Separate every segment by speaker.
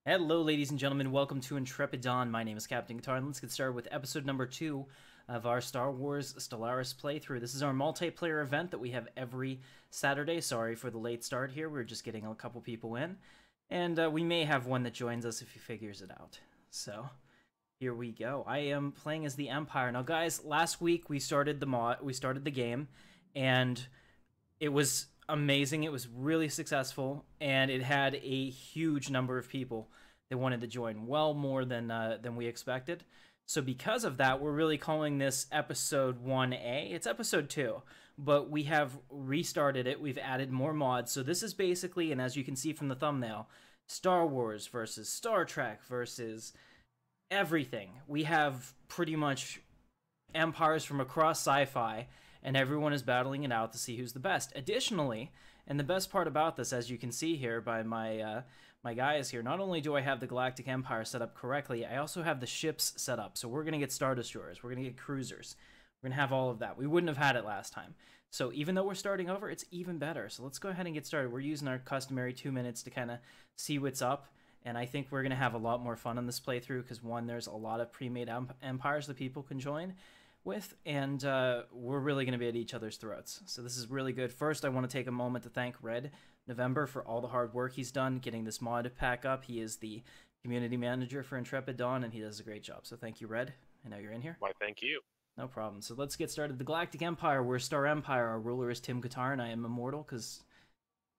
Speaker 1: Hello, ladies and gentlemen. Welcome to Intrepidon. My name is Captain Katarn. Let's get started with episode number 2 of our Star Wars Stellaris playthrough. This is our multiplayer event that we have every Saturday. Sorry for the late start here. We're just getting a couple people in. And we may have one that joins us if he figures it out. So, here we go. I am playing as the Empire. Now, guys, last week we started the game, and it was amazing. It was really successful, and it had a huge number of people that wanted to join, well more than we expected. So because of that, we're really calling this episode 1A. It's episode 2, but we have restarted it. We've added more mods. So this is basically, and as you can see from the thumbnail, Star Wars versus Star Trek versus everything. We have pretty much empires from across sci-fi, and everyone is battling it out to see who's the best. Additionally, and the best part about this, as you can see here by my guys here, not only do I have the Galactic Empire set up correctly, I also have the ships set up. So we're going to get Star Destroyers, we're going to get cruisers, we're going to have all of that. We wouldn't have had it last time. So even though we're starting over, it's even better. So let's go ahead and get started. We're using our customary 2 minutes to kind of see what's up. And I think we're going to have a lot more fun on this playthrough because, one, there's a lot of pre-made empires that people can join with, and we're really going to be at each other's throats. So this is really good. First, I want to take a moment to thank Red November for all the hard work he's done getting this mod pack up. He is the community manager for Intrepidon, and he does a great job. So thank you, Red. I know you're in here.
Speaker 2: Why, thank you.
Speaker 1: No problem. So let's get started. The Galactic Empire. We're Star Empire. Our ruler is Tim Katarn. I am immortal because,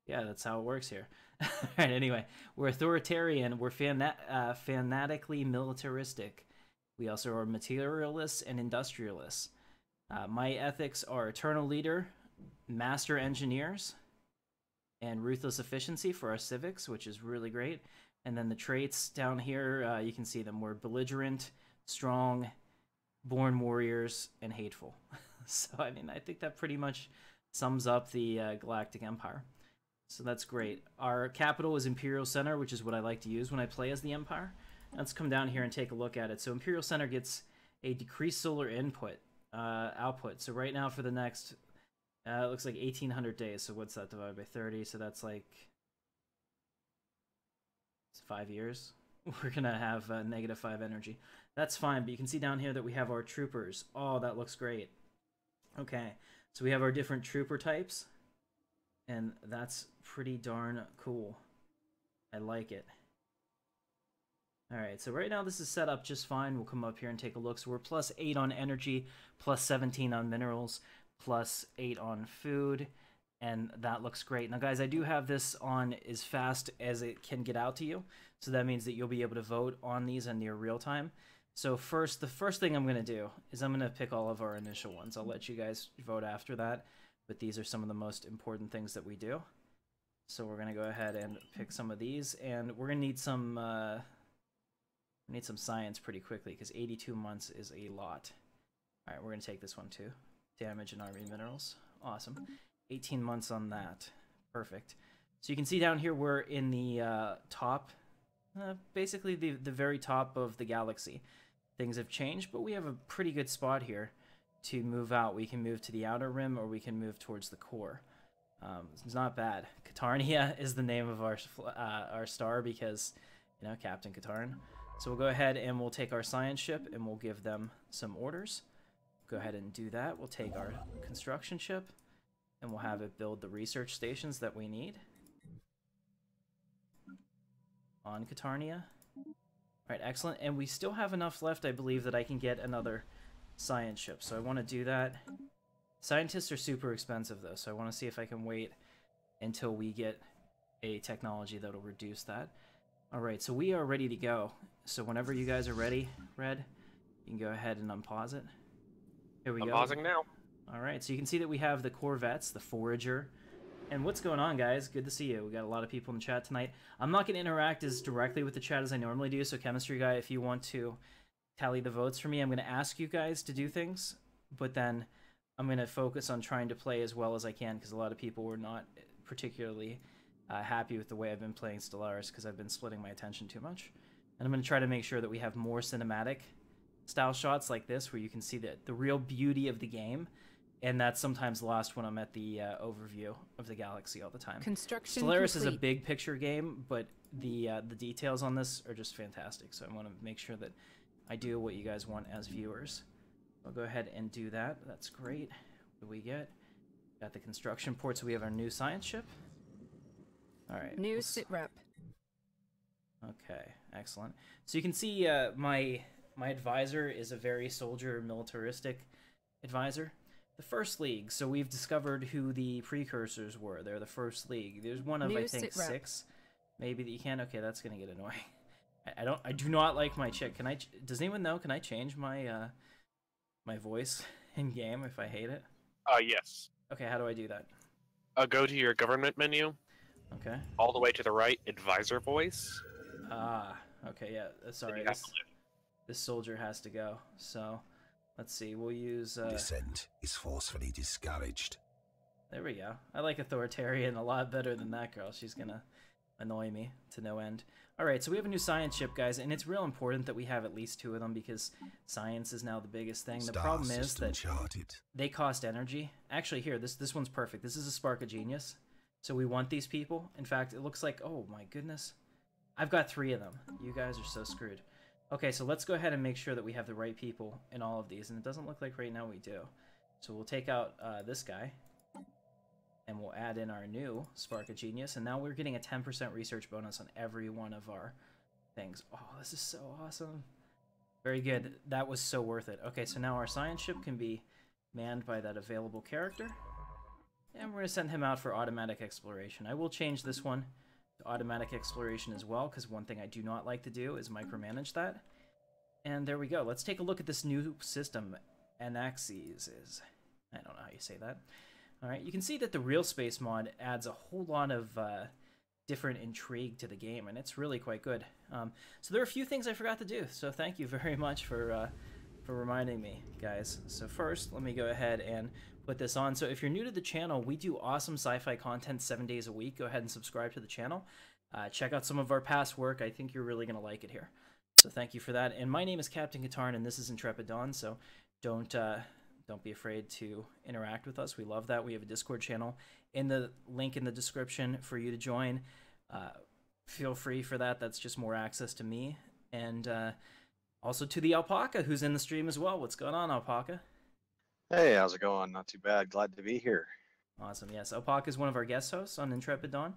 Speaker 1: yeah, that's how it works here. All right, anyway, we're authoritarian. We're fanatically militaristic. We also are materialists and industrialists. My ethics are eternal leader, master engineers, and ruthless efficiency for our civics, which is really great. And then the traits down here, you can see them. We're belligerent, strong, born warriors, and hateful. So, I mean, I think that pretty much sums up the Galactic Empire. So that's great. Our capital is Imperial Center, which is what I like to use when I play as the Empire. Let's come down here and take a look at it. So Imperial Center gets a decreased solar output. So right now for the next, it looks like 1,800 days. So what's that divided by 30? So that's like, it's 5 years. We're going to have -5 energy. That's fine, but you can see down here that we have our troopers. Oh, that looks great. Okay, so we have our different trooper types, and that's pretty darn cool. I like it. Alright, so right now this is set up just fine. We'll come up here and take a look. So we're +8 on energy, +17 on minerals, +8 on food, and that looks great. Now guys, I do have this on as fast as it can get out to you, so that means that you'll be able to vote on these in near real time. So the first thing I'm going to do is I'm going to pick all of our initial ones. I'll let you guys vote after that, but these are some of the most important things that we do. So we're going to go ahead and pick some of these, and we're going to need some... we need some science pretty quickly because 82 months is a lot. Alright, we're going to take this one too. Damage and army minerals. Awesome. 18 months on that. Perfect. So you can see down here we're in the top, basically the very top of the galaxy. Things have changed, but we have a pretty good spot here to move out. We can move to the outer rim or we can move towards the core. It's not bad. Katarnia is the name of our star because, you know, Captain Katarn. So we'll go ahead and we'll take our science ship and we'll give them some orders. Go ahead and do that. We'll take our construction ship and we'll have it build the research stations that we need on Katarnia. Alright, excellent. And we still have enough left, I believe, that I can get another science ship. So I want to do that. Scientists are super expensive, though, so I want to see if I can wait until we get a technology that'll reduce that. Alright, so we are ready to go. So whenever you guys are ready, Red, you can go ahead and unpause it. Here we go.
Speaker 2: I'm pausing now.
Speaker 1: Alright, so you can see that we have the Corvettes, the Forager. And what's going on, guys? Good to see you. We got a lot of people in the chat tonight. I'm not going to interact as directly with the chat as I normally do, so Chemistry Guy, if you want to tally the votes for me, I'm going to ask you guys to do things, but then I'm going to focus on trying to play as well as I can, because a lot of people were not particularly... happy with the way I've been playing Stellaris because I've been splitting my attention too much. And I'm going to try to make sure that we have more cinematic style shots like this where you can see the real beauty of the game and that's sometimes lost when I'm at the overview of the galaxy all the time.
Speaker 2: Construction
Speaker 1: Stellaris is a
Speaker 2: complete.
Speaker 1: big picture game, but the details on this are just fantastic. So I want to make sure that I do what you guys want as viewers. I'll go ahead and do that. That's great. What do we get? Got the construction port, so we have our new science ship. All right.
Speaker 2: New sit rep.
Speaker 1: Okay, excellent. So you can see my advisor is a very soldier militaristic advisor. The First League. So we've discovered who the precursors were. They're the First League. There's one of
Speaker 2: New
Speaker 1: I think
Speaker 2: sit rep.
Speaker 1: 6. Maybe that you can. Okay, that's gonna get annoying. I do not like my chick. Can I? Does anyone know? Can I change my my voice in game if I hate it?
Speaker 3: Yes.
Speaker 1: Okay, how do I do that?
Speaker 3: Go to your government menu.
Speaker 1: Okay.
Speaker 3: All the way to the right, advisor voice.
Speaker 1: Ah, okay, yeah. Sorry, this soldier has to go. So, let's see. We'll use.
Speaker 4: Dissent is forcefully discouraged.
Speaker 1: There we go. I like authoritarian a lot better than that girl. She's gonna annoy me to no end. All right, so we have a new science ship, guys, and it's real important that we have at least 2 of them because science is now the biggest thing. The problem is that they cost energy. Actually, here, this one's perfect. This is a spark of genius. So we want these people. In fact, it looks like, oh my goodness. I've got 3 of them. You guys are so screwed. Okay, so let's go ahead and make sure that we have the right people in all of these, and it doesn't look like right now we do. So we'll take out this guy, and we'll add in our new Spark of Genius, and now we're getting a 10% research bonus on every one of our things. Oh, this is so awesome. Very good. That was so worth it. Okay, so now our science ship can be manned by that available character, and we're going to send him out for automatic exploration. I will change this one to automatic exploration as well, because one thing I do not like to do is micromanage that. And there we go. Let's take a look at this new system. Anaxes is... I don't know how you say that. Alright, you can see that the Real Space mod adds a whole lot of different intrigue to the game, and it's really quite good. So there are a few things I forgot to do, so thank you very much for reminding me, guys. So first, let me go ahead and put this on. So if you're new to the channel, we do awesome sci-fi content 7 days a week. Go ahead and subscribe to the channel. Check out some of our past work. I think you're really going to like it here. So thank you for that. And my name is Captain Katarn, and this is Intrepid Dawn, so don't be afraid to interact with us. We love that. We have a Discord channel in the link in the description for you to join. Feel free for that. That's just more access to me. And also to the Alpaca, who's in the stream as well. What's going on, Alpaca?
Speaker 5: Hey, how's it going? Not too bad. Glad to be here.
Speaker 1: Awesome. Yes, Alpaca is one of our guest hosts on Intrepid Dawn.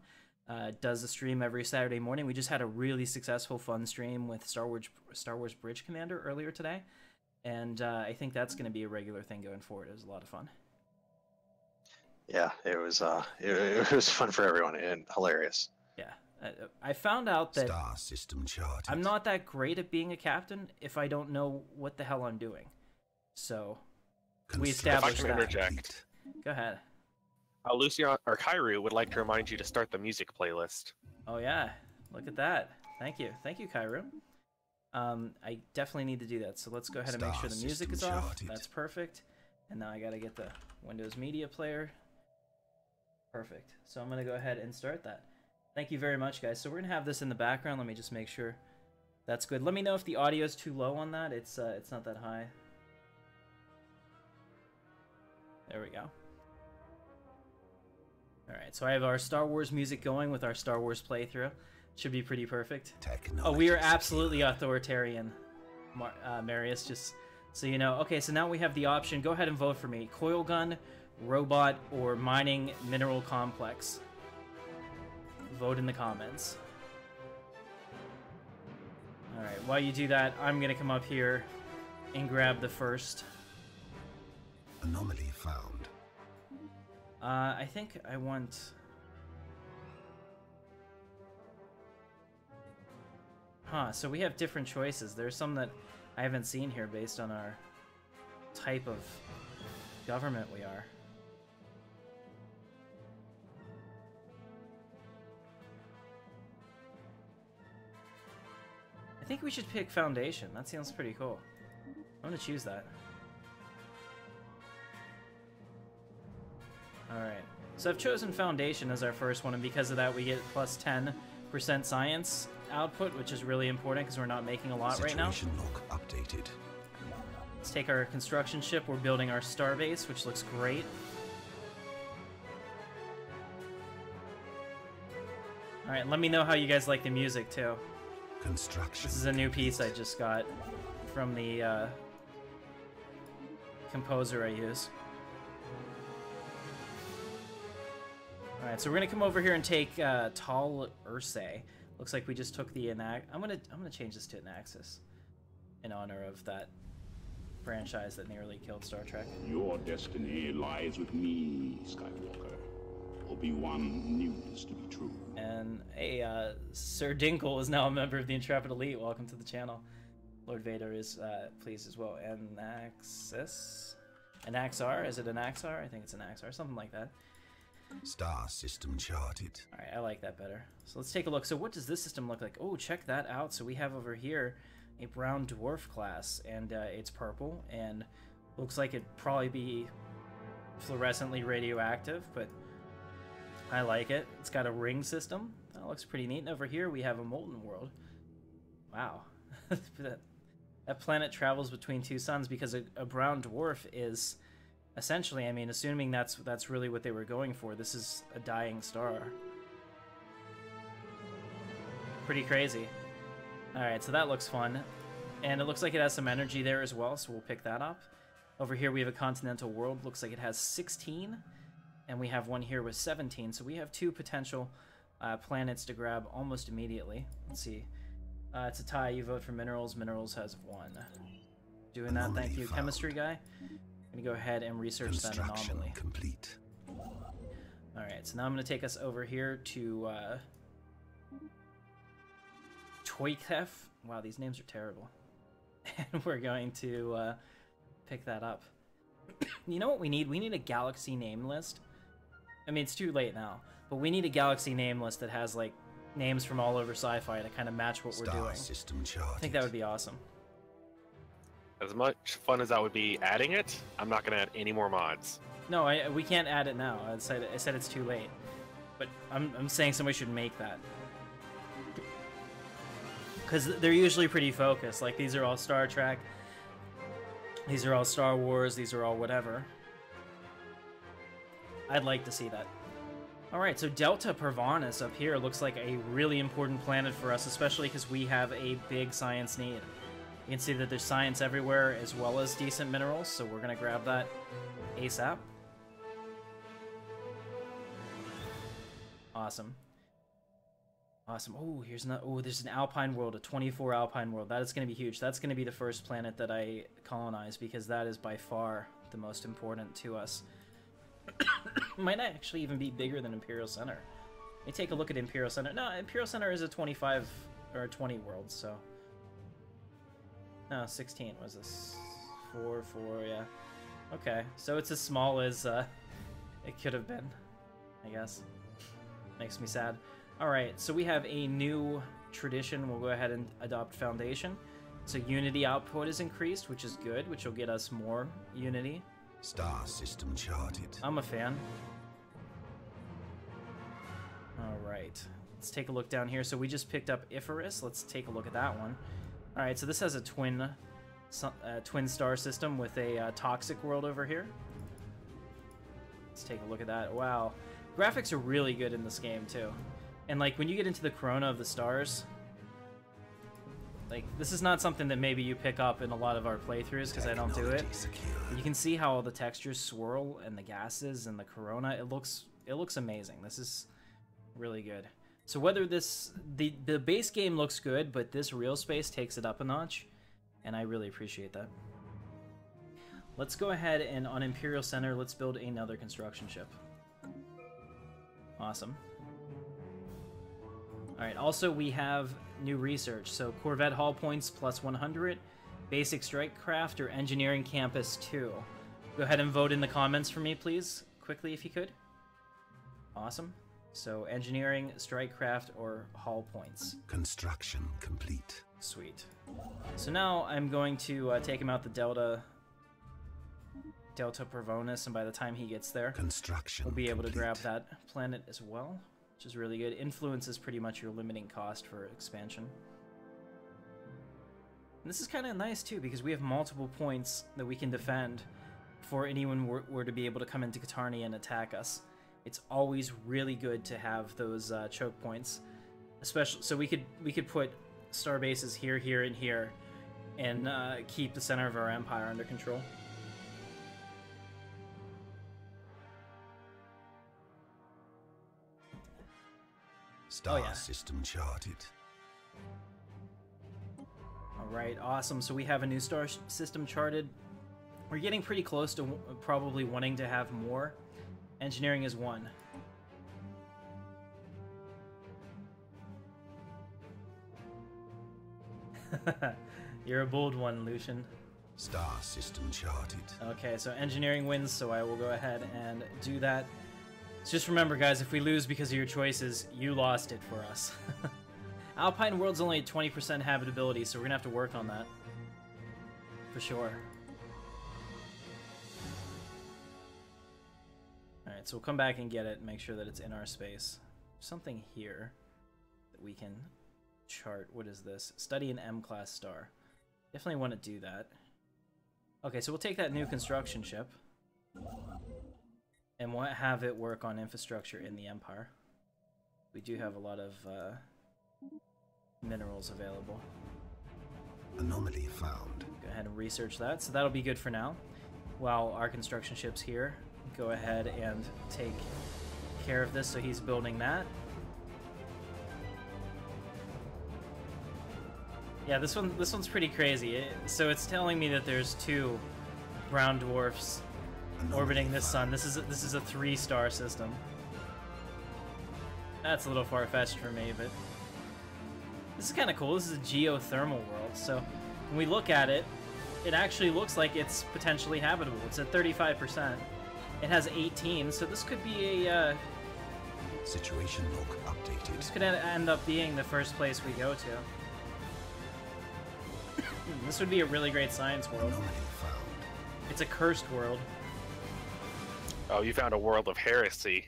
Speaker 1: Does a stream every Saturday morning. We just had a really successful, fun stream with Star Wars Bridge Commander earlier today. And I think that's going to be a regular thing going forward. It was a lot of fun.
Speaker 5: Yeah, it was fun for everyone and hilarious.
Speaker 1: Yeah, I found out that
Speaker 4: Star system charted.
Speaker 1: I'm not that great at being a captain if I don't know what the hell I'm doing. So we established
Speaker 3: If I can
Speaker 1: that.
Speaker 3: interject.
Speaker 1: Go ahead.
Speaker 3: Lucian or Kairu would like to remind you to start the music playlist.
Speaker 1: Oh yeah, look at that. Thank you, Kairu. I definitely need to do that. So let's go ahead and make sure the music is off. That's perfect. And now I gotta get the Windows Media Player. Perfect. So I'm gonna go ahead and start that. Thank you very much, guys. So we're gonna have this in the background. Let me just make sure that's good. Let me know if the audio is too low on that. It's not that high. There we go. Alright, so I have our Star Wars music going with our Star Wars playthrough. Should be pretty perfect. Oh, we are absolutely authoritarian, Marius, just so you know. Okay, so now we have the option. Go ahead and vote for me. Coil gun, robot, or mining mineral complex. Vote in the comments. Alright, while you do that, I'm going to come up here and grab the first.
Speaker 4: Anomaly found.
Speaker 1: I think I want... Huh, so we have different choices. There's some that I haven't seen here based on our type of government we are. I think we should pick Foundation. That sounds pretty cool. I'm gonna choose that. Alright, so I've chosen Foundation as our first one, and because of that we get plus 10% science output, which is really important because we're not making a lot right now.
Speaker 4: Situation log updated.
Speaker 1: Let's take our construction ship. We're building our starbase, which looks great. Alright, let me know how you guys like the music, too.
Speaker 4: Construction.
Speaker 1: This is a new piece I just got from the composer I use. Alright, so we're gonna come over here and take Tal Ursay. Looks like we just took the I'm gonna change this to Anaxis in honor of that franchise that nearly killed Star Trek.
Speaker 2: Your destiny lies with me, Skywalker. Obi-Wan knew this to be true.
Speaker 1: And hey, Sir Dinkle is now a member of the Intrepid Elite. Welcome to the channel. Lord Vader is pleased as well. Anaxis? Anaxar? Is it Anaxar? I think it's Anaxar, something like that.
Speaker 4: Star system charted.
Speaker 1: Alright, I like that better. So let's take a look. So what does this system look like? Oh, check that out. So we have over here a brown dwarf class, and it's purple, and looks like it'd probably be fluorescently radioactive, but I like it. It's got a ring system. That looks pretty neat. And over here we have a molten world. Wow. that planet travels between two suns because a brown dwarf is essentially, I mean, assuming that's really what they were going for, this is a dying star. Pretty crazy. Alright, so that looks fun. And it looks like it has some energy there as well, so we'll pick that up. Over here we have a continental world. Looks like it has 16. And we have one here with 17. So we have two potential planets to grab almost immediately. Let's see. It's a tie. You vote for minerals. Minerals has 1. Doing that, thank you, chemistry guy. I'm gonna go ahead and research that anomaly.
Speaker 4: Complete.
Speaker 1: Alright, so now I'm gonna take us over here to Toykef. Wow, these names are terrible. And we're going to pick that up. You know what we need? We need a galaxy name list. I mean, it's too late now, but we need a galaxy name list that has, like, names from all over sci-fi to kind of match what we're doing.
Speaker 4: System charted.
Speaker 1: I think that would be awesome.
Speaker 3: As much fun as that would be adding it, I'm not going to add any more mods.
Speaker 1: No, we can't add it now. I said it's too late. But I'm saying somebody should make that. Because they're usually pretty focused. Like, these are all Star Trek. These are all Star Wars. These are all whatever. I'd like to see that. Alright, so Delta Pervanus up here looks like a really important planet for us, especially because we have a big science need. You can see that there's science everywhere as well as decent minerals, so we're going to grab that ASAP. Awesome. Awesome. Oh, here's not. Oh, there's an Alpine world, a 24 Alpine world. That is going to be huge. That's going to be the first planet that I colonize because that is by far the most important to us. Might actually even be bigger than Imperial Center. Let me take a look at Imperial Center. No, Imperial Center is a 25 or a 20 world, so. No, 16 was this. 4, yeah. Okay, so it's as small as it could have been, I guess. Makes me sad. Alright, so we have a new tradition. We'll go ahead and adopt Foundation. So Unity output is increased, which is good, which will get us more Unity.
Speaker 4: Star system charted.
Speaker 1: I'm a fan. Alright, let's take a look down here. So we just picked up Icarus. Let's take a look at that one. Alright, so this has a twin star system with a toxic world over here. Let's take a look at that. Wow. Graphics are really good in this game, too. And, like, when you get into the corona of the stars, like, this is not something that maybe you pick up in a lot of our playthroughs, because I don't do it. You can see how all the textures swirl, and the gases, and the corona. It looks amazing. This is really good. So whether this... The base game looks good, but this real space takes it up a notch, and I really appreciate that. Let's go ahead and, on Imperial Center, let's build another construction ship. Awesome. Alright, also we have new research. So Corvette hull points plus 100, basic strike craft, or engineering campus 2. Go ahead and vote in the comments for me, please, quickly if you could. Awesome. So engineering, strike craft, or hull points.
Speaker 4: Construction complete.
Speaker 1: Sweet. So now I'm going to take him out the Delta Pervanus, and by the time he gets there,
Speaker 4: construction
Speaker 1: we'll be able
Speaker 4: complete.
Speaker 1: to grab that planet as well, which is really good. Influence is pretty much your limiting cost for expansion. And this is kind of nice too, because we have multiple points that we can defend before anyone were to be able to come into Katarni and attack us. It's always really good to have those choke points, especially so we could put star bases here, here, and here, and keep the center of our empire under control.
Speaker 4: Star system charted.
Speaker 1: Alright, awesome. So we have a new star system charted. We're getting pretty close to probably wanting to have more. Engineering is 1. You're a bold one, Lucian.
Speaker 4: Star system charted.
Speaker 1: Okay, so engineering wins, so I will go ahead and do that. Just remember, guys, if we lose because of your choices, you lost it for us. Alpine World's only at 20% habitability, so we're gonna have to work on that. For sure. Alright, so we'll come back and get it and make sure that it's in our space. There's something here that we can chart. What is this? Study an M-class star. Definitely want to do that. Okay, so we'll take that new construction ship. And we'll have it work on infrastructure in the Empire. We do have a lot of minerals available.
Speaker 4: Anomaly found.
Speaker 1: Go ahead and research that. So that'll be good for now. While our construction ship's here, go ahead and take care of this. So he's building that. Yeah, this one's pretty crazy. So it's telling me that there's 2 brown dwarfs orbiting this sun. This is a 3-star system. That's a little far-fetched for me, but this is kind of cool. This is a geothermal world, so when we look at it, it actually looks like it's potentially habitable. It's at 35%. It has 18, so this could be a
Speaker 4: situation log updated.
Speaker 1: This could end up being the first place we go to. This would be a really great science world.
Speaker 4: Anomaly found.
Speaker 1: It's a cursed world.
Speaker 3: Oh, you found a world of heresy.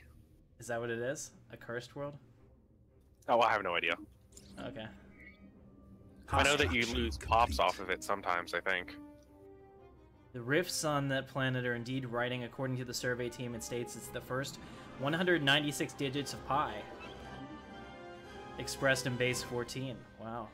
Speaker 1: Is that what it is? A cursed world?
Speaker 3: Oh, I have no idea.
Speaker 1: Okay.
Speaker 3: I know that you lose pops off of it sometimes, I think.
Speaker 1: The rifts on that planet are indeed writing. According to the survey team, it states it's the first 196 digits of pi expressed in base 14. Wow.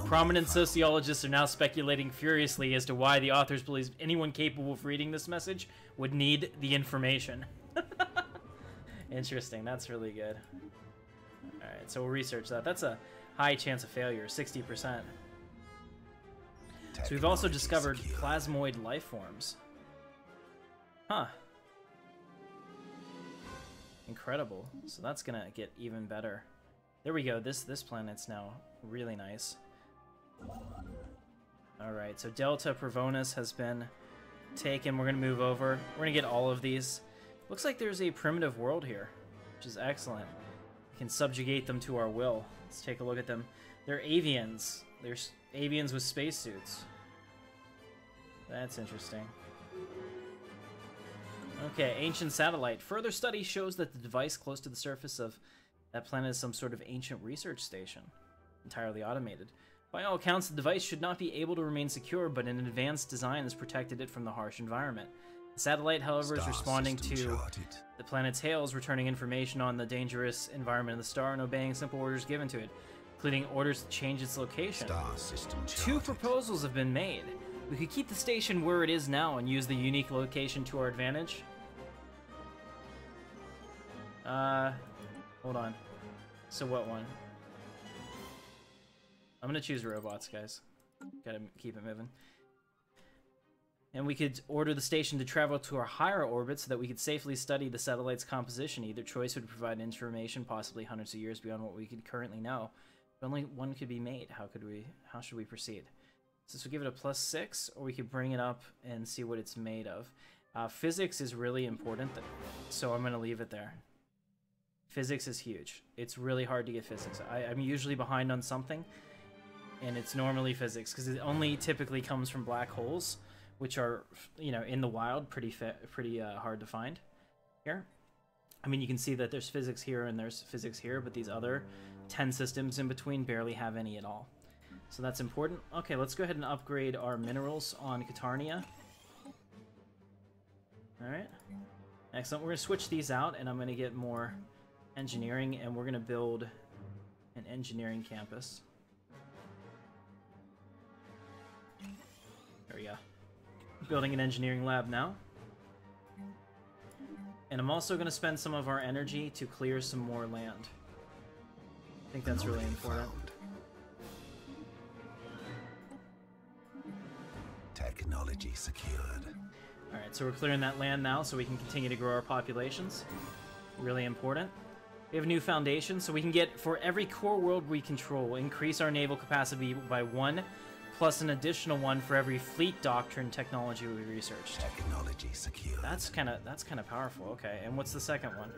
Speaker 1: Prominent sociologists are now speculating furiously as to why the authors believe anyone capable of reading this message would need the information. Interesting, that's really good. Alright, so we'll research that. That's a high chance of failure, 60%. So we've also discovered plasmoid life forms. Huh. Incredible. So that's gonna get even better. There we go, this planet's now really nice. Alright, so Delta Provonus has been taken. We're going to move over. We're going to get all of these. Looks like there's a primitive world here, which is excellent. We can subjugate them to our will. Let's take a look at them. They're avians. They're avians with spacesuits. That's interesting. Okay, ancient satellite. Further study shows that the device close to the surface of that planet is some sort of ancient research station. Entirely automated. By all accounts, the device should not be able to remain secure, but an advanced design has protected it from the harsh environment. The satellite, however, is responding to the planet's hails, returning information on the dangerous environment of the star and obeying simple orders given to it, including orders to change its location. 2 proposals have been made. We could keep the station where it is now and use the unique location to our advantage. Hold on. So what one? I'm gonna choose robots, guys. Gotta keep it moving. And we could order the station to travel to a higher orbit so that we could safely study the satellite's composition. Either choice would provide information possibly hundreds of years beyond what we could currently know. But only one could be made. How should we proceed? So this would give it a +6, or we could bring it up and see what it's made of. Physics is really important, so I'm gonna leave it there. Physics is huge. It's really hard to get physics. I'm usually behind on something, and it's normally physics, because it only typically comes from black holes, which are, you know, in the wild, pretty hard to find here. I mean, you can see that there's physics here and there's physics here, but these other 10 systems in between barely have any at all. So that's important. Okay, let's go ahead and upgrade our minerals on Katarnia. Alright. Excellent. We're going to switch these out, and I'm going to get more engineering, and we're going to build an engineering campus. There we go. Building an engineering lab now. And I'm also going to spend some of our energy to clear some more land. I think that's really important.
Speaker 4: Technology secured.
Speaker 1: Alright, so we're clearing that land now so we can continue to grow our populations. Really important. We have a new foundation, so we can get, for every core world we control, increase our naval capacity by 1, plus an additional 1 for every fleet doctrine technology we researched.
Speaker 4: Technology secured.
Speaker 1: That's kind of powerful. Okay, and what's the second one?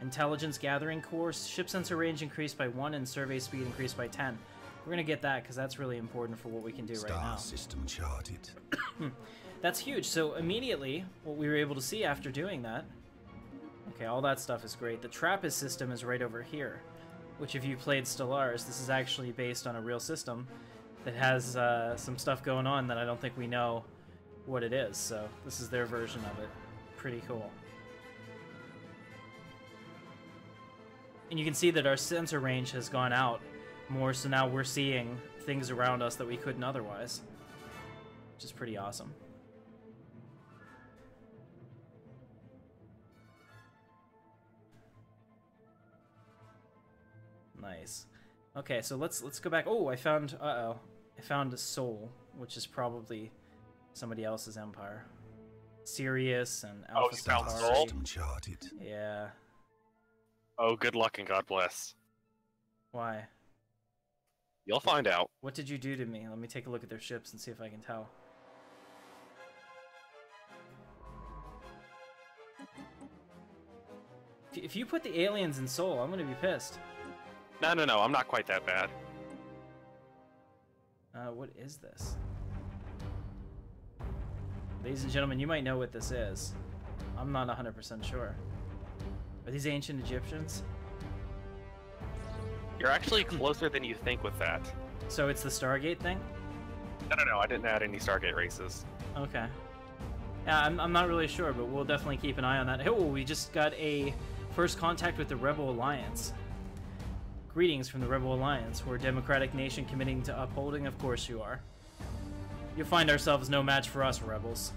Speaker 1: Intelligence gathering core, ship sensor range increased by 1 and survey speed increased by 10. We're gonna get that because that's really important for what we can do right now.
Speaker 4: Star system charted.
Speaker 1: That's huge. So immediately, what we were able to see after doing that, okay, all that stuff is great. The TRAPPIST system is right over here, which if you played Stellaris, this is actually based on a real system that has some stuff going on that I don't think we know what it is. So this is their version of it. Pretty cool. And you can see that our sensor range has gone out more, so now we're seeing things around us that we couldn't otherwise, which is pretty awesome. Nice. Okay, so let's go back. Oh, I found I found a soul, which is probably somebody else's empire. Sirius and Alpha
Speaker 3: you found
Speaker 1: Centauri.
Speaker 3: Soul?
Speaker 4: System charted.
Speaker 1: Yeah.
Speaker 3: Oh, good luck and God bless.
Speaker 1: Why?
Speaker 3: You'll find out.
Speaker 1: What did you do to me? Let me take a look at their ships and see if I can tell. If you put the aliens in Soul, I'm gonna be pissed.
Speaker 3: No, I'm not quite that bad.
Speaker 1: What is this? Ladies and gentlemen, you might know what this is. I'm not 100% sure. Are these ancient Egyptians?
Speaker 3: You're actually closer than you think with that.
Speaker 1: So it's the Stargate thing?
Speaker 3: No, I didn't add any Stargate races.
Speaker 1: Okay. Yeah, I'm not really sure, but we'll definitely keep an eye on that. Oh, we just got a first contact with the Rebel Alliance. Greetings from the Rebel Alliance. We're a democratic nation committing to upholding, of course you are. You'll find ourselves no match for us, rebels.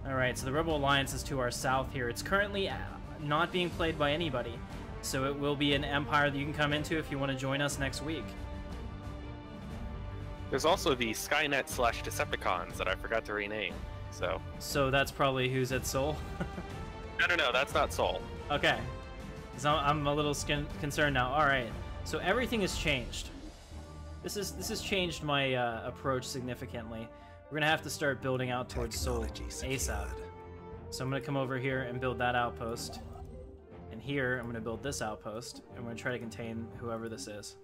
Speaker 1: Alright, so the Rebel Alliance is to our south here. It's currently not being played by anybody, so it will be an empire that you can come into if you want to join us next week.
Speaker 3: There's also the Skynet/Decepticons that I forgot to rename, so...
Speaker 1: So that's probably who's at Sol?
Speaker 3: No, that's not Sol.
Speaker 1: Okay. So I'm a little concerned now. Alright, so everything has changed. This has changed my approach significantly. We're gonna have to start building out towards Sol ASAP. So I'm gonna come over here and build that outpost. And here, I'm gonna build this outpost, and we're gonna try to contain whoever this is.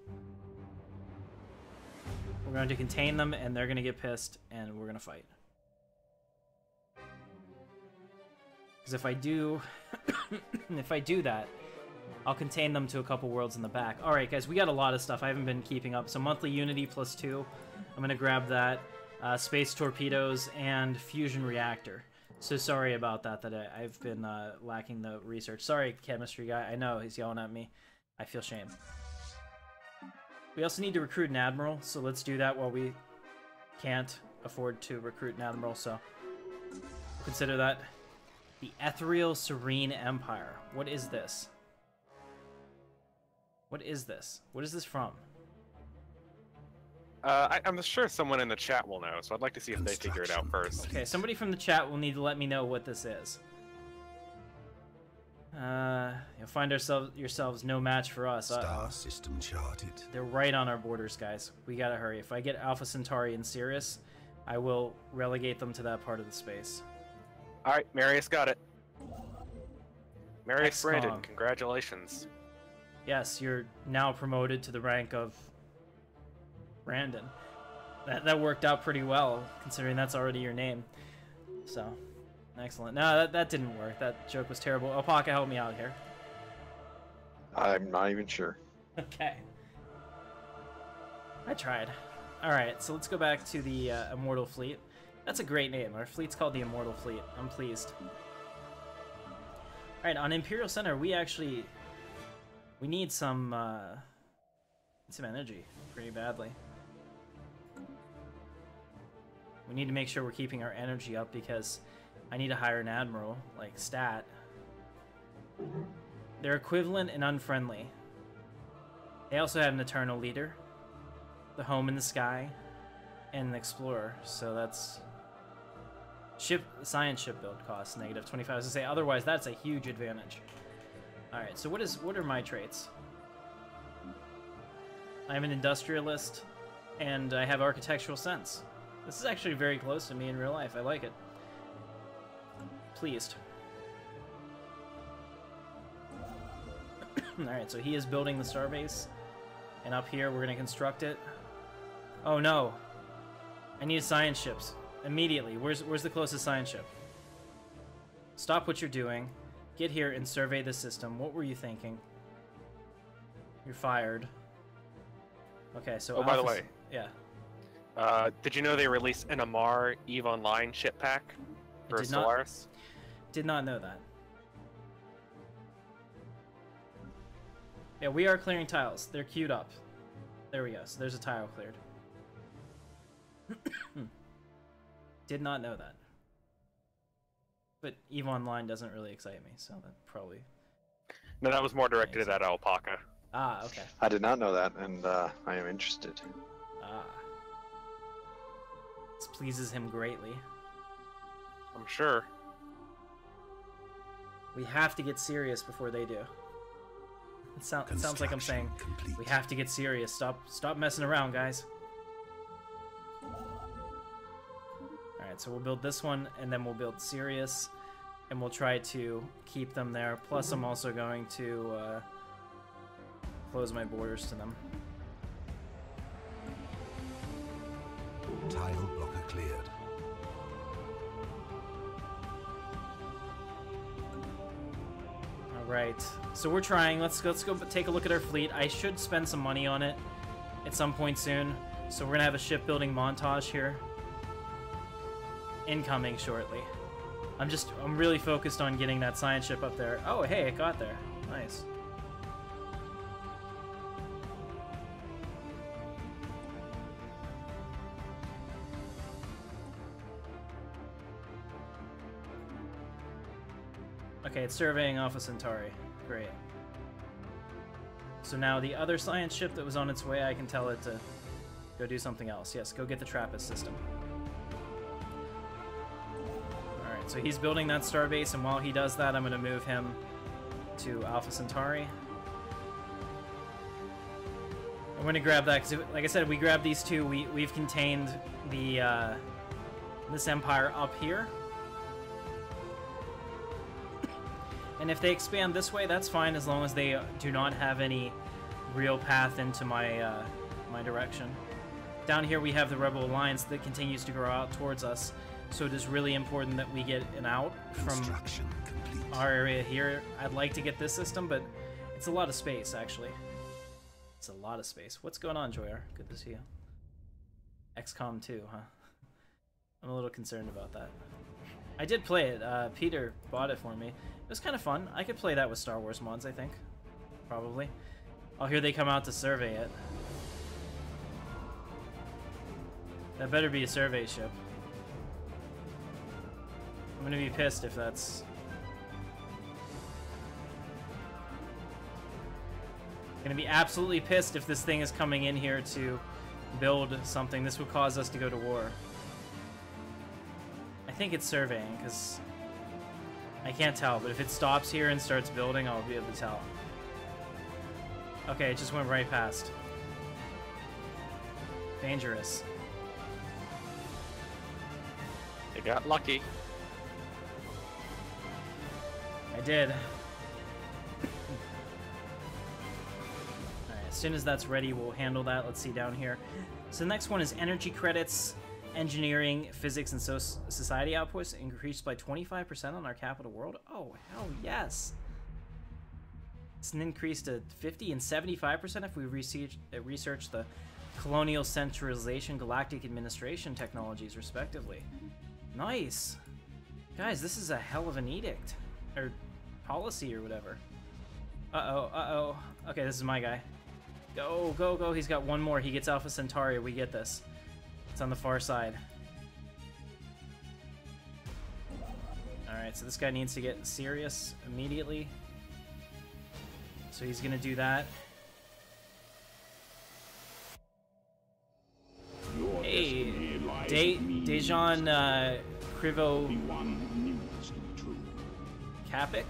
Speaker 1: We're going to contain them, and they're gonna get pissed, and we're gonna fight. Because if I do, if I do that, I'll contain them to a couple worlds in the back. Alright guys, we got a lot of stuff. I haven't been keeping up. So monthly Unity +2. I'm going to grab that. Space torpedoes and fusion reactor. So sorry about that, I've been lacking the research. Sorry, chemistry guy. I know, he's yelling at me. I feel shame. We also need to recruit an admiral, so let's do that while we can't afford to recruit an admiral, so consider that. The Ethereal Serene Empire. What is this? What is this? What is this from?
Speaker 3: I'm sure someone in the chat will know, so I'd like to see if they figure it out first.
Speaker 1: Okay, somebody from the chat will need to let me know what this is. You'll find yourselves no match for us.
Speaker 4: Star system charted.
Speaker 1: They're right on our borders, guys. We gotta hurry. If I get Alpha Centauri and Sirius, I will relegate them to that part of the space.
Speaker 3: Alright, Marius got it. Marius
Speaker 1: XCOM.
Speaker 3: Brandon, congratulations.
Speaker 1: Yes, you're now promoted to the rank of Brandon. That worked out pretty well, considering that's already your name. So, Excellent. No, that didn't work. That joke was terrible. Alpaca, help me out here.
Speaker 5: I'm not even sure.
Speaker 1: Okay. I tried. Alright, so let's go back to the Immortal Fleet. That's a great name. Our fleet's called the Immortal Fleet. I'm pleased. Alright, on Imperial Center, we need some energy pretty badly. We need to make sure we're keeping our energy up because I need to hire an admiral, like stat. They're equivalent and unfriendly. They also have an eternal leader, the home in the sky, and an explorer. So that's science ship build cost negative 25. As I say, otherwise that's a huge advantage. All right. So what are my traits? I'm an industrialist, and I have architectural sense. This is actually very close to me in real life. I like it. Pleased. Alright, so he is building the starbase. And up here, we're going to construct it. Oh no! I need science ships. Immediately. Where's the closest science ship? Stop what you're doing. Get here and survey the system. What were you thinking? You're fired. Okay, so...
Speaker 3: Oh, by the way.
Speaker 1: Yeah.
Speaker 3: Did you know they released an Amar EVE Online ship pack for Stellaris?
Speaker 1: Did not know that. Yeah, we are clearing tiles. They're queued up. There we go. So there's a tile cleared. Did not know that. But EVE Online doesn't really excite me, so that probably...
Speaker 3: No, that was more directed at that alpaca.
Speaker 1: Ah, okay.
Speaker 5: I did not know that, and I am interested.
Speaker 1: Ah. This pleases him greatly.
Speaker 3: I'm sure.
Speaker 1: We have to get serious before they do. It sounds like I'm saying,
Speaker 4: complete.
Speaker 1: we have to get serious. Stop messing around, guys. Alright, so we'll build this one, and then we'll build Sirius, and we'll try to keep them there. Plus, I'm also going to close my borders to them.
Speaker 4: Tile blocker cleared.
Speaker 1: Alright, so we're trying. Let's go take a look at our fleet. I should spend some money on it at some point soon. So we're gonna have a shipbuilding montage here. Incoming shortly. I'm really focused on getting that science ship up there. Oh, hey, it got there. Nice. Okay, it's surveying Alpha Centauri. Great. So now the other science ship that was on its way, I can tell it to go do something else. Yes, go get the TRAPPIST system. Alright, so he's building that starbase, and while he does that, I'm going to move him to Alpha Centauri. I'm going to grab that, because like I said, we grabbed these two. We've contained the this empire up here. And if they expand this way, that's fine, as long as they do not have any real path into my my direction. Down here we have the Rebel Alliance that continues to grow out towards us, so it is really important that we get an out from our area here. I'd like to get this system, but it's a lot of space, actually. It's a lot of space. What's going on, Joyer? Good to see you. XCOM 2, huh? I'm a little concerned about that. I did play it. Peter bought it for me. It was kind of fun. I could play that with Star Wars mods, I think. Probably. Oh, here they come out to survey it. That better be a survey ship. I'm gonna be pissed if that's... Gonna be absolutely pissed if this thing is coming in here to build something. This would cause us to go to war. I think it's surveying, because I can't tell, but if it stops here and starts building, I'll be able to tell. Okay, it just went right past. Dangerous.
Speaker 3: They got lucky.
Speaker 1: I did. Alright, as soon as that's ready, we'll handle that. Let's see down here. So the next one is energy credits. engineering, physics, and society outputs increased by 25% on our capital world. Oh, hell yes. It's an increase to 50 and 75% if we research the Colonial centralization, galactic administration technologies, respectively. Nice. Guys, this is a hell of an edict. Or policy or whatever. Uh-oh, uh-oh. Okay, this is my guy. Go, go, go. He's got one more. He gets Alpha Centauri. We get this. It's on the far side. Alright, so this guy needs to get serious immediately. So he's gonna do that.
Speaker 2: Your
Speaker 1: Hey,
Speaker 2: destiny lies with me,
Speaker 1: Dejan Krivo
Speaker 2: be one new destiny true.
Speaker 1: Kapik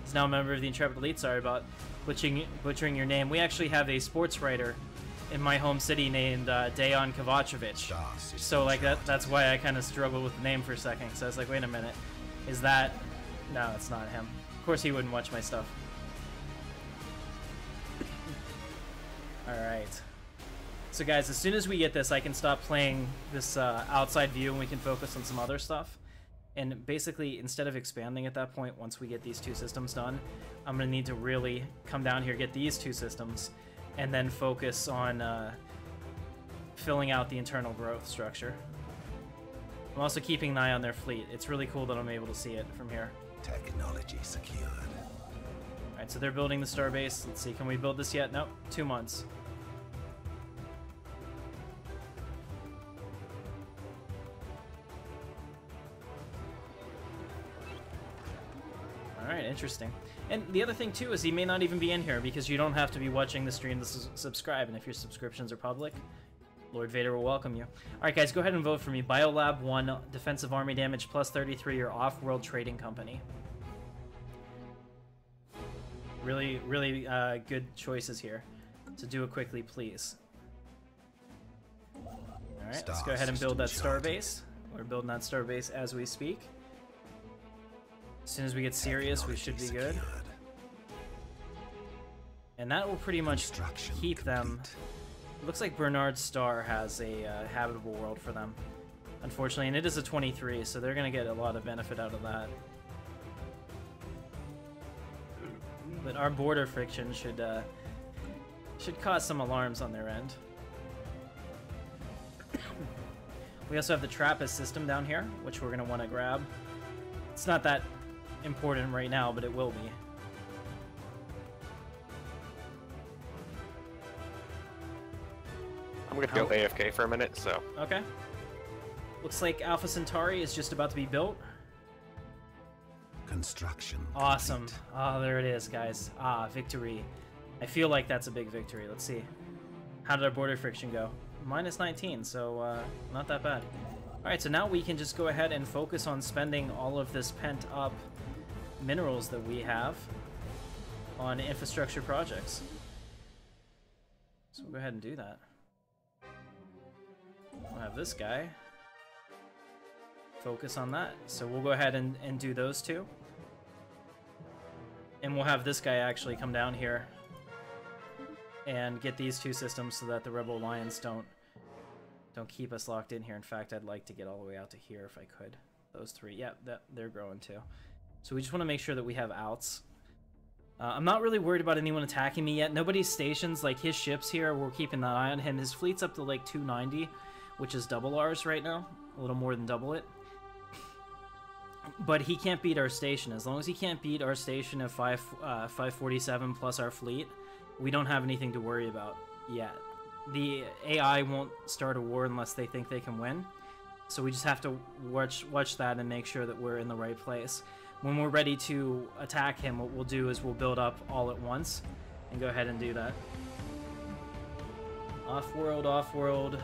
Speaker 1: is now a member of the Intrepid Elite. Sorry about butchering your name. We actually have a sports writer in my home city named Dejan Kovacevic.
Speaker 4: Star system
Speaker 1: So like
Speaker 4: charted.
Speaker 1: that's why I kind of struggled with the name for a second. So I was like, wait a minute, is that? No, it's not him. Of course he wouldn't watch my stuff. All right. So guys, as soon as we get this, I can stop playing this outside view and we can focus on some other stuff. And basically, instead of expanding at that point, once we get these two systems done, I'm going to need to really come down here, get these two systems, and then focus on filling out the internal growth structure. I'm also keeping an eye on their fleet. It's really cool that I'm able to see it from here.
Speaker 4: Technology secured.
Speaker 1: Alright, so they're building the starbase. Let's see, can we build this yet? Nope, 2 months. Alright, interesting. And the other thing too is he may not even be in here because you don't have to be watching the stream to subscribe, and if your subscriptions are public, Lord Vader will welcome you. Alright guys, go ahead and vote for me. Biolab 1, defensive army damage plus 33, or off-world trading company. Really, really good choices here. So do it quickly, please. Alright, let's go ahead and build that starbase. We're building that starbase as we speak. As soon as we get serious, we should be good. And that will pretty much keep them. Looks like Bernard's star has a habitable world for them, unfortunately, and it is a 23, so they're going to get a lot of benefit out of that. But our border friction should cause some alarms on their end. We also have the Trappist system down here, which we're going to want to grab. It's not that important right now, but it will be.
Speaker 3: I'm gonna go AFK for a minute, so.
Speaker 1: Okay. Looks like Alpha Centauri is just about to be built.
Speaker 4: Construction.
Speaker 1: Awesome.
Speaker 4: complete.
Speaker 1: Oh, there it is, guys. Ah, victory. I feel like that's a big victory. Let's see. How did our border friction go? Minus 19, so not that bad. Alright, so now we can just go ahead and focus on spending all of this pent-up minerals that we have on infrastructure projects. So we'll go ahead and do that. We'll have this guy focus on that. So we'll go ahead and do those two. And we'll have this guy actually come down here and get these two systems so that the Rebel Alliance don't keep us locked in here. In fact, I'd like to get all the way out to here if I could. Those three, yeah, they're growing too. So we just want to make sure that we have outs. I'm not really worried about anyone attacking me yet. Nobody's stations, like his ships here, we're keeping an eye on him. His fleet's up to like 290, which is double ours right now. A little more than double it. But he can't beat our station. As long as he can't beat our station of 547 plus our fleet, we don't have anything to worry about yet. The AI won't start a war unless they think they can win. So we just have to watch that and make sure that we're in the right place. When we're ready to attack him, what we'll do is we'll build up all at once and go ahead and do that. Off-world, off-world.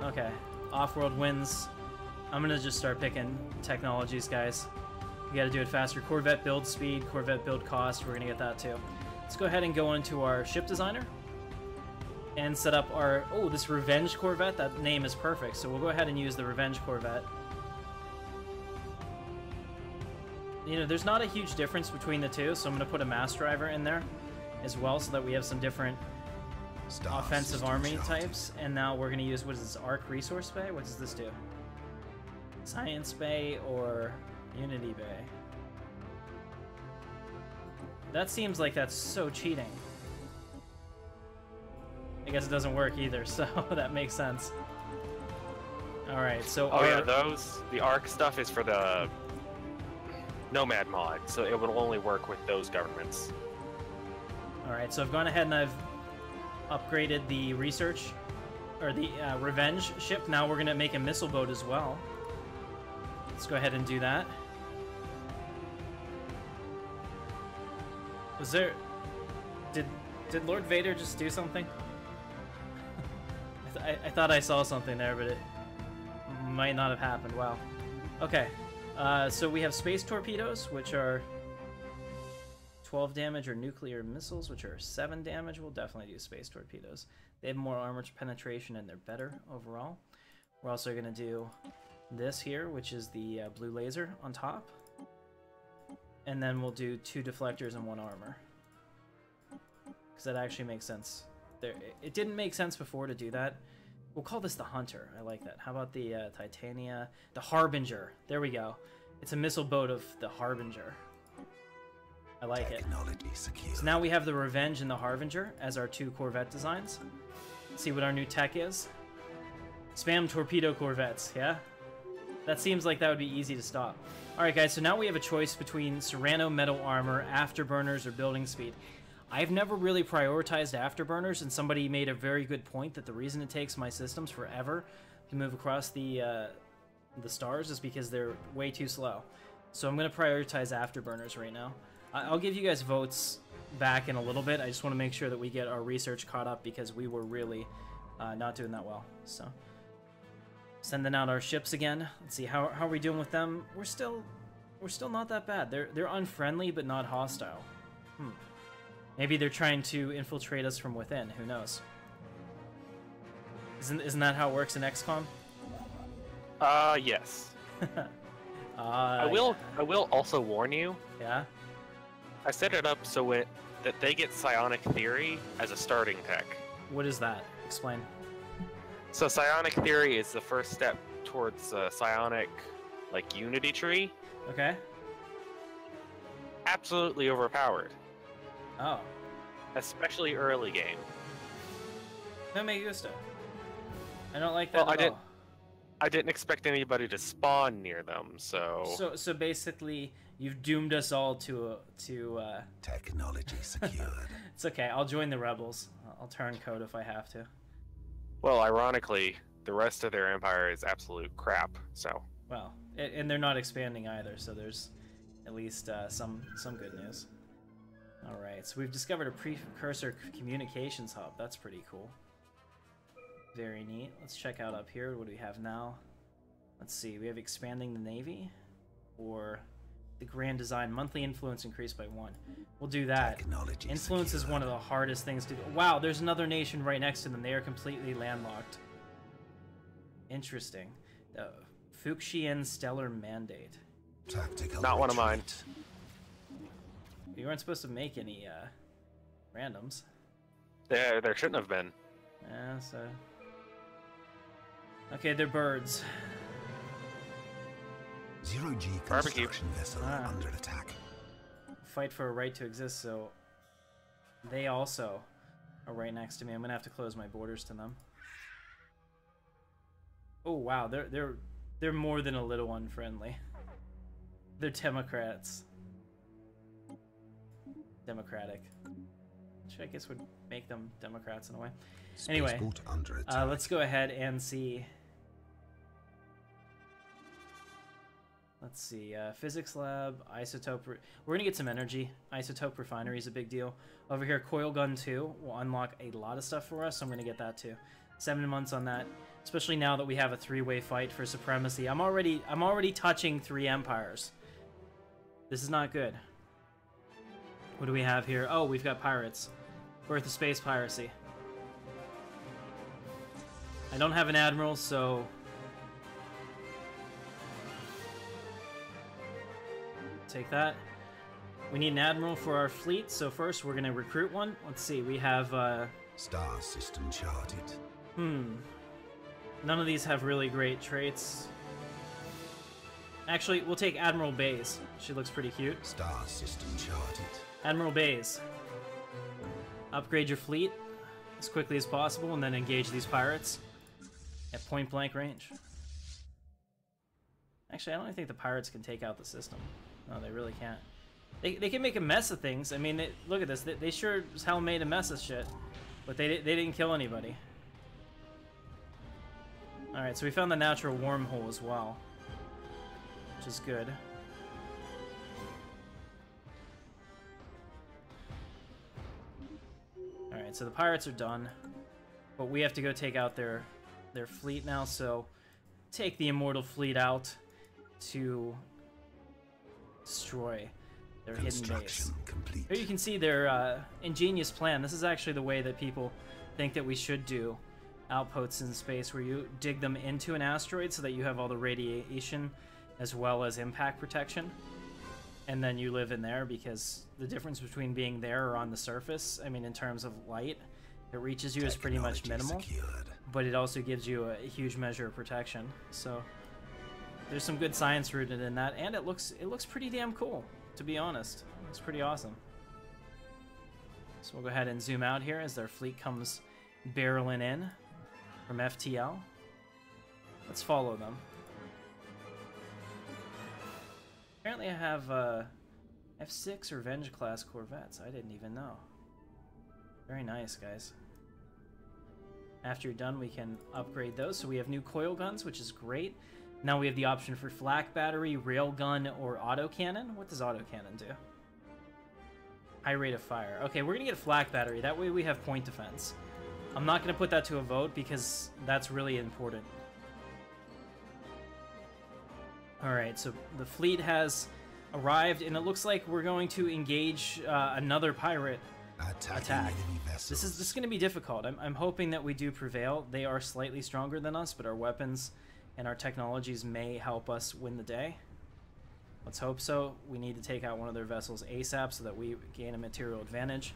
Speaker 1: Okay, off-world wins. I'm gonna just start picking technologies, guys. We gotta do it faster. Corvette build speed, Corvette build cost, we're gonna get that too. Let's go ahead and go into our ship designer and set up our, oh, this Revenge Corvette, that name is perfect. So we'll go ahead and use the Revenge Corvette. You know, there's not a huge difference between the two, so I'm gonna put a mass driver in there as well so that we have some different offensive army types, and now we're going to use, what is this, Arc Resource Bay? What does this do? Science Bay or Unity Bay? That seems like that's so cheating. I guess it doesn't work either, so that makes sense. Alright, so...
Speaker 3: Oh yeah, the Arc stuff is for the Nomad mod, so it will only work with those governments.
Speaker 1: Alright, so I've gone ahead and I've upgraded the research, or the revenge ship. Now we're going to make a missile boat as well. Let's go ahead and do that. Was there... Did Lord Vader just do something? I thought I saw something there, but it might not have happened. Wow. Okay. So we have space torpedoes, which are 12 damage, or nuclear missiles, which are 7 damage. We'll definitely do space torpedoes. They have more armor penetration, and they're better overall. We're also going to do this here, which is the blue laser on top. And then we'll do 2 deflectors and 1 armor. Because that actually makes sense. It didn't make sense before to do that. We'll call this the Hunter. I like that. How about the Titania? The Harbinger. There we go. It's a missile boat of the Harbinger. I like it. So now we have the Revenge and the Harbinger as our 2 Corvette designs. Let's see what our new tech is. Spam torpedo corvettes, yeah? That seems like that would be easy to stop. Alright guys, so now we have a choice between Serrano metal armor, afterburners, or building speed. I've never really prioritized afterburners, and somebody made a very good point that the reason it takes my systems forever to move across the stars is because they're way too slow. So I'm going to prioritize afterburners right now. I'll give you guys votes back in a little bit. I just want to make sure that we get our research caught up because we were really not doing that well. So sending out our ships again. Let's see, how are we doing with them? We're still not that bad. They're unfriendly but not hostile. Maybe they're trying to infiltrate us from within. Who knows? Isn't that how it works in XCOM?
Speaker 3: Yes. I will also warn you.
Speaker 1: Yeah.
Speaker 3: I set it up so that they get psionic theory as a starting tech.
Speaker 1: What is that? Explain.
Speaker 3: So psionic theory is the first step towards psionic, like, unity tree.
Speaker 1: Okay.
Speaker 3: Absolutely overpowered.
Speaker 1: Oh.
Speaker 3: Especially early game.
Speaker 1: No me gusta. I don't like that at all.
Speaker 3: I didn't expect anybody to spawn near them, so...
Speaker 1: So basically, you've doomed us all to
Speaker 4: Technology secured.
Speaker 1: It's okay, I'll join the rebels. I'll turn code if I have to.
Speaker 3: Well, ironically, the rest of their empire is absolute crap, so...
Speaker 1: Well, and they're not expanding either, so there's at least some good news. Alright, so we've discovered a precursor communications hub. That's pretty cool. Very neat. Let's check out up here. What do we have now? Let's see. We have expanding the Navy, or the Grand Design. Monthly influence increased by 1. We'll do that. Influence is one of the hardest things to do. Wow, there's another nation right next to them. They are completely landlocked. Interesting. The Fuxian Stellar Mandate.
Speaker 3: Not one of mine.
Speaker 1: You weren't supposed to make any randoms.
Speaker 3: There shouldn't have been.
Speaker 1: Yeah, so... Okay, they're birds.
Speaker 4: Zero-G
Speaker 3: Barbecue.
Speaker 4: construction vessel under attack.
Speaker 1: Fight for a right to exist, so... They also are right next to me. I'm gonna have to close my borders to them. Oh wow, they're more than a little unfriendly. They're Democrats. Democratic. Which I guess would make them Democrats in a way. Anyway, let's go ahead and see. Let's see, physics lab, isotope. We're gonna get some energy. Isotope refinery is a big deal. Over here, coil gun 2 will unlock a lot of stuff for us, so I'm gonna get that too. 7 months on that, especially now that we have a 3-way fight for supremacy. I'm already touching 3 empires. This is not good. What do we have here? Oh, we've got pirates. Birth of space piracy. I don't have an admiral, so... Take that. We need an admiral for our fleet, so first we're going to recruit one. Let's see, we have
Speaker 4: Star system charted.
Speaker 1: None of these have really great traits. Actually, we'll take Admiral Bays. She looks pretty cute.
Speaker 4: Star system charted.
Speaker 1: Admiral Bays. Upgrade your fleet as quickly as possible and then engage these pirates at point-blank range. Actually, I don't think the pirates can take out the system. No, they really can't. They can make a mess of things. I mean, look at this. They sure as hell made a mess of shit. But they didn't kill anybody. Alright, so we found the natural wormhole as well. Which is good. Alright, so the pirates are done. But we have to go take out their fleet now, so take the Immortal Fleet out to destroy their hidden base.
Speaker 4: Complete.
Speaker 1: Here you can see their ingenious plan. This is actually the way that people think that we should do outposts in space, where you dig them into an asteroid so that you have all the radiation as well as impact protection, and then you live in there, because the difference between being there or on the surface, I mean, in terms of light, it reaches you is pretty much minimal, but it also gives you a huge measure of protection. So there's some good science rooted in that, and it looks pretty damn cool, to be honest. It looks pretty awesome. So we'll go ahead and zoom out here as their fleet comes barreling in from FTL. Let's follow them. Apparently I have 6 Revenge class corvettes. I didn't even know. Very nice, guys. After you're done, we can upgrade those. So we have new coil guns, which is great. Now we have the option for flak battery, railgun, or autocannon. What does autocannon do? High rate of fire. Okay, we're gonna get a flak battery. That way we have point defense. I'm not gonna put that to a vote because that's really important. Alright, so the fleet has arrived, and it looks like we're going to engage another pirate attack. This is going to be difficult. I'm hoping that we do prevail. They are slightly stronger than us, but our weapons and our technologies may help us win the day. Let's hope so. We need to take out one of their vessels ASAP so that we gain a material advantage.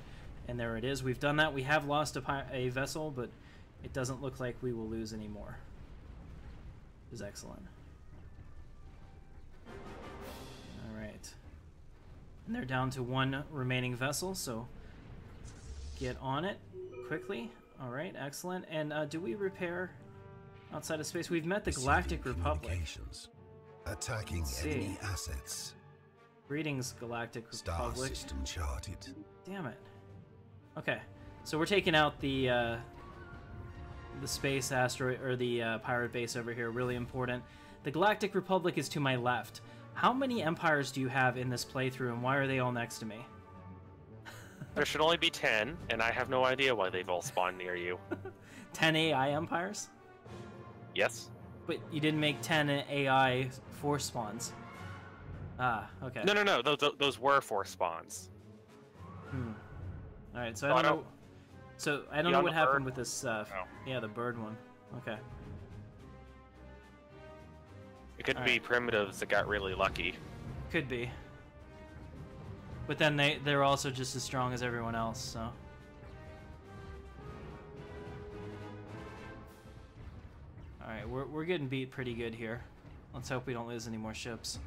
Speaker 1: And there it is. We've done that. We have lost a vessel, but it doesn't look like we will lose anymore. Which is excellent. Alright. And they're down to one remaining vessel, so get on it quickly. Alright, excellent. And do we repair outside of space? We've met the Galactic Republic.
Speaker 4: Attacking enemy assets.
Speaker 1: Greetings, Galactic Republic.
Speaker 4: Star system charted.
Speaker 1: Damn it. Okay, so we're taking out the space asteroid, or the pirate base over here. Really important. The Galactic Republic is to my left. How many empires do you have in this playthrough, and why are they all next to me?
Speaker 3: There should only be 10, and I have no idea why they've all spawned near you.
Speaker 1: 10 AI empires?
Speaker 3: Yes.
Speaker 1: But you didn't make 10 AI force spawns. Ah, okay.
Speaker 3: No. Those were force spawns.
Speaker 1: All right, so I don't know. So I don't know what happened with this. Yeah, the bird one. Okay.
Speaker 3: It could be primitives that got really lucky.
Speaker 1: Could be. But then they're also just as strong as everyone else. So. Alright, we're getting beat pretty good here. Let's hope we don't lose any more ships.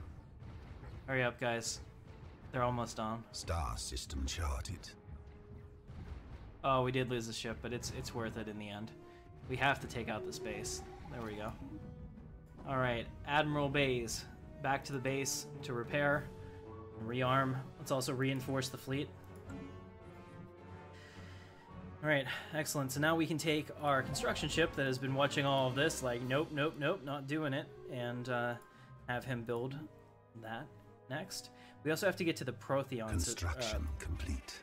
Speaker 1: Hurry up, guys. They're almost on.
Speaker 4: Star system charted.
Speaker 1: Oh, we did lose a ship, but it's worth it in the end. We have to take out this base. There we go. Alright, Admiral Bays. Back to the base to repair and rearm. Let's also reinforce the fleet. Alright, excellent. So now we can take our construction ship that has been watching all of this, like, nope, not doing it, and have him build that next. We also have to get to the Protheon.
Speaker 4: Construction complete.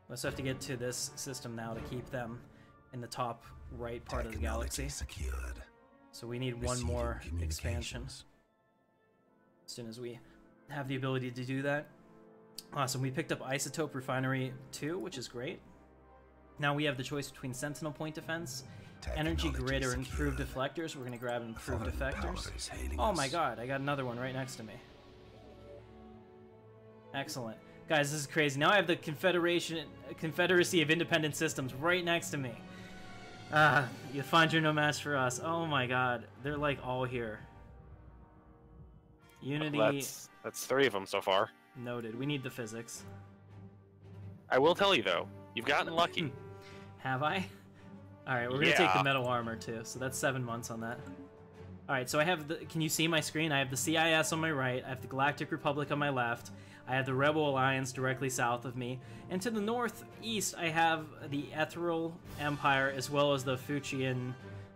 Speaker 1: We also have to get to this system now to keep them in the top right part of the galaxy.
Speaker 4: Secured.
Speaker 1: So we need one more expansion. As soon as we have the ability to do that. Awesome, we picked up Isotope Refinery 2, which is great. Now we have the choice between Sentinel Point Defense, Energy Grid, or Improved Deflectors. We're going to grab Improved Deflectors. Oh my god, I got another one right next to me. Excellent. Guys, this is crazy. Now I have the Confederacy of Independent Systems right next to me. You find you're no match for us. Oh my god. They're like all here. Unity.
Speaker 3: Well, that's 3 of them so far.
Speaker 1: Noted. We need the physics.
Speaker 3: I will tell you though, you've gotten lucky.
Speaker 1: Have I? Alright, we're gonna take the metal armor too, so that's 7 months on that. Alright, so I have the... Can you see my screen? I have the CIS on my right, I have the Galactic Republic on my left, I have the Rebel Alliance directly south of me, and to the northeast I have the Ethereal Empire as well as the Fuchian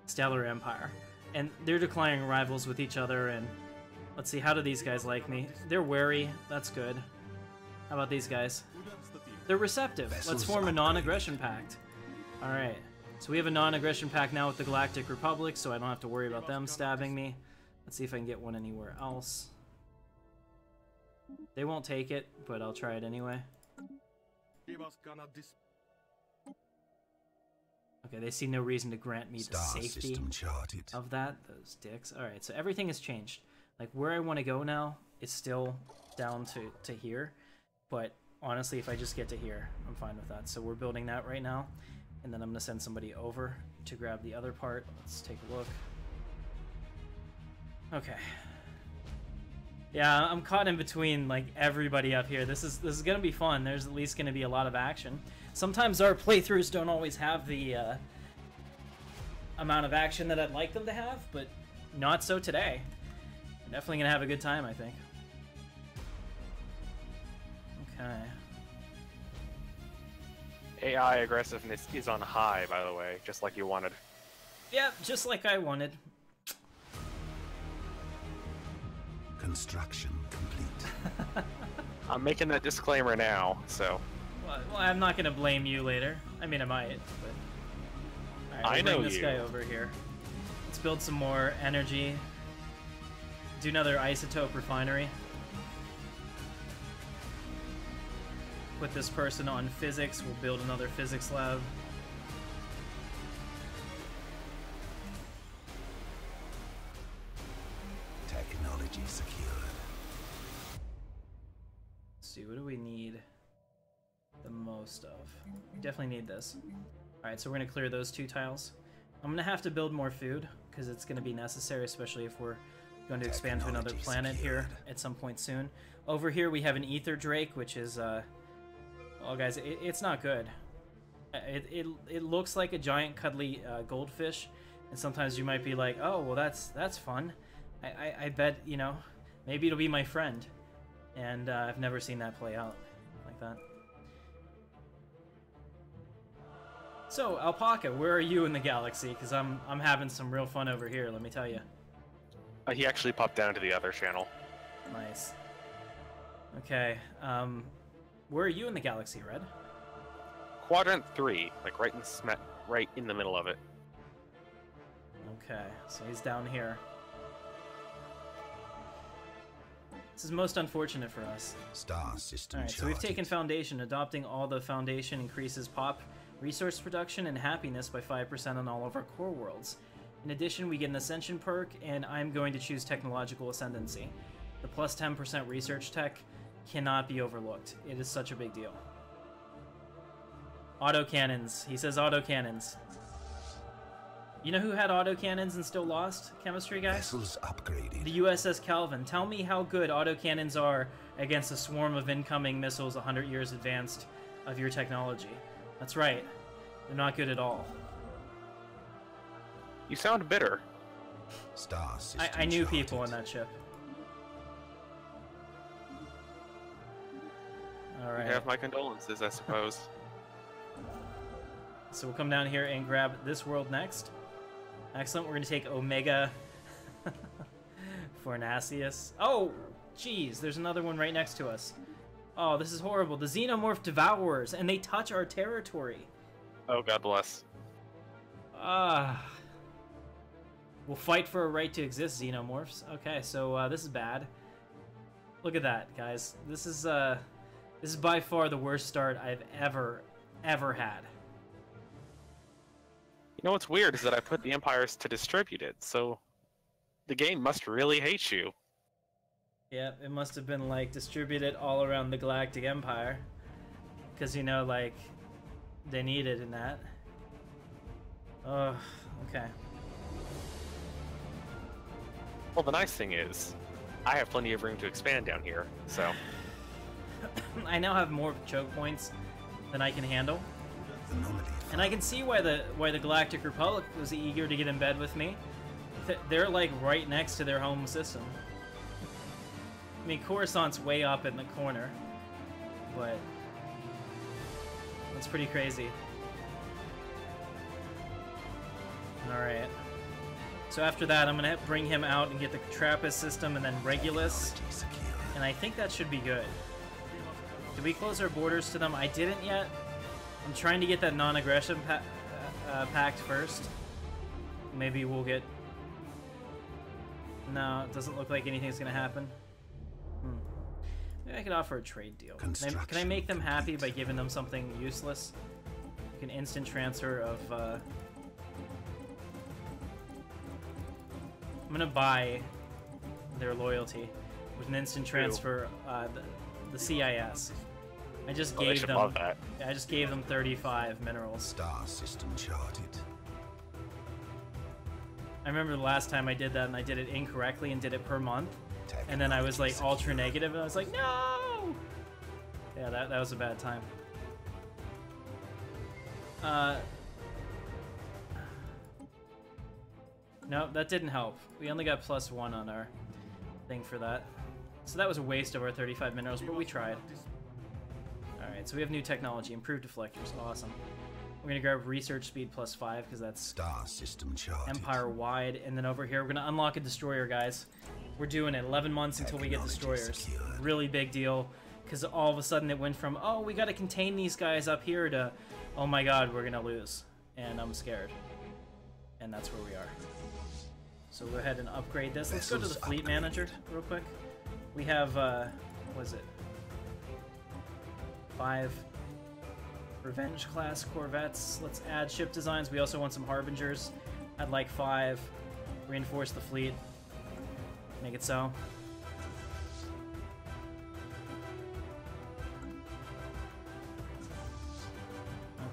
Speaker 1: Stellar Empire. And they're declaring rivals with each other, and... Let's see, how do these guys like me? They're wary, that's good. How about these guys? They're receptive. Let's form a non-aggression pact. Alright. So we have a non-aggression pact now with the Galactic Republic, so I don't have to worry about them stabbing me. Let's see if I can get one anywhere else. They won't take it, but I'll try it anyway. Okay, they see no reason to grant me the safety of that. Those dicks. Alright, so everything has changed. Like, where I want to go now is still down to here, but honestly, if I just get to here, I'm fine with that. So we're building that right now. And then I'm going to send somebody over to grab the other part. Let's take a look. Okay. Yeah, I'm caught in between, like, everybody up here. This is going to be fun. There's at least going to be a lot of action. Sometimes our playthroughs don't always have the amount of action that I'd like them to have, but not so today. I'm definitely going to have a good time, I think. Okay.
Speaker 3: AI aggressiveness is on high, by the way, just like you wanted.
Speaker 1: Yeah, just like I wanted.
Speaker 4: Construction complete.
Speaker 3: I'm making that disclaimer now, so...
Speaker 1: Well, I'm not gonna blame you later. I mean, I might, but... Alright,
Speaker 3: I know
Speaker 1: bring this guy over here. Let's build some more energy. Do another isotope refinery. Put this person on physics. We'll build another physics lab.
Speaker 4: Technology secured.
Speaker 1: Let's see, what do we need the most of? We definitely need this. Alright, so we're going to clear those 2 tiles. I'm going to have to build more food, because it's going to be necessary, especially if we're going to expand to another planet here at some point soon. Over here we have an Ether Drake, which is... Oh, guys, it's not good. It looks like a giant cuddly goldfish, and sometimes you might be like, oh, well, that's fun. I bet, you know, maybe it'll be my friend. And I've never seen that play out like that. So, Alpaca, where are you in the galaxy? Because I'm having some real fun over here, let me tell you.
Speaker 3: He actually popped down to the other channel.
Speaker 1: Nice. Okay, where are you in the galaxy, Red?
Speaker 3: Quadrant 3, like right in the middle of it.
Speaker 1: Okay, so he's down here. This is most unfortunate for us.
Speaker 4: Star system
Speaker 1: Alright, so we've taken Foundation. Adopting all the Foundation increases pop, resource production, and happiness by 5% on all of our core worlds. In addition, we get an Ascension perk, and I'm going to choose Technological Ascendancy. The plus 10% research tech cannot be overlooked. It is such a big deal. Autocannons. He says autocannons. You know who had autocannons and still lost? Chemistry guy?
Speaker 4: Vessels upgraded.
Speaker 1: The USS Calvin. Tell me how good autocannons are against a swarm of incoming missiles 100 years advanced of your technology. That's right. They're not good at all.
Speaker 3: You sound bitter.
Speaker 4: Star system
Speaker 1: I knew
Speaker 4: charted.
Speaker 1: people on that ship. Alright.
Speaker 3: You have my condolences, I suppose.
Speaker 1: So we'll come down here and grab this world next. Excellent. We're going to take Omega Fornacius. Oh, jeez. There's another one right next to us. Oh, this is horrible. The Xenomorph Devourers, and they touch our territory.
Speaker 3: Oh, God bless.
Speaker 1: We'll fight for a right to exist, Xenomorphs. Okay, so this is bad. Look at that, guys. This is by far the worst start I've ever had.
Speaker 3: You know what's weird is that I put the empires to distribute it, so the game must really hate you.
Speaker 1: Yep, it must have been like distributed all around the Galactic Empire. Because, you know, like, they need it in that. Oh, okay.
Speaker 3: Well, the nice thing is, I have plenty of room to expand down here, so...
Speaker 1: I now have more choke points than I can handle. And I can see why the Galactic Republic was eager to get in bed with me. They're, like, right next to their home system. I mean, Coruscant's way up in the corner, but that's pretty crazy. Alright. So after that, I'm gonna bring him out and get the Trappist system and then Regulus. And I think that should be good. Did we close our borders to them? I didn't yet. I'm trying to get that non-aggression pact first. Maybe we'll get... No, it doesn't look like anything's gonna happen. Maybe I could offer a trade deal. Can I make them happy by giving them something useless? Like an instant transfer of... I'm gonna buy their loyalty with an instant transfer. The CIS. I just gave them.
Speaker 3: Love that.
Speaker 1: I just gave them 35 minerals.
Speaker 4: Star system charted.
Speaker 1: I remember the last time I did that, and I did it incorrectly and did it per month, and then I was like ultra negative, and I was like, no. Yeah, that was a bad time. No, that didn't help. We only got +1 on our thing for that. So that was a waste of our 35 minerals, but we tried. Alright, so we have new technology, improved deflectors, awesome. We're gonna grab research speed +5, because that's
Speaker 4: Star system charted.
Speaker 1: Empire-wide, and then over here we're gonna unlock a destroyer, guys. We're doing it 11 months until we get destroyers.
Speaker 4: Secured.
Speaker 1: Really big deal, because all of a sudden it went from, oh, we gotta contain these guys up here, to, oh my god, we're gonna lose. And I'm scared. And that's where we are. So go ahead and upgrade this. Let's go to the fleet manager real quick. We have, what is it? 5 Revenge class corvettes. Let's add ship designs. We also want some Harbingers. I'd like 5. Reinforce the fleet. Make it so.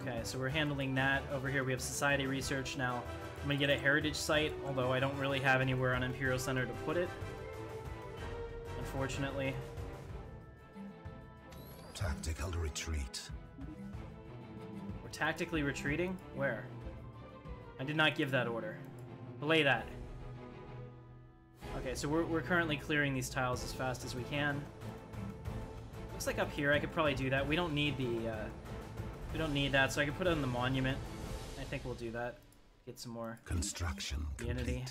Speaker 1: Okay, so we're handling that. Over here we have society research now. I'm gonna get a heritage site, although I don't really have anywhere on Imperial Center to put it. Unfortunately.
Speaker 4: Tactical retreat.
Speaker 1: We're tactically retreating? Where? I did not give that order. Belay that. Okay, so we're currently clearing these tiles as fast as we can. Looks like up here I could probably do that. We don't need the, we don't need that, so I can put it on the monument. I think we'll do that. Get some more
Speaker 4: Construction
Speaker 1: unity.
Speaker 4: complete.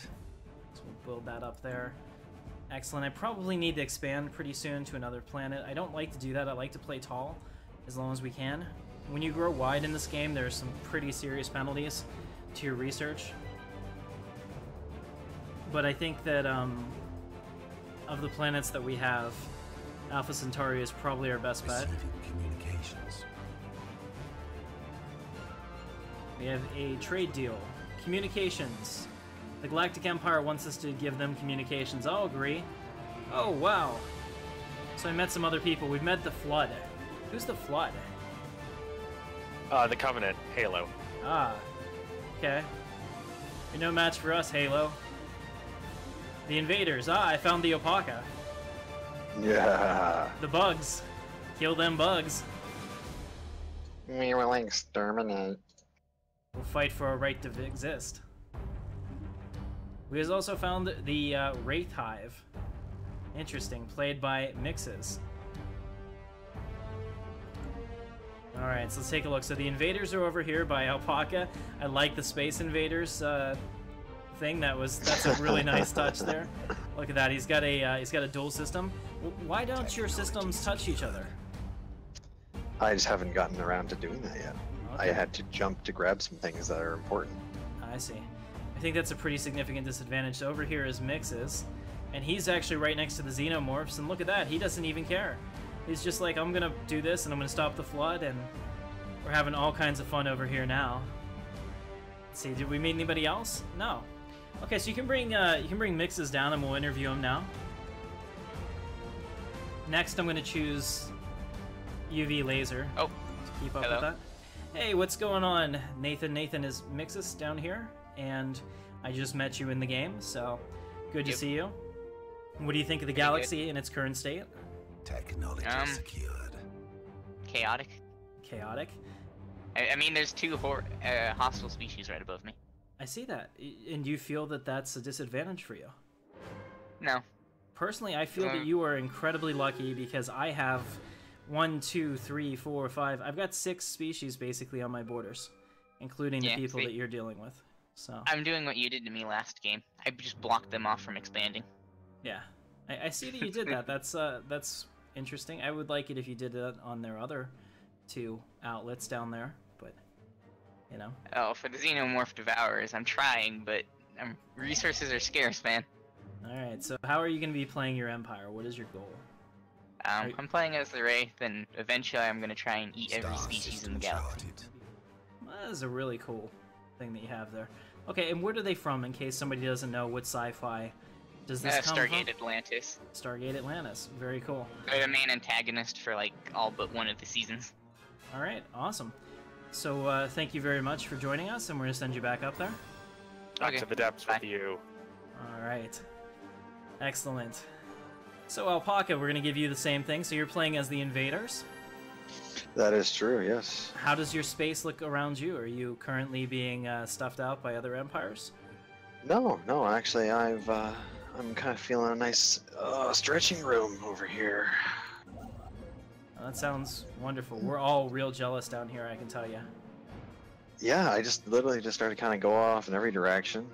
Speaker 1: So we'll build that up there. Excellent. I probably need to expand pretty soon to another planet. I don't like to do that. I like to play tall as long as we can. When you grow wide in this game, there's some pretty serious penalties to your research. But I think that of the planets that we have, Alpha Centauri is probably our best bet.
Speaker 4: Receiving communications.
Speaker 1: We have a trade deal. Communications. The Galactic Empire wants us to give them communications. I'll agree. Oh, wow. So I met some other people. We've met the Flood. Who's the Flood?
Speaker 3: The Covenant, Halo.
Speaker 1: Ah. Okay. You're no match for us, Halo. The Invaders. Ah, I found the Opaka.
Speaker 5: Yeah.
Speaker 1: The bugs. Kill them bugs.
Speaker 5: We will exterminate.
Speaker 1: We'll fight for our right to exist. We have also found the Wraith Hive. Interesting. Played by Mixes. Alright, so let's take a look. So the Invaders are over here by Alpaca. I like the Space Invaders thing. That's a really nice touch there. Look at that. He's got a dual system. Why don't your systems touch each other?
Speaker 5: I just haven't gotten around to doing that yet.
Speaker 1: Okay.
Speaker 5: I had to jump to grab some things that are important.
Speaker 1: I see. I think that's a pretty significant disadvantage. So over here is Mixes, and he's actually right next to the Xenomorphs, and look at that. He doesn't even care. He's just like, I'm gonna do this, and I'm gonna stop the Flood, and we're having all kinds of fun over here now. Let's see, did we meet anybody else? No. Okay, so you can bring Mixes down, and we'll interview him now. Next, I'm going to choose UV laser.
Speaker 6: Oh,
Speaker 1: To keep up
Speaker 6: hello.
Speaker 1: with that. Hey, what's going on? Nathan is Mixus down here, and I just met you in the game, so good to
Speaker 6: Yep.
Speaker 1: see you. What do you think of the galaxy in its current state?
Speaker 4: Technology secured.
Speaker 6: Chaotic.
Speaker 1: Chaotic.
Speaker 6: I mean, there's two hostile species right above me.
Speaker 1: I see that. And do you feel that that's a disadvantage for you?
Speaker 6: No.
Speaker 1: Personally, I feel that you are incredibly lucky because I have 1, 2, 3, 4, 5. I've got 6 species basically on my borders, including the people that you're dealing with. So
Speaker 6: I'm doing what you did to me last game. I just blocked them off from expanding.
Speaker 1: yeah, I see that you did that. That's interesting. I would like it if you did it on their other 2 outlets down there, but you know.
Speaker 6: Oh, for the Xenomorph Devourers, I'm trying, but resources are scarce, man.
Speaker 1: All right. So how are you going to be playing your empire? What is your goal?
Speaker 6: I'm playing as the Wraith, and eventually I'm going to try and eat every
Speaker 4: Star
Speaker 6: species in
Speaker 4: system
Speaker 6: the galaxy.
Speaker 4: charted.
Speaker 1: Well, that is a really cool thing that you have there. Okay, and where are they from? In case somebody doesn't know what sci-fi does this come
Speaker 6: Stargate
Speaker 1: from?
Speaker 6: Atlantis.
Speaker 1: Stargate Atlantis. Very cool.
Speaker 6: They're the main antagonist for like all but one of the seasons.
Speaker 1: All right, awesome. So thank you very much for joining us, and we're gonna send you back up there.
Speaker 3: Back
Speaker 6: Okay,
Speaker 3: to the depths
Speaker 6: bye.
Speaker 3: with you.
Speaker 1: All right, excellent. So Alpaca, we're gonna give you the same thing. So you're playing as the invaders.
Speaker 5: That is true. Yes.
Speaker 1: How does your space look around you? Are you currently being stuffed out by other empires?
Speaker 5: No. Actually, I'm kind of feeling a nice stretching room over here.
Speaker 1: That sounds wonderful. We're all real jealous down here, I can tell you.
Speaker 5: Yeah, I just literally just started kind of go off in every direction.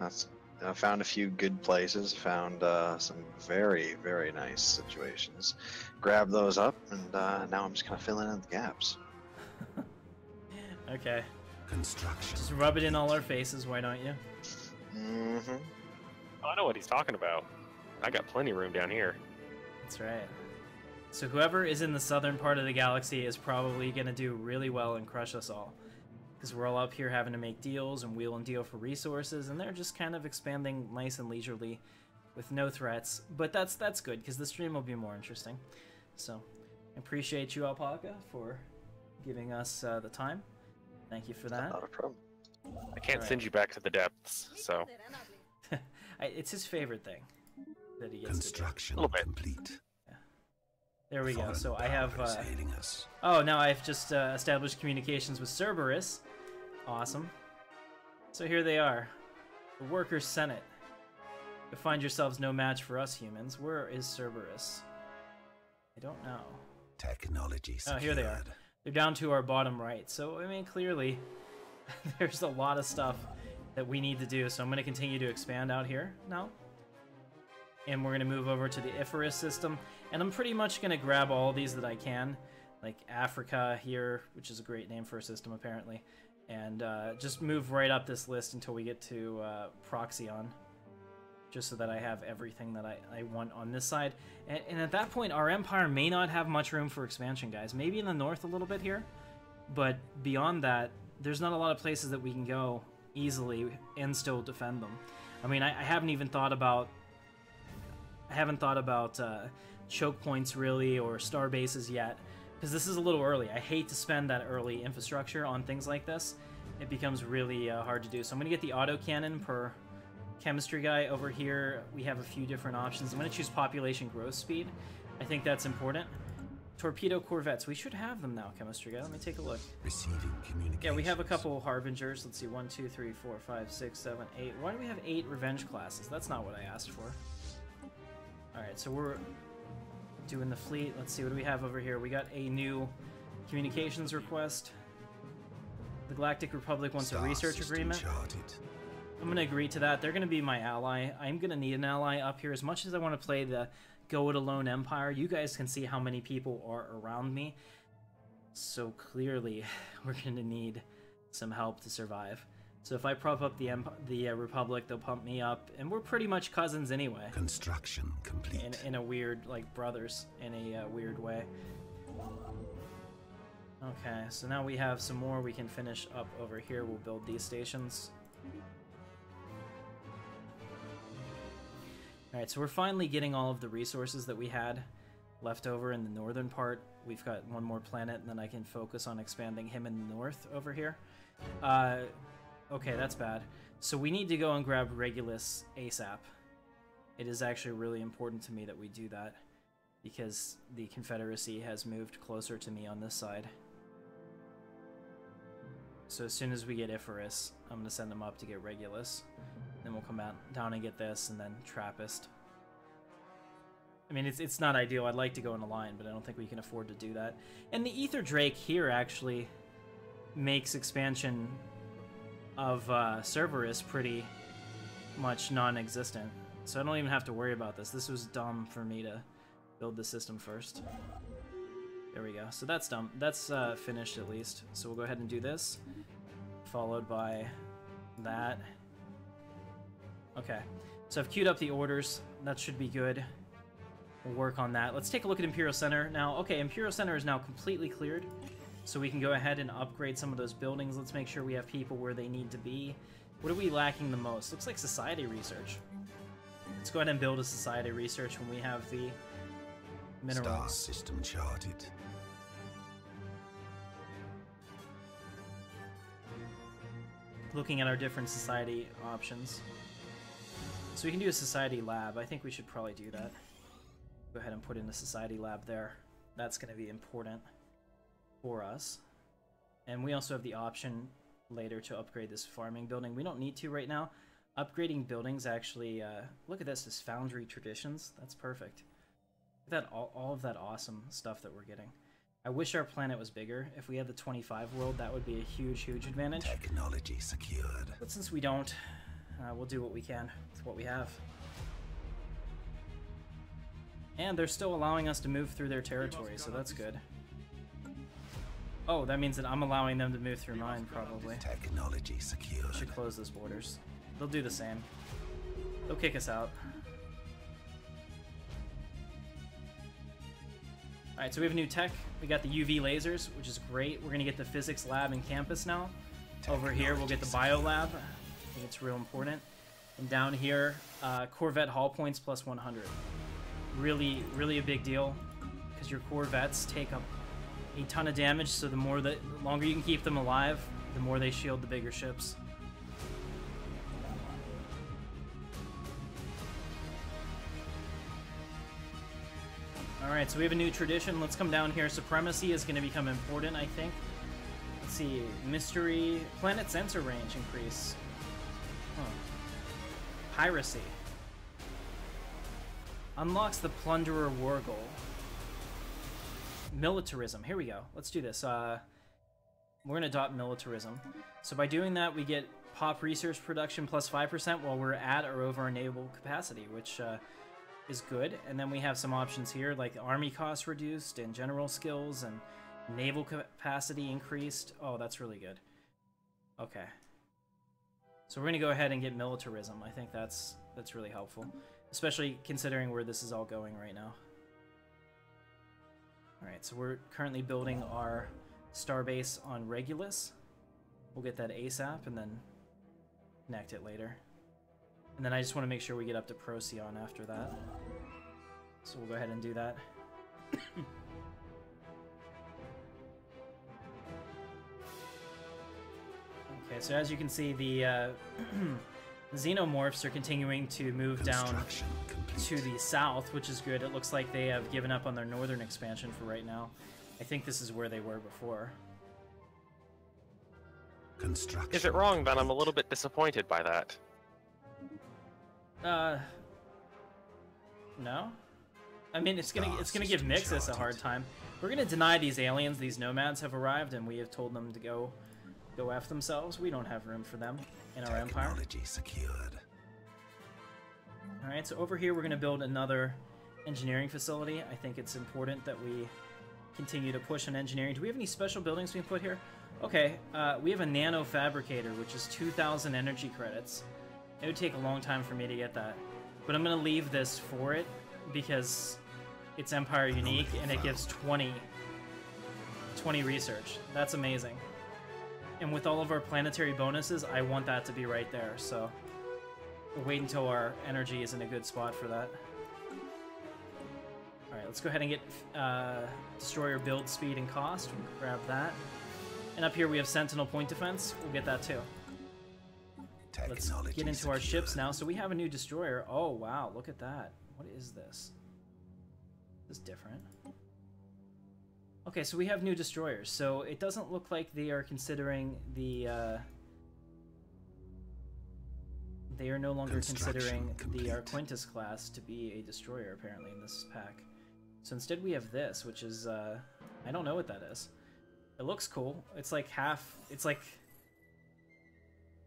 Speaker 5: I found a few good places. Found some very, very nice situations. Grabbed those up, and now I'm just kind of filling in the gaps.
Speaker 1: Okay.
Speaker 4: Construction.
Speaker 1: Just rub it in all our faces, why don't you?
Speaker 5: Mm-hmm.
Speaker 3: Oh, I know what he's talking about. I got plenty of room down here.
Speaker 1: That's right. So whoever is in the southern part of the galaxy is probably going to do really well and crush us all. Because we're all up here having to make deals and wheel and deal for resources, and they're just kind of expanding nice and leisurely with no threats. But that's good, because the stream will be more interesting. So, I appreciate you, Alpaca, for giving us the time. Thank you for that.
Speaker 5: Not a problem.
Speaker 3: I can't
Speaker 1: Alright.
Speaker 3: send you back to the depths, so
Speaker 1: It's his favorite thing that he gets to do.
Speaker 4: Construction
Speaker 3: Little bit.
Speaker 4: complete.
Speaker 1: There we go.
Speaker 4: Foreign
Speaker 1: So I have...
Speaker 4: powers hailing us.
Speaker 1: Oh, now I've just established communications with Cerberus. Awesome. So here they are. The Workers' Senate. You'll find yourselves no match for us humans. Where is Cerberus? I don't know.
Speaker 4: Technology
Speaker 1: Oh,
Speaker 4: secured.
Speaker 1: here they are. They're down to our bottom right. So, I mean, clearly, there's a lot of stuff that we need to do. So I'm going to continue to expand out here now. And we're going to move over to the Iferus system. And I'm pretty much going to grab all these that I can. Like Africa here, which is a great name for a system, apparently. And just move right up this list until we get to Proxion. Just so that I have everything that I want on this side. And at that point, our empire may not have much room for expansion, guys. Maybe in the north a little bit here. But beyond that, there's not a lot of places that we can go easily and still defend them. I mean, I haven't even thought about... choke points, really, or star bases yet. Because this is a little early. I hate to spend that early infrastructure on things like this. It becomes really hard to do. So I'm going to get the autocannon per chemistry guy over here. We have a few different options. I'm going to choose population growth speed. I think that's important. Torpedo corvettes. We should have them now, chemistry guy. Let me take a look.
Speaker 4: Receiving communications.
Speaker 1: Yeah, we have a couple harbingers. Let's see. 1, 2, 3, 4, 5, 6, 7, 8. Why do we have 8 revenge classes? That's not what I asked for. Alright, so we're doing the fleet. Let's see, what do we have over here? We got a new communications request. The Galactic Republic wants a
Speaker 4: Star
Speaker 1: research
Speaker 4: system
Speaker 1: agreement.
Speaker 4: charted.
Speaker 1: I'm going to agree to that. They're going to be my ally. I'm going to need an ally up here. As much as I want to play the Go It Alone Empire, you guys can see how many people are around me. So clearly, we're going to need some help to survive. So if I prop up the Republic, they'll pump me up. And we're pretty much cousins anyway.
Speaker 4: Construction complete.
Speaker 1: In a weird, like, brothers in a weird way. Okay, so now we have some more we can finish up over here. We'll build these stations. Alright, so we're finally getting all of the resources that we had left over in the northern part. We've got one more planet, and then I can focus on expanding him in the north over here. Okay, that's bad. So we need to go and grab Regulus ASAP. It is actually really important to me that we do that, because the Confederacy has moved closer to me on this side. So as soon as we get Icarus, I'm going to send them up to get Regulus. Then we'll come down and get this, and then Trappist. I mean, it's not ideal. I'd like to go in a line, but I don't think we can afford to do that. And the Ether Drake here actually makes expansion of Cerberus pretty much non-existent. So I don't even have to worry about this. This was dumb for me to build the system first. There we go. So that's dumb. That's finished at least. So we'll go ahead and do this, followed by that. Okay. So I've queued up the orders. That should be good. We'll work on that. Let's take a look at Imperial Center now. Okay, Imperial Center is now completely cleared, so we can go ahead and upgrade some of those buildings. Let's make sure we have people where they need to be. What are we lacking the most? Looks like society research. Let's go ahead and build a society research when we have the minerals.
Speaker 4: Star system charted.
Speaker 1: Looking at our different society options. So we can do a society lab. I think we should probably do that. Go ahead and put in a society lab there. That's going to be important for us. And we also have the option later to upgrade this farming building. We don't need to right now. Upgrading buildings actually, look at this foundry traditions. That's perfect. Look at that, all of that awesome stuff that we're getting. I wish our planet was bigger. If we had the 25 world, that would be a huge, huge advantage.
Speaker 4: Technology secured.
Speaker 1: But since we don't, we'll do what we can with what we have. And they're still allowing us to move through their territory, so that's good. Oh, that means that I'm allowing them to move through mine, probably.
Speaker 4: Technology secured.
Speaker 1: Should close those borders. They'll do the same. They'll kick us out. Alright, so we have new tech. We got the UV lasers, which is great. We're going to get the physics lab in campus now. Over here, we'll get the bio lab. I think it's real important. And down here, Corvette hull points plus 100. Really, really a big deal, because your Corvettes take up a ton of damage, so the longer you can keep them alive, the more they shield the bigger ships. Alright, so we have a new tradition. Let's come down here. Supremacy is going to become important, I think. Let's see. Mystery. Planet sensor range increase. Huh. Piracy. Unlocks the Plunderer war goal. Militarism. Here we go. Let's do this. We're going to adopt militarism. So by doing that, we get pop research production plus 5% while we're at or over our naval capacity, which is good. And then we have some options here, like army costs reduced and general skills and naval capacity increased. Oh, that's really good. Okay. So we're going to go ahead and get militarism. I think that's really helpful, especially considering where this is all going right now. Alright, so we're currently building our starbase on Regulus. We'll get that ASAP and then connect it later. And then I just want to make sure we get up to Procyon after that. So we'll go ahead and do that. Okay, so as you can see, the xenomorphs are continuing to move down to the south, which is good. It looks like they have given up on their northern expansion for right now. I think this is where they were before.
Speaker 4: Construction.
Speaker 3: Is it wrong, then? I'm a little bit disappointed by that.
Speaker 1: No. I mean, it's gonna give Mixus a hard time. We're gonna deny these aliens. These nomads have arrived, and we have told them to go F themselves. We don't have room for them in our empire.
Speaker 4: Technology secured.
Speaker 1: All right, so over here we're gonna build another engineering facility. I think it's important that we continue to push on engineering. Do we have any special buildings we can put here? Okay, we have a nano fabricator, which is 2,000 energy credits. It would take a long time for me to get that, but I'm gonna leave this for it because it's Empire unique and it gives 20 research. That's amazing. And with all of our planetary bonuses, I want that to be right there, so we'll wait until our energy is in a good spot for that. Alright, let's go ahead and get destroyer build speed and cost. We'll grab that. And up here we have Sentinel point defense. We'll get that too. Let's get into our ships now. So we have a new destroyer. Oh, wow. Look at that. What is this? This is different. Okay, so we have new destroyers. So it doesn't look like they are considering the... they are no longer considering the Quintus class to be a destroyer, apparently, in this pack. So instead we have this, which is... I don't know what that is. It looks cool. It's like half... It's like...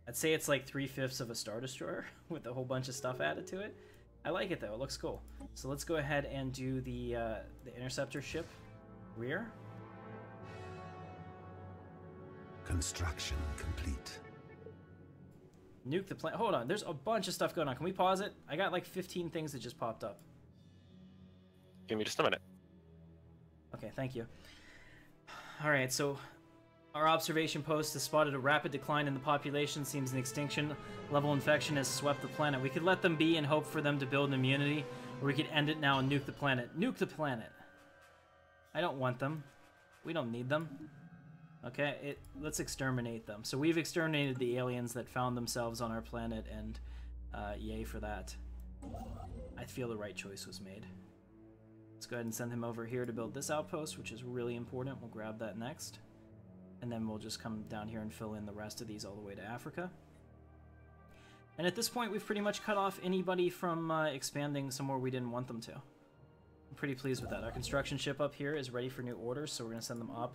Speaker 1: I'd say it's like 3/5 of a Star Destroyer with a whole bunch of stuff added to it. I like it though, it looks cool. So let's go ahead and do the interceptor ship rear.
Speaker 4: Construction complete.
Speaker 1: Nuke the planet. Hold on, there's a bunch of stuff going on. Can we pause it? I got like 15 things that just popped up.
Speaker 3: Give me just a minute.
Speaker 1: Okay, thank you. Alright, so our observation post has spotted a rapid decline in the population. Seems an extinction level infection has swept the planet. We could let them be and hope for them to build an immunity, or we could end it now and nuke the planet. Nuke the planet! I don't want them. We don't need them. Okay, let's exterminate them. So we've exterminated the aliens that found themselves on our planet, and yay for that. I feel the right choice was made. Let's go ahead and send him over here to build this outpost, which is really important. We'll grab that next. And then we'll just come down here and fill in the rest of these all the way to Africa. And at this point, we've pretty much cut off anybody from expanding somewhere we didn't want them to. I'm pretty pleased with that. Our construction ship up here is ready for new orders, so we're going to send them up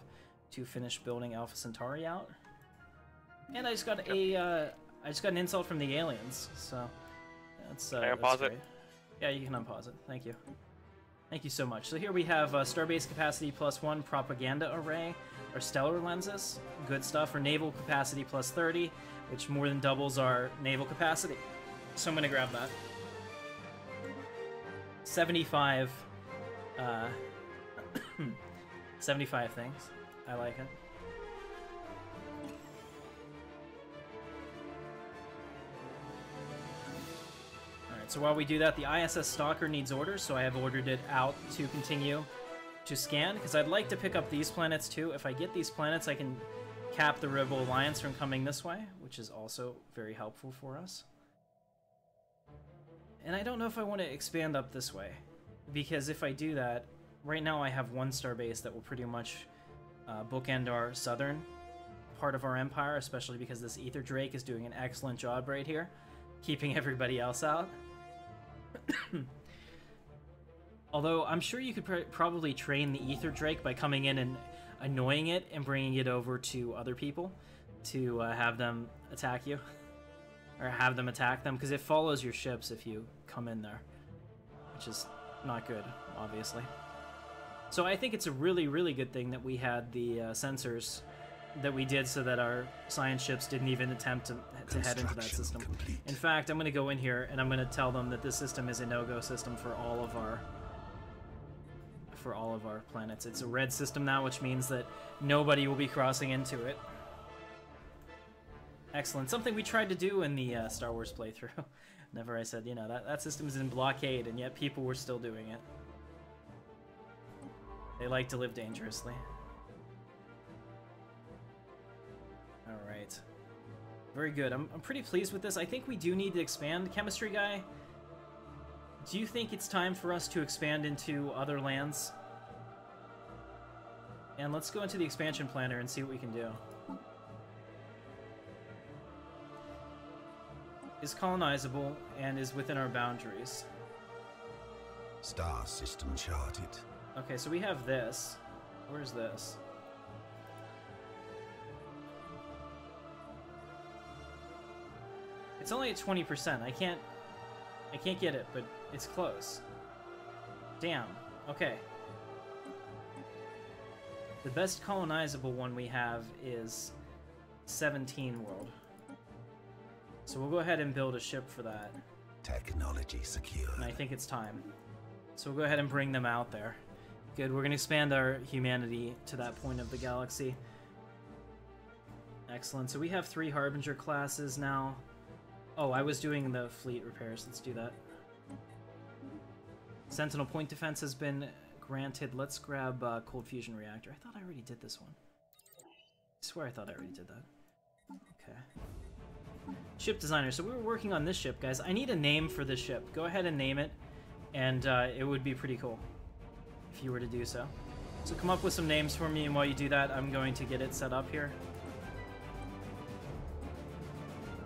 Speaker 1: to finish building Alpha Centauri out. And I just got an insult from the aliens, so that's
Speaker 3: Can I unpause
Speaker 1: great.
Speaker 3: it?
Speaker 1: Yeah, you can unpause it. Thank you. Thank you so much. So here we have Starbase Capacity +1 Propaganda Array, our stellar lenses, good stuff. Our naval capacity +30, which more than doubles our naval capacity. So I'm gonna grab that. 75, 75 things. I like it. Alright, so while we do that, the ISS Stalker needs orders, so I have ordered it out to continue to scan, because I'd like to pick up these planets too. If I get these planets, I can cap the Rebel Alliance from coming this way, which is also very helpful for us. And I don't know if I want to expand up this way, because if I do that, right now I have one starbase that will pretty much bookend our southern part of our empire, especially because this Ether Drake is doing an excellent job right here, keeping everybody else out. Although, I'm sure you could probably train the Ether Drake by coming in and annoying it and bringing it over to other people to have them attack you. Or have them attack them, because it follows your ships if you come in there. Which is not good, obviously. So I think it's a really, really good thing that we had the sensors that we did so that our science ships didn't even attempt to head into that system.
Speaker 4: Complete.
Speaker 1: In fact, I'm going to go in here and I'm going to tell them that this system is a no-go system for all of our planets. It's a red system now, which means that nobody will be crossing into it. Excellent. Something we tried to do in the Star Wars playthrough. Whenever I said, you know, that system is in blockade, and yet people were still doing it. They like to live dangerously. Alright. Very good. I'm pretty pleased with this. I think we do need to expand. Chemistry guy, do you think it's time for us to expand into other lands? And let's go into the expansion planner and see what we can do. Is colonizable and is within our boundaries.
Speaker 4: Star system charted.
Speaker 1: Okay, so we have this. Where's this? It's only at 20%. I can't get it, but it's close. Damn. Okay. The best colonizable one we have is 17 world. So we'll go ahead and build a ship for that.
Speaker 4: Technology secured.
Speaker 1: And I think it's time. So we'll go ahead and bring them out there. Good, we're going to expand our humanity to that point of the galaxy. Excellent, so we have 3 Harbinger classes now. Oh, I was doing the fleet repairs, let's do that. Sentinel point defense has been granted. Let's grab cold fusion reactor. I thought I already did this one. I swear I thought I already did that. Okay. Ship designer. So we were working on this ship, guys. I need a name for this ship. Go ahead and name it, and it would be pretty cool if you were to do so. So come up with some names for me, and while you do that, I'm going to get it set up here.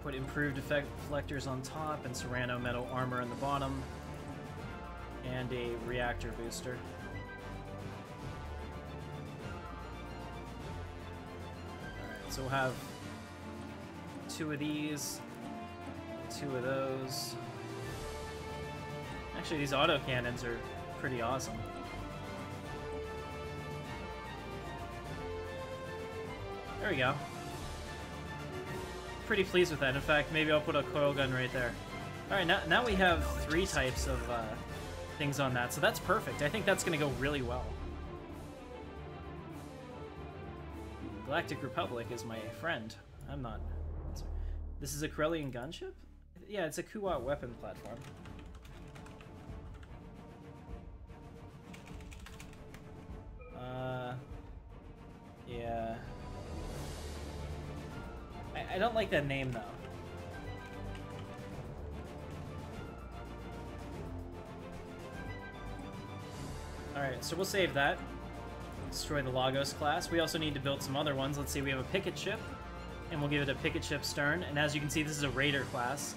Speaker 1: Put improved effect deflectors on top and Serrano metal armor on the bottom, and a reactor booster. Alright, so we'll have 2 of these, 2 of those. Actually, these autocannons are pretty awesome. There we go. Pretty pleased with that. In fact, maybe I'll put a coil gun right there. Alright, now we have 3 types of things on that, so that's perfect. I think that's going to go really well. Galactic Republic is my friend. I'm not. This is a Corellian gunship? Yeah, it's a Kuat weapon platform. Yeah. I don't like that name, though. Alright, so we'll save that. Destroy the Lagos class. We also need to build some other ones. Let's see, we have a picket ship, and we'll give it a picket ship stern. And as you can see, this is a Raider class,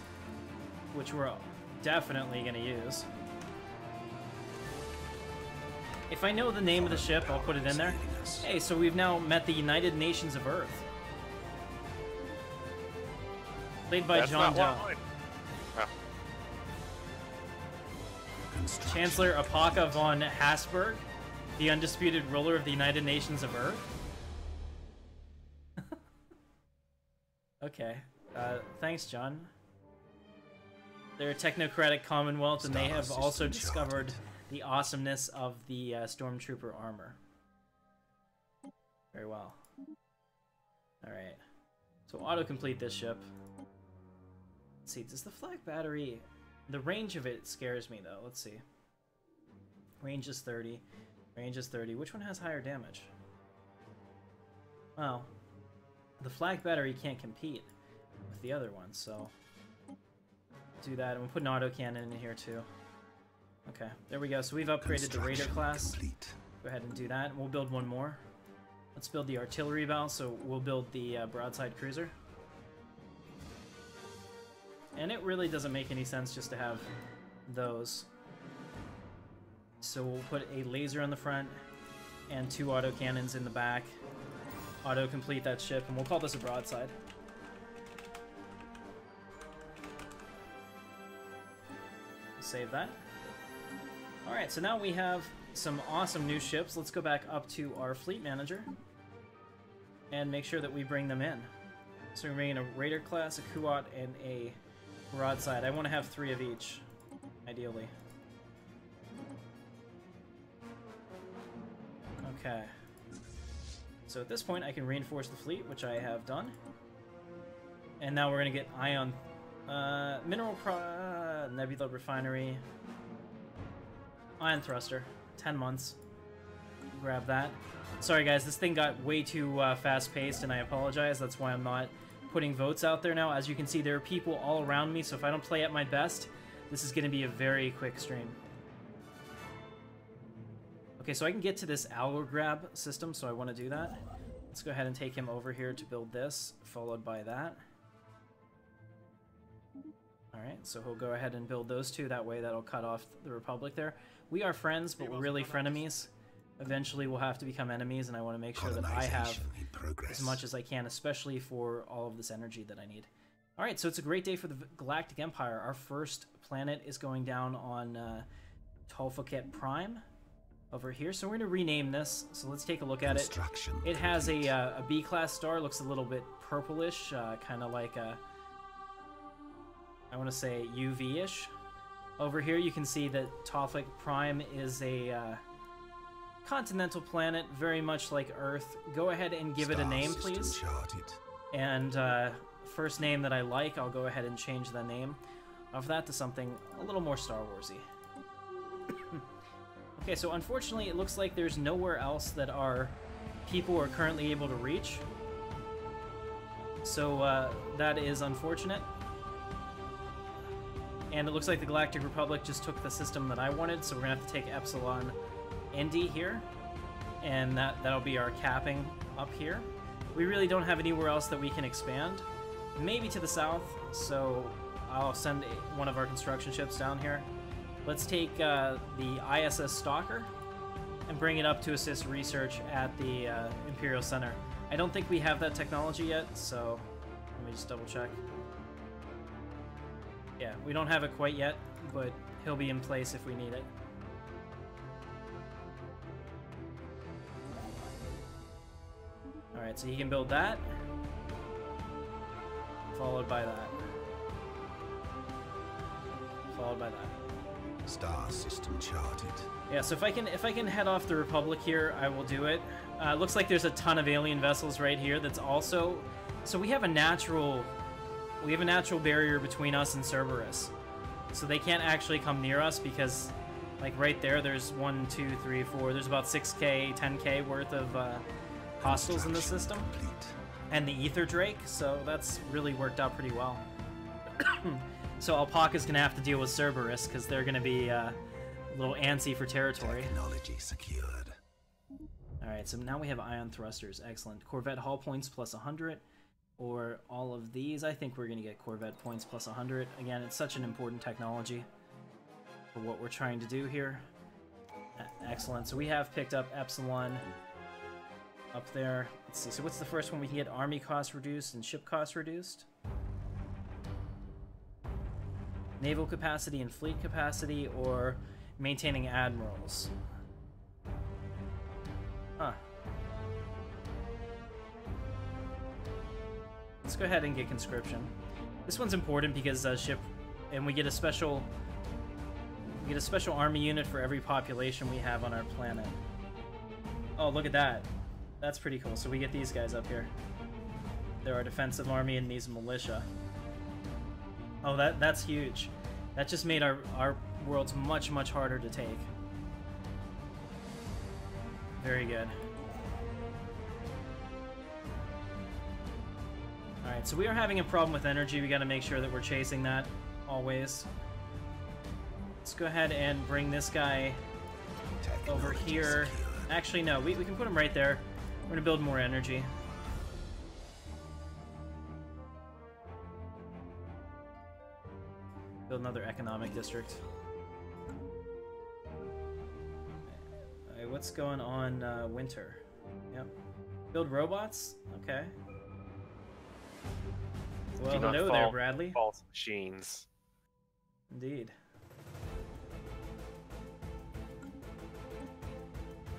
Speaker 1: which we're definitely going to use. If I know the name of the ship, I'll put it in there. Hey, so we've now met the United Nations of Earth. Played by John Doe.
Speaker 3: Oh.
Speaker 1: Chancellor Apaka von Habsburg, the undisputed ruler of the United Nations of Earth. Okay. Thanks, John. They're a technocratic commonwealth, and they have also discovered the awesomeness of the Stormtrooper armor. Very well. Alright. So auto-complete this ship. Let's see, does the flag battery... The range of it scares me, though. Let's see. Range is 30. Range is 30. Which one has higher damage? Well, the flag battery can't compete with the other one, so... do that, and we'll put an autocannon in here, too. Okay, there we go. So we've upgraded the Raider class.
Speaker 4: Complete.
Speaker 1: Go ahead and do that, and we'll build one more. Let's build the artillery bow, so we'll build the broadside cruiser. And it really doesn't make any sense just to have those. So we'll put a laser on the front and 2 autocannons in the back. Auto-complete that ship, and we'll call this a broadside. Save that. Alright, so now we have some awesome new ships. Let's go back up to our fleet manager and make sure that we bring them in. So we're bringing a Raider class, a Kuat, and a broadside. I want to have 3 of each, ideally. Okay. So at this point I can reinforce the fleet, which I have done. And now we're going to get ion... Nebula Refinery. Ion Thruster. 10 months. Grab that. Sorry guys, this thing got way too fast-paced, and I apologize. That's why I'm not putting votes out there now. As you can see, there are people all around me, so if I don't play at my best, this is going to be a very quick stream. Okay, so I can get to this algo grab system, so I want to do that. Let's go ahead and take him over here to build this, followed by that. Alright, so he'll go ahead and build those 2. That way that'll cut off the Republic there. We are friends, but we're really frenemies. Eventually we'll have to become enemies, and I want to make sure that I have as much as I can, especially for all of this energy that I need. Alright, so it's a great day for the Galactic Empire. Our first planet is going down on Tolfoket Prime over here. So we're going to rename this. So let's take a look at it. It has a B-class star, looks a little bit purplish, kind of like a... I want to say UV-ish. Over here you can see that Tolfoket Prime is a continental planet, very much like Earth. Go ahead and give it a name, please. And first name that I like, I'll go ahead and change the name of that to something a little more Star Warsy. Okay, so unfortunately, it looks like there's nowhere else that our people are currently able to reach. So that is unfortunate. And it looks like the Galactic Republic just took the system that I wanted, so we're gonna have to take Epsilon ND here, and that'll be our capping up here. We really don't have anywhere else that we can expand. Maybe to the south, so I'll send one of our construction ships down here. Let's take the ISS Stalker and bring it up to assist research at the Imperial Center. I don't think we have that technology yet, so let me just double check. Yeah, we don't have it quite yet, but he'll be in place if we need it. Alright, so he can build that, followed by that, followed by that.
Speaker 4: Star system charted.
Speaker 1: Yeah, so if I can head off the Republic here, I will do it. Looks like there's a ton of alien vessels right here. That's also, so we have a natural barrier between us and Cerberus, so they can't actually come near us because, like right there, there's 1, 2, 3, 4. There's about 6K, 10K worth of hostiles in the system, and the Ether Drake. So that's really worked out pretty well. So Alpaca's gonna have to deal with Cerberus because they're gonna be a little antsy for territory.
Speaker 4: Technology secured.
Speaker 1: Alright, so now we have ion thrusters. Excellent. Corvette hull points plus 100, or all of these. I think we're gonna get Corvette points plus 100. Again, it's such an important technology for what we're trying to do here. Excellent. So we have picked up Epsilon up there. Let's see. So what's the first one we can get? Army cost reduced and ship cost reduced. Naval capacity and fleet capacity, or maintaining admirals. Huh. Let's go ahead and get conscription. This one's important because ship, and we get a special army unit for every population we have on our planet. Oh, look at that. That's pretty cool. So we get these guys up here. They're our defensive army and these militia. Oh, that's huge. That just made our worlds much, much harder to take. Very good. Alright, so we are having a problem with energy. We gotta make sure that we're chasing that always. Let's go ahead and bring this guy over here. Actually, no, we can put him right there. We're gonna build more energy. Build another economic district. Alright, what's going on winter? Yep. Build robots? Okay. Well, hello there, Bradley.
Speaker 3: False machines.
Speaker 1: Indeed.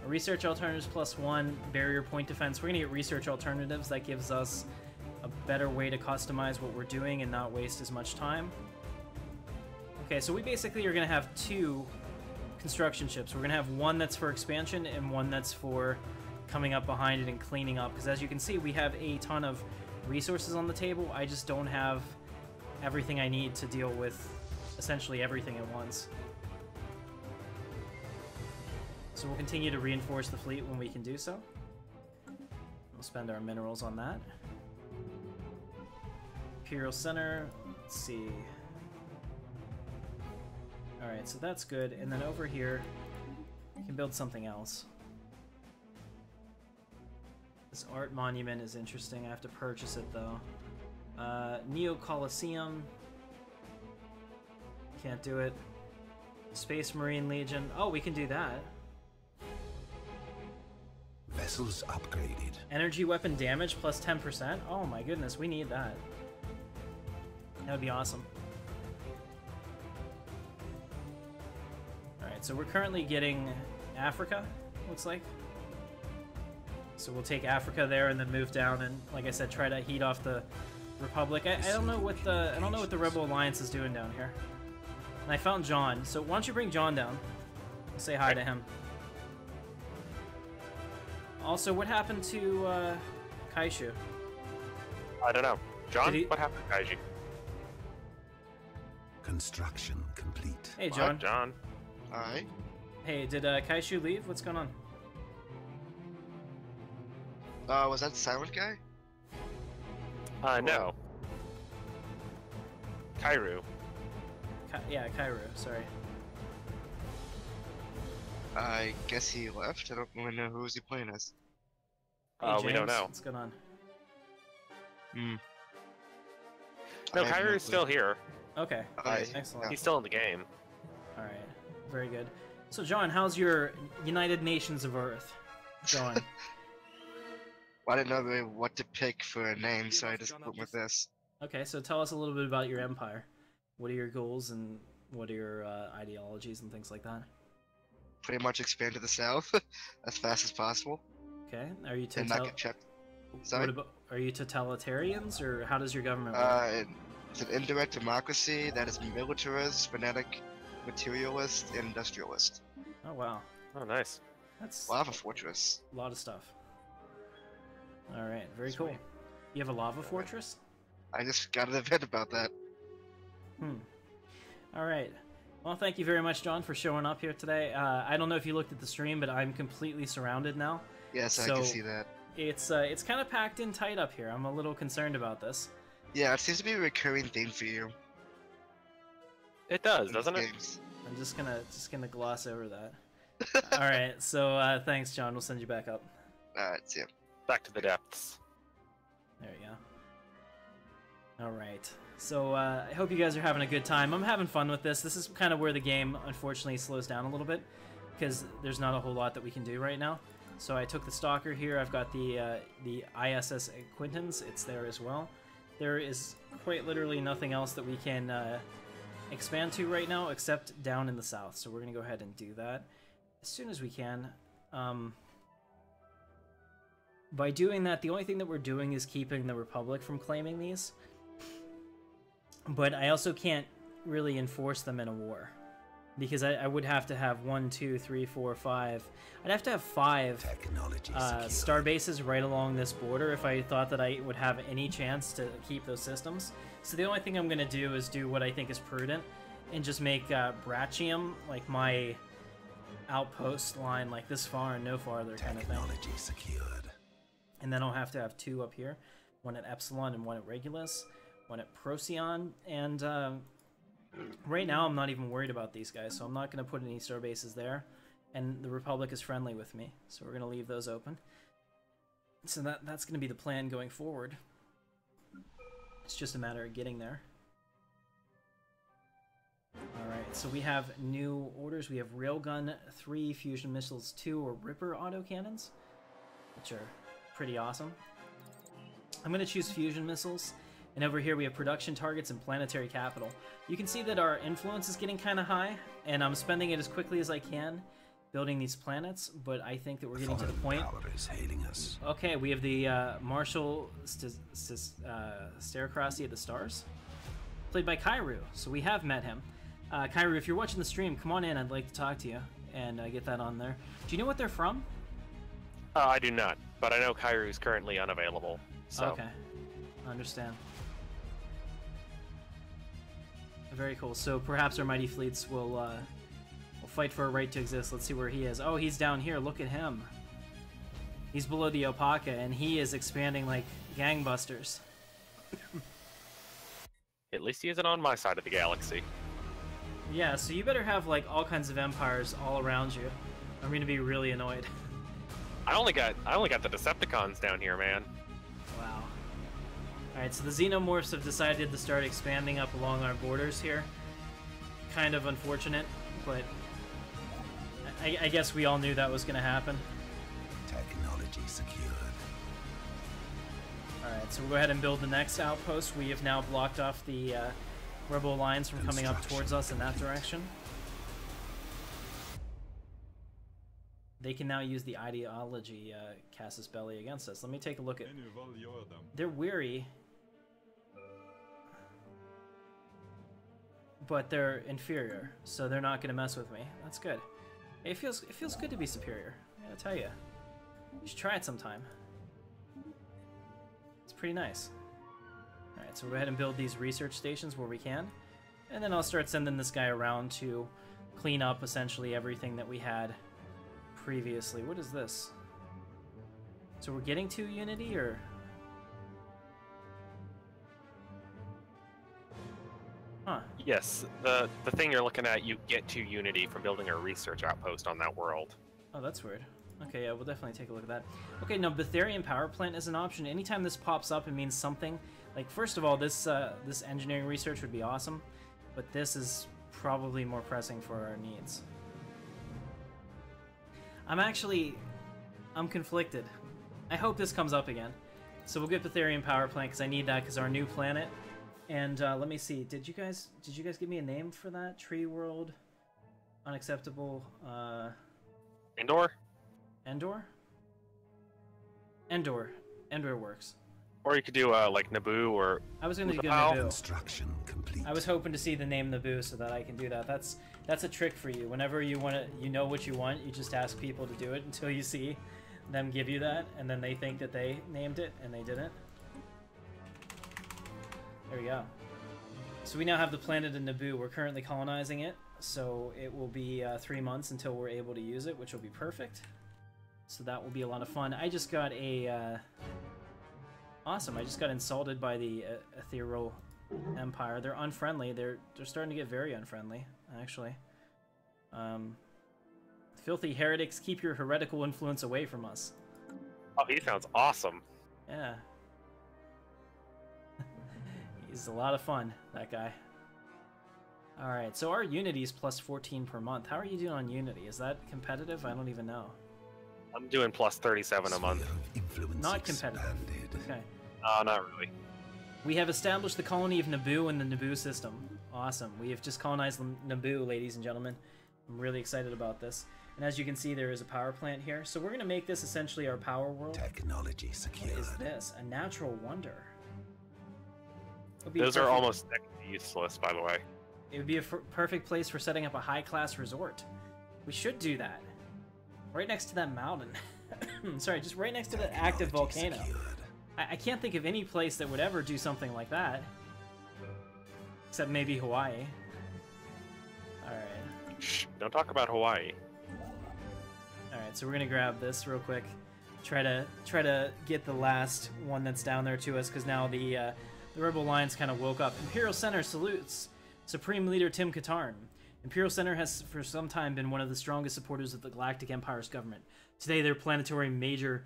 Speaker 1: Research alternatives +1, barrier point defense. We're gonna get research alternatives. That gives us a better way to customize what we're doing and not waste as much time. Okay, so we basically are gonna have 2 construction ships. We're gonna have one that's for expansion and one that's for coming up behind it and cleaning up. Because as you can see, we have a ton of resources on the table. I just don't have everything I need to deal with essentially everything at once. So we'll continue to reinforce the fleet when we can do so. We'll spend our minerals on that. Imperial Center, let's see. Alright, so that's good. And then over here, we can build something else. This art monument is interesting. I have to purchase it though. Neo Coliseum. Can't do it. Space Marine Legion. Oh, we can do that.
Speaker 4: Vessels upgraded.
Speaker 1: Energy weapon damage plus 10%. Oh my goodness, we need that. That would be awesome. Alright, so we're currently getting Africa, looks like. So we'll take Africa there and then move down and, like I said, try to heat off the Republic. I don't know what the Rebel Alliance is doing down here. And I found John, so why don't you bring John down? Say hi to him. Also, what happened to Kaishu?
Speaker 3: I don't know. John, what happened to Kaiji?
Speaker 4: Construction complete.
Speaker 1: Hey, John.
Speaker 3: John.
Speaker 7: Hi.
Speaker 1: Hey, did Kaishu leave? What's going on?
Speaker 7: Was that the silent guy?
Speaker 3: No. Kairu.
Speaker 1: Yeah, Kairu, sorry.
Speaker 7: I guess he left. I don't really know who was he playing as.
Speaker 1: Hey,
Speaker 3: We don't
Speaker 1: James,
Speaker 3: know.
Speaker 1: What's going on?
Speaker 7: Hmm.
Speaker 3: No,
Speaker 7: I have
Speaker 3: Kairu's
Speaker 7: clue.
Speaker 3: still here.
Speaker 1: Okay,
Speaker 7: Okay,
Speaker 1: excellent.
Speaker 3: He's still in the game.
Speaker 1: Alright, very good. So, John, how's your United Nations of Earth going?
Speaker 7: Well, I didn't know really what to pick for a name, so I just went with this.
Speaker 1: Okay, so tell us a little bit about your empire. What are your goals and what are your ideologies and things like that?
Speaker 7: Pretty much expand to the south as fast as possible
Speaker 1: Okay, are you
Speaker 7: and not get checked.
Speaker 1: what
Speaker 7: Sorry.
Speaker 1: about, are you totalitarians or how does your government work?
Speaker 7: It's an indirect democracy that is militarist, fanatic, materialist, and industrialist.
Speaker 1: Oh wow,
Speaker 3: Oh, nice.
Speaker 1: that's
Speaker 7: Lava fortress.
Speaker 1: a lot of stuff. All right, very
Speaker 7: Sweet.
Speaker 1: cool. You have a lava fortress?
Speaker 7: I just got an event about that.
Speaker 1: All right. Well, thank you very much, John, for showing up here today. I don't know if you looked at the stream, but I'm completely surrounded now.
Speaker 7: Yes, I
Speaker 1: So-
Speaker 7: can see that.
Speaker 1: It's kind of packed in tight up here. I'm a little concerned about this.
Speaker 7: Yeah, it seems to be a recurring theme for you.
Speaker 3: It does,
Speaker 7: in
Speaker 3: doesn't
Speaker 7: these
Speaker 3: it?
Speaker 7: games.
Speaker 1: I'm just gonna gloss over that. All right. So thanks, John. We'll send you back up.
Speaker 7: Alright, see ya.
Speaker 3: Back to the depths.
Speaker 1: There you go. All right. So I hope you guys are having a good time. I'm having fun with this. This is kind of where the game, unfortunately, slows down a little bit because there's not a whole lot that we can do right now. So I took the Stalker here. I've got the ISS Acquaintance. It's there as well. There is quite literally nothing else that we can expand to right now except down in the south. So we're going to go ahead and do that as soon as we can. By doing that, the only thing that we're doing is keeping the Republic from claiming these. But I also can't really enforce them in a war. Because I would have to have 1, 2, 3, 4, 5. I'd have to have 5
Speaker 4: Technology
Speaker 1: star bases right along this border if I thought that I would have any chance to keep those systems. So the only thing I'm going to do is do what I think is prudent and just make Brachium like my outpost line, like this far and no farther kind of thing.
Speaker 4: Technology secured.
Speaker 1: And then I'll have to have 2 up here, 1 at Epsilon and 1 at Regulus, 1 at Procyon, and right now I'm not even worried about these guys, so I'm not going to put any star bases there, and the Republic is friendly with me, so we're going to leave those open. So that's going to be the plan going forward. It's just a matter of getting there. Alright, so we have new orders. We have Railgun 3, Fusion Missiles 2, or Ripper autocannons, which are pretty awesome. I'm going to choose Fusion Missiles, and over here we have Production Targets and Planetary Capital. You can see that our influence is getting kind of high, and I'm spending it as quickly as I can building these planets, but I think that we're getting to the point.
Speaker 4: Power is hailing us.
Speaker 1: Okay, we have the Marshal Sterocracy of the Stars, played by Kairu, so we have met him. Kairu, if you're watching the stream, come on in, I'd like to talk to you, and get that on there. Do you know what they're from?
Speaker 3: I do not, but I know Kairu's currently unavailable. So.
Speaker 1: Okay, I understand. Very cool. So perhaps our mighty fleets will fight for a right to exist. Let's see where he is. Oh, he's down here. Look at him. He's below the Opaka, and he is expanding like gangbusters.
Speaker 3: At least he isn't on my side of the galaxy.
Speaker 1: Yeah, so you better have like all kinds of empires all around you. I'm gonna be really annoyed.
Speaker 3: I only got the Decepticons down here, man.
Speaker 1: Wow. Alright, so the Xenomorphs have decided to start expanding up along our borders here. Kind of unfortunate, but I guess we all knew that was going to happen.
Speaker 4: Technology secured.
Speaker 1: Alright, so we'll go ahead and build the next outpost. We have now blocked off the Rebel Alliance from coming up towards us in that direction. They can now use the ideology Casus Belli against us. Let me take a look at... They're weary, but they're inferior, so they're not going to mess with me. That's good. It feels good to be superior, I gotta tell you. You should try it sometime. It's pretty nice. Alright, so we'll go ahead and build these research stations where we can, and then I'll start sending this guy around to clean up essentially everything that we had previously. What is this? So we're getting to Unity, or? Huh.
Speaker 3: Yes, the thing you're looking at, you get to Unity from building a research outpost on that world.
Speaker 1: Oh, that's weird. Okay, yeah, we'll definitely take a look at that. Okay, no, Betharian power plant is an option. Anytime this pops up, it means something. Like, first of all, this engineering research would be awesome, but this is probably more pressing for our needs. I'm conflicted. I hope this comes up again. So we'll get Betharian power plant because I need that because our new planet. And let me see. Did you guys give me a name for that? Tree world, unacceptable.
Speaker 3: Indoor?
Speaker 1: Endor. Endor works.
Speaker 3: Or you could do like Naboo or.
Speaker 1: I was going to do
Speaker 3: Naval.
Speaker 1: Naboo.
Speaker 4: Construction complete.
Speaker 1: I was hoping to see the name Naboo so that I can do that. That's a trick for you. Whenever you know what you want, you just ask people to do it until you see them give you that, and then they think that they named it and they didn't. There we go. So we now have the planet in Naboo. We're currently colonizing it, so it will be 3 months until we're able to use it, which will be perfect. So that will be a lot of fun. I just got a awesome. I just got insulted by the Ethereal Empire. They're unfriendly. They're starting to get very unfriendly, actually. Filthy heretics, keep your heretical influence away from us.
Speaker 3: Oh, he sounds awesome.
Speaker 1: Yeah. He's a lot of fun, that guy. Alright, so our Unity is plus 14 per month. How are you doing on Unity? Is that competitive? I don't even know.
Speaker 3: I'm doing plus 37 a month.
Speaker 1: Not competitive. Okay.
Speaker 3: Not really.
Speaker 1: We have established the colony of Naboo in the Naboo system. Awesome. We have just colonized Naboo, ladies and gentlemen. I'm really excited about this. And as you can see, there is a power plant here. So we're going to make this essentially our power world.
Speaker 4: Technology secured.
Speaker 1: What is this? A natural wonder.
Speaker 3: Those are almost useless, by the way.
Speaker 1: It would be a perfect place for setting up a high-class resort. We should do that. Right next to that mountain. Sorry, just right next to the active volcano. I can't think of any place that would ever do something like that. Except maybe Hawaii. Alright.
Speaker 3: Shh, don't talk about Hawaii.
Speaker 1: Alright, so we're gonna grab this real quick. Try to get the last one that's down there to us, because now the Rebel Alliance kind of woke up. Imperial Center salutes Supreme Leader Tim Katarn. Imperial Center has for some time been one of the strongest supporters of the Galactic Empire's government. Today, their planetary major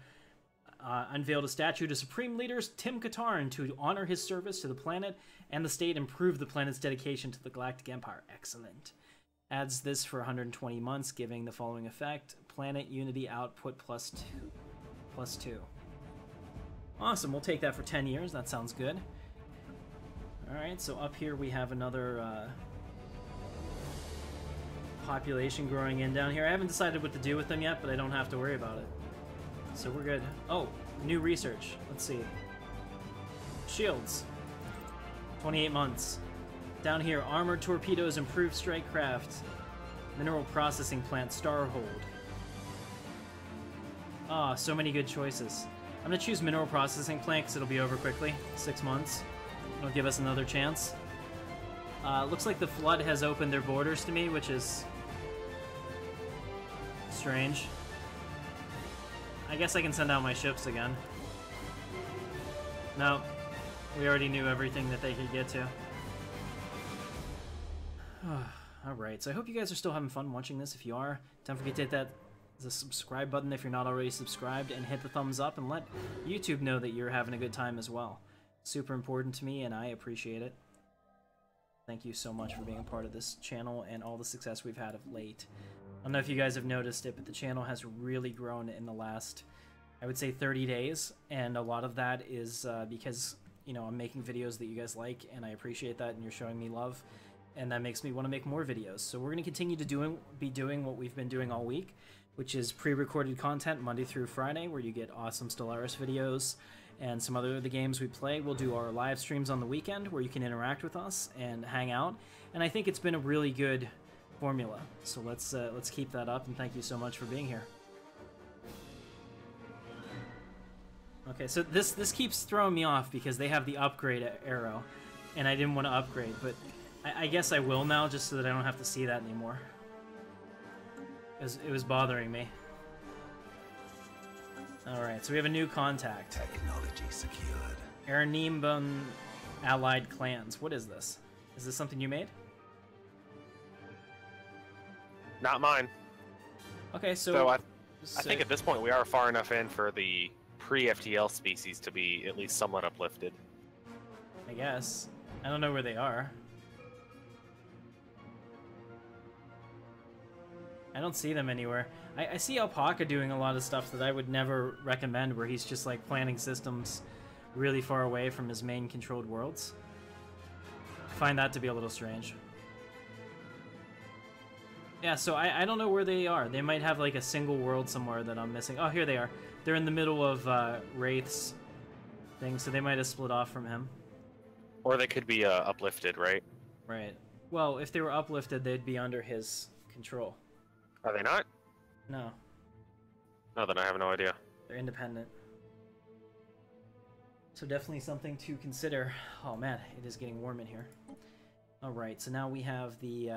Speaker 1: unveiled a statue to Supreme Leader Tim Katarn to honor his service to the planet and the state and prove the planet's dedication to the Galactic Empire. Excellent. Adds this for 120 months, giving the following effect. Planet Unity output plus 2. Awesome, we'll take that for 10 years. That sounds good. Alright, so up here we have another population growing in down here. I haven't decided what to do with them yet, but I don't have to worry about it. So we're good. Oh, new research. Let's see. Shields. 28 months. Down here, armored torpedoes, improved strike craft. Mineral processing plant, Starhold. Ah, so many good choices. I'm gonna choose mineral processing plant because it'll be over quickly. 6 months. It'll give us another chance. Looks like the Flood has opened their borders to me, which is strange. I guess I can send out my ships again. No, we already knew everything that they could get to. Alright, so I hope you guys are still having fun watching this. If you are, don't forget to hit that the subscribe button if you're not already subscribed, and hit the thumbs up and let YouTube know that you're having a good time as well. Super important to me, and I appreciate it. Thank you so much for being a part of this channel and all the success we've had of late. I don't know if you guys have noticed it, but the channel has really grown in the last, I would say, 30 days, and a lot of that is because, you know, I'm making videos that you guys like, and I appreciate that, and you're showing me love, and that makes me want to make more videos. So we're going to continue to be doing what we've been doing all week, which is pre-recorded content Monday through Friday, where you get awesome Stellaris videos and some other of the games we play. We'll do our live streams on the weekend where you can interact with us and hang out. And I think it's been a really good formula. So let's keep that up, and thank you so much for being here. Okay, so this keeps throwing me off because they have the upgrade arrow, and I didn't want to upgrade, but I guess I will now just so that I don't have to see that anymore. It was bothering me. Alright, so we have a new contact.
Speaker 4: Technology secured.
Speaker 1: Aranimbun Allied Clans. What is this? Is this something you made?
Speaker 3: Not mine.
Speaker 1: Okay, so...
Speaker 3: So I think at this point we are far enough in for the pre-FTL species to be at least somewhat uplifted.
Speaker 1: I guess. I don't know where they are. I don't see them anywhere. I see Alpaca doing a lot of stuff that I would never recommend, where he's just like planning systems really far away from his main controlled worlds. I find that to be a little strange. Yeah, so I don't know where they are. They might have like a single world somewhere that I'm missing. Oh, here they are. They're in the middle of Wraith's thing, so they might have split off from him.
Speaker 3: Or they could be uplifted, right?
Speaker 1: Right. Well, if they were uplifted, they'd be under his control.
Speaker 3: Are they not?
Speaker 1: No,
Speaker 3: No, then I have no idea.
Speaker 1: they're independent. So definitely something to consider. Oh man, it is getting warm in here. Alright, so now we have the,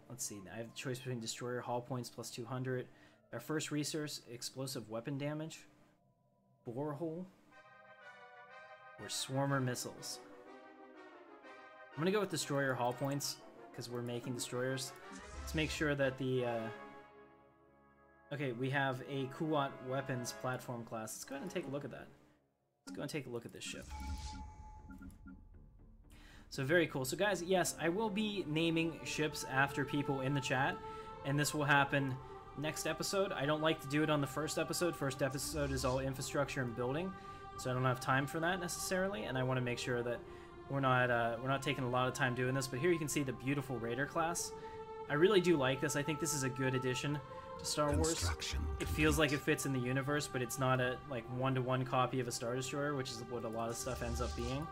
Speaker 1: let's see, I have the choice between Destroyer, Hull Points plus 200. Our first resource, Explosive Weapon Damage, Borehole, or Swarmer Missiles. I'm gonna go with Destroyer Hull Points, because we're making Destroyers. Let's make sure that the, okay, we have a Kuat Weapons Platform class. Let's go ahead and take a look at that. Let's go and take a look at this ship. So very cool. So guys, yes, I will be naming ships after people in the chat, and this will happen next episode. I don't like to do it on the first episode. First episode is all infrastructure and building, so I don't have time for that necessarily, and I want to make sure that we're not taking a lot of time doing this. But here you can see the beautiful Raider class. I really do like this. I think this is a good addition to Star Wars. It feels like it fits in the universe, but it's not a like one-to-one copy of a Star Destroyer, which is what a lot of stuff ends up being.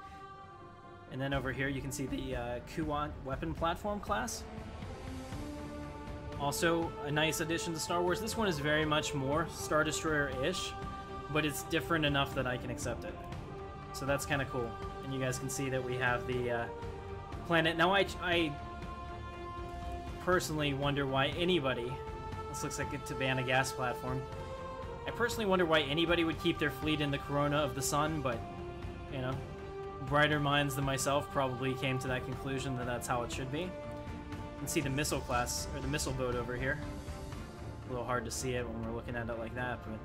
Speaker 1: And then over here you can see the Kuat Weapon Platform class. Also a nice addition to Star Wars. This one is very much more Star Destroyer-ish, but it's different enough that I can accept it. So that's kind of cool. And you guys can see that we have the planet. Now I personally wonder why anybody... This looks like a Tabana gas platform. I personally wonder why anybody would keep their fleet in the corona of the sun, but, you know, brighter minds than myself probably came to that conclusion that that's how it should be. You can see the missile class, or the missile boat over here. A little hard to see it when we're looking at it like that, but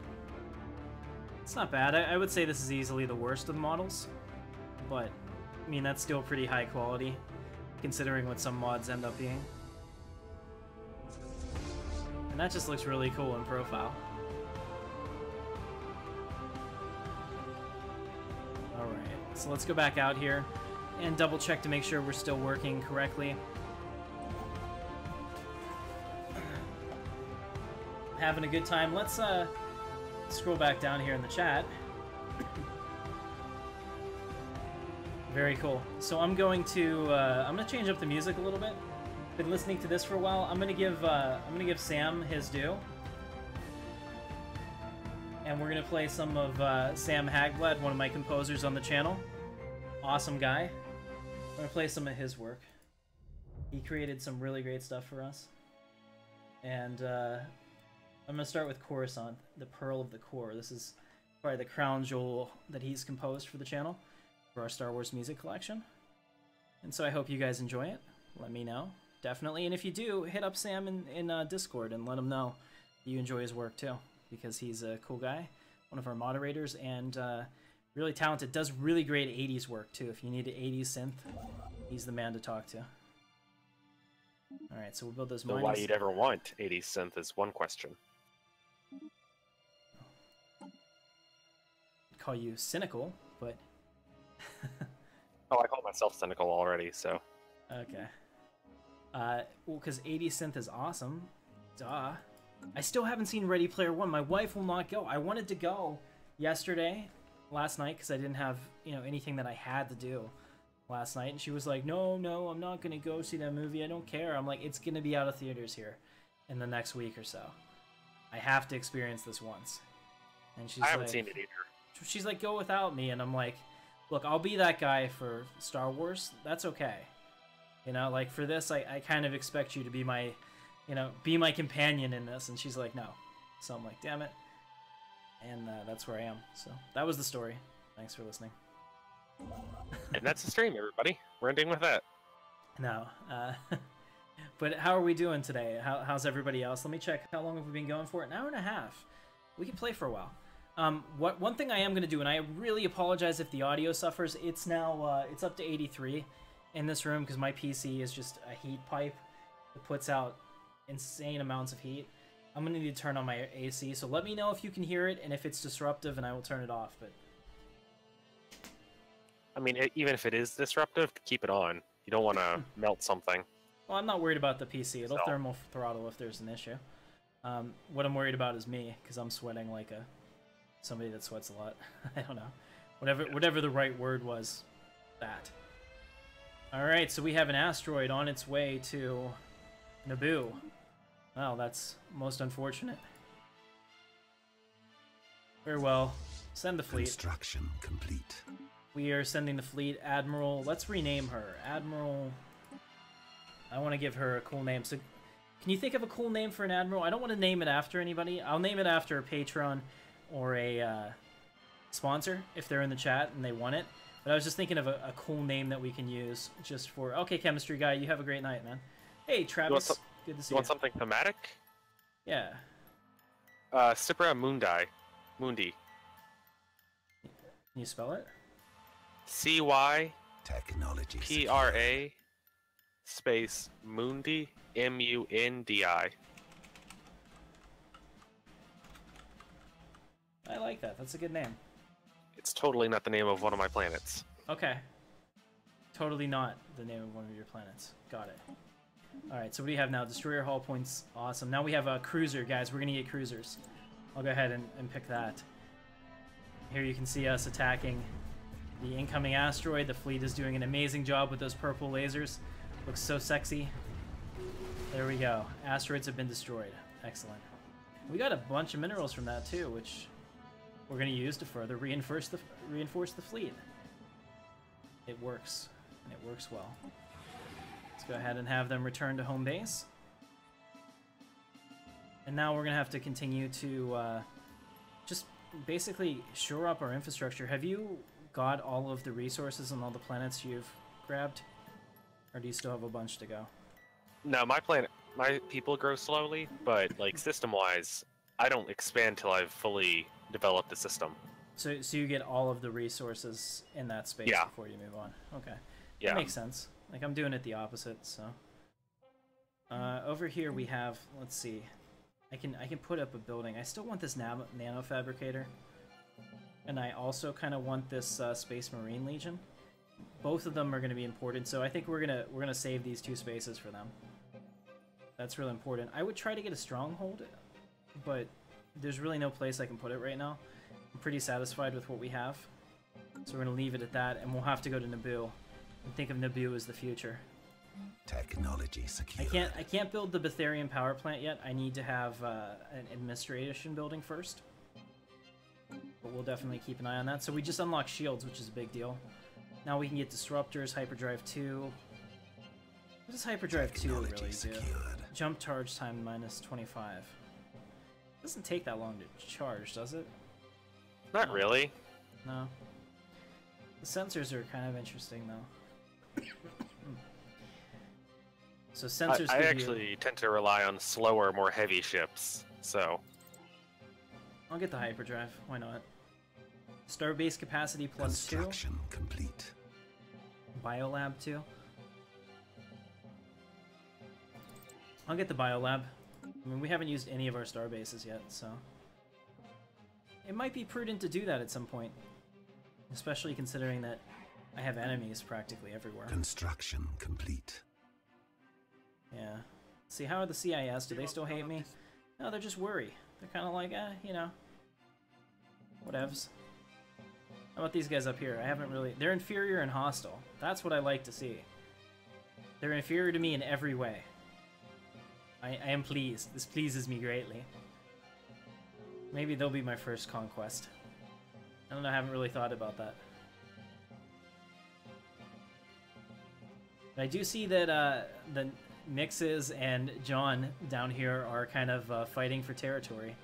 Speaker 1: it's not bad. I would say this is easily the worst of the models, but, I mean, that's still pretty high quality, considering what some mods end up being. And that just looks really cool in profile. Alright, so let's go back out here and double check to make sure we're still working correctly. Having a good time. Let's scroll back down here in the chat. Very cool. So I'm going to change up the music a little bit. Been listening to this for a while. I'm gonna give Sam his due, and we're gonna play some of Sam Hagblad, one of my composers on the channel. Awesome guy. I'm gonna play some of his work. He created some really great stuff for us, and I'm gonna start with Coruscant, the Pearl of the Core. This is probably the crown jewel that he's composed for the channel, for our Star Wars music collection. And so I hope you guys enjoy it. Let me know. Definitely, and if you do, hit up Sam in Discord and let him know you enjoy his work too, because he's a cool guy, one of our moderators, and really talented. Does really great 80s work too. If you need an 80s synth, he's the man to talk to. All right, so we'll build those
Speaker 3: So
Speaker 1: mines.
Speaker 3: why you'd ever want 80s synth is one question.
Speaker 1: I'd call you cynical, but
Speaker 3: Oh, I call myself cynical already, so...
Speaker 1: okay. Well, because 80s synth is awesome. Duh. I still haven't seen Ready Player One. My wife will not go. I wanted to go last night, because I didn't have, you know, anything that I had to do last night. And she was like, no, I'm not going to go see that movie. I don't care. I'm like, it's going to be out of theaters here in the next week or so. I have to experience this once. And she's
Speaker 3: I haven't
Speaker 1: like,
Speaker 3: seen it either.
Speaker 1: she's like, go without me. And I'm like, look, I'll be that guy for Star Wars. That's okay. You know, like for this, I kind of expect you to be my you know, be my companion in this, and she's like, no. So I'm like, damn it. And that's where I am. So that was the story. Thanks for listening.
Speaker 3: And that's the stream, everybody. We're ending with that.
Speaker 1: No. But how are we doing today? How's everybody else? Let me check. How long have we been going for? An hour and a half. We can play for a while. One thing I am going to do, and I really apologize if the audio suffers, it's now, it's up to 83 in this room because my PC is just a heat pipe. It puts out insane amounts of heat. I'm going to need to turn on my AC, so let me know if you can hear it and if it's disruptive, and I will turn it off. But
Speaker 3: I mean, even if it is disruptive, keep it on. You don't want to melt something.
Speaker 1: well, I'm not worried about the PC. It'll thermal throttle if there's an issue. What I'm worried about is me, because I'm sweating like somebody that sweats a lot. I don't know. Whatever the right word was, that. Alright, so we have an asteroid on its way to Naboo. Well, that's most unfortunate. Very well. Send the fleet.
Speaker 4: Construction complete.
Speaker 1: We are sending the fleet. Admiral, let's rename her. Admiral... I want to give her a cool name. So, can you think of a cool name for an admiral? I don't want to name it after anybody. I'll name it after a patron or a sponsor if they're in the chat and they want it. But I was just thinking of a cool name that we can use just for... Okay, chemistry guy, you have a great night, man. Hey, Travis. Good to see you.
Speaker 3: You want something thematic?
Speaker 1: Yeah.
Speaker 3: Cipra Mundi. Mundi.
Speaker 1: Can you spell it?
Speaker 3: C-Y...
Speaker 4: Technology.
Speaker 3: P-R-A... space Mundi, M-U-N-D-I.
Speaker 1: I like that. That's a good name.
Speaker 3: It's totally not the name of one of my planets.
Speaker 1: Okay. Totally not the name of one of your planets. Got it. Alright, so what do you have now? Destroyer hull points. Awesome. Now we have a cruiser, guys. We're going to get cruisers. I'll go ahead and pick that. Here you can see us attacking the incoming asteroid. The fleet is doing an amazing job with those purple lasers. Looks so sexy. There we go. Asteroids have been destroyed. Excellent. We got a bunch of minerals from that too, which we're going to use to further reinforce the fleet. It works, and it works well. Let's go ahead and have them return to home base. And now we're going to have to continue to just basically shore up our infrastructure. Have you got all of the resources on all the planets you've grabbed? Or do you still have a bunch to go?
Speaker 3: No, my people grow slowly, but like system-wise, I don't expand till I've fully developed the system.
Speaker 1: So you get all of the resources in that space before you move on. Okay.
Speaker 3: Yeah.
Speaker 1: That makes sense. Like, I'm doing it the opposite, so. Over here we have, let's see. I can put up a building. I still want this nano fabricator. And I also kind of want this Space Marine Legion. Both of them are going to be important, so I think we're gonna save these two spaces for them. That's really important. I would try to get a stronghold, but there's really no place I can put it right now. I'm pretty satisfied with what we have, so we're gonna leave it at that, and we'll have to go to Naboo and think of Naboo as the future.
Speaker 4: Technology secure.
Speaker 1: I can't build the Betharian power plant yet. I need to have an administration building first, but we'll definitely keep an eye on that. So we just unlocked shields, which is a big deal. Now we can get disruptors, hyperdrive 2. What does hyperdrive 2 really do? Jump charge time minus 25. It doesn't take that long to charge, does it?
Speaker 3: Not really.
Speaker 1: No. The sensors are kind of interesting, though. So sensors
Speaker 3: I actually tend to rely on slower, more heavy ships, so...
Speaker 1: I'll get the hyperdrive. Why not? Starbase capacity plus 2.
Speaker 4: Construction complete.
Speaker 1: Biolab 2. I'll get the biolab. I mean, we haven't used any of our starbases yet, so... It might be prudent to do that at some point. Especially considering that I have enemies practically everywhere.
Speaker 4: Construction complete.
Speaker 1: Yeah. See, how are the CIS? Do they still hate me? No, they're just worried. They're kind of like, you know... Whatevs. How about these guys up here? I haven't really... They're inferior and hostile. That's what I like to see. They're inferior to me in every way. I am pleased. This pleases me greatly. Maybe they'll be my first conquest. I don't know, I haven't really thought about that. But I do see that the Mixes and John down here are kind of fighting for territory.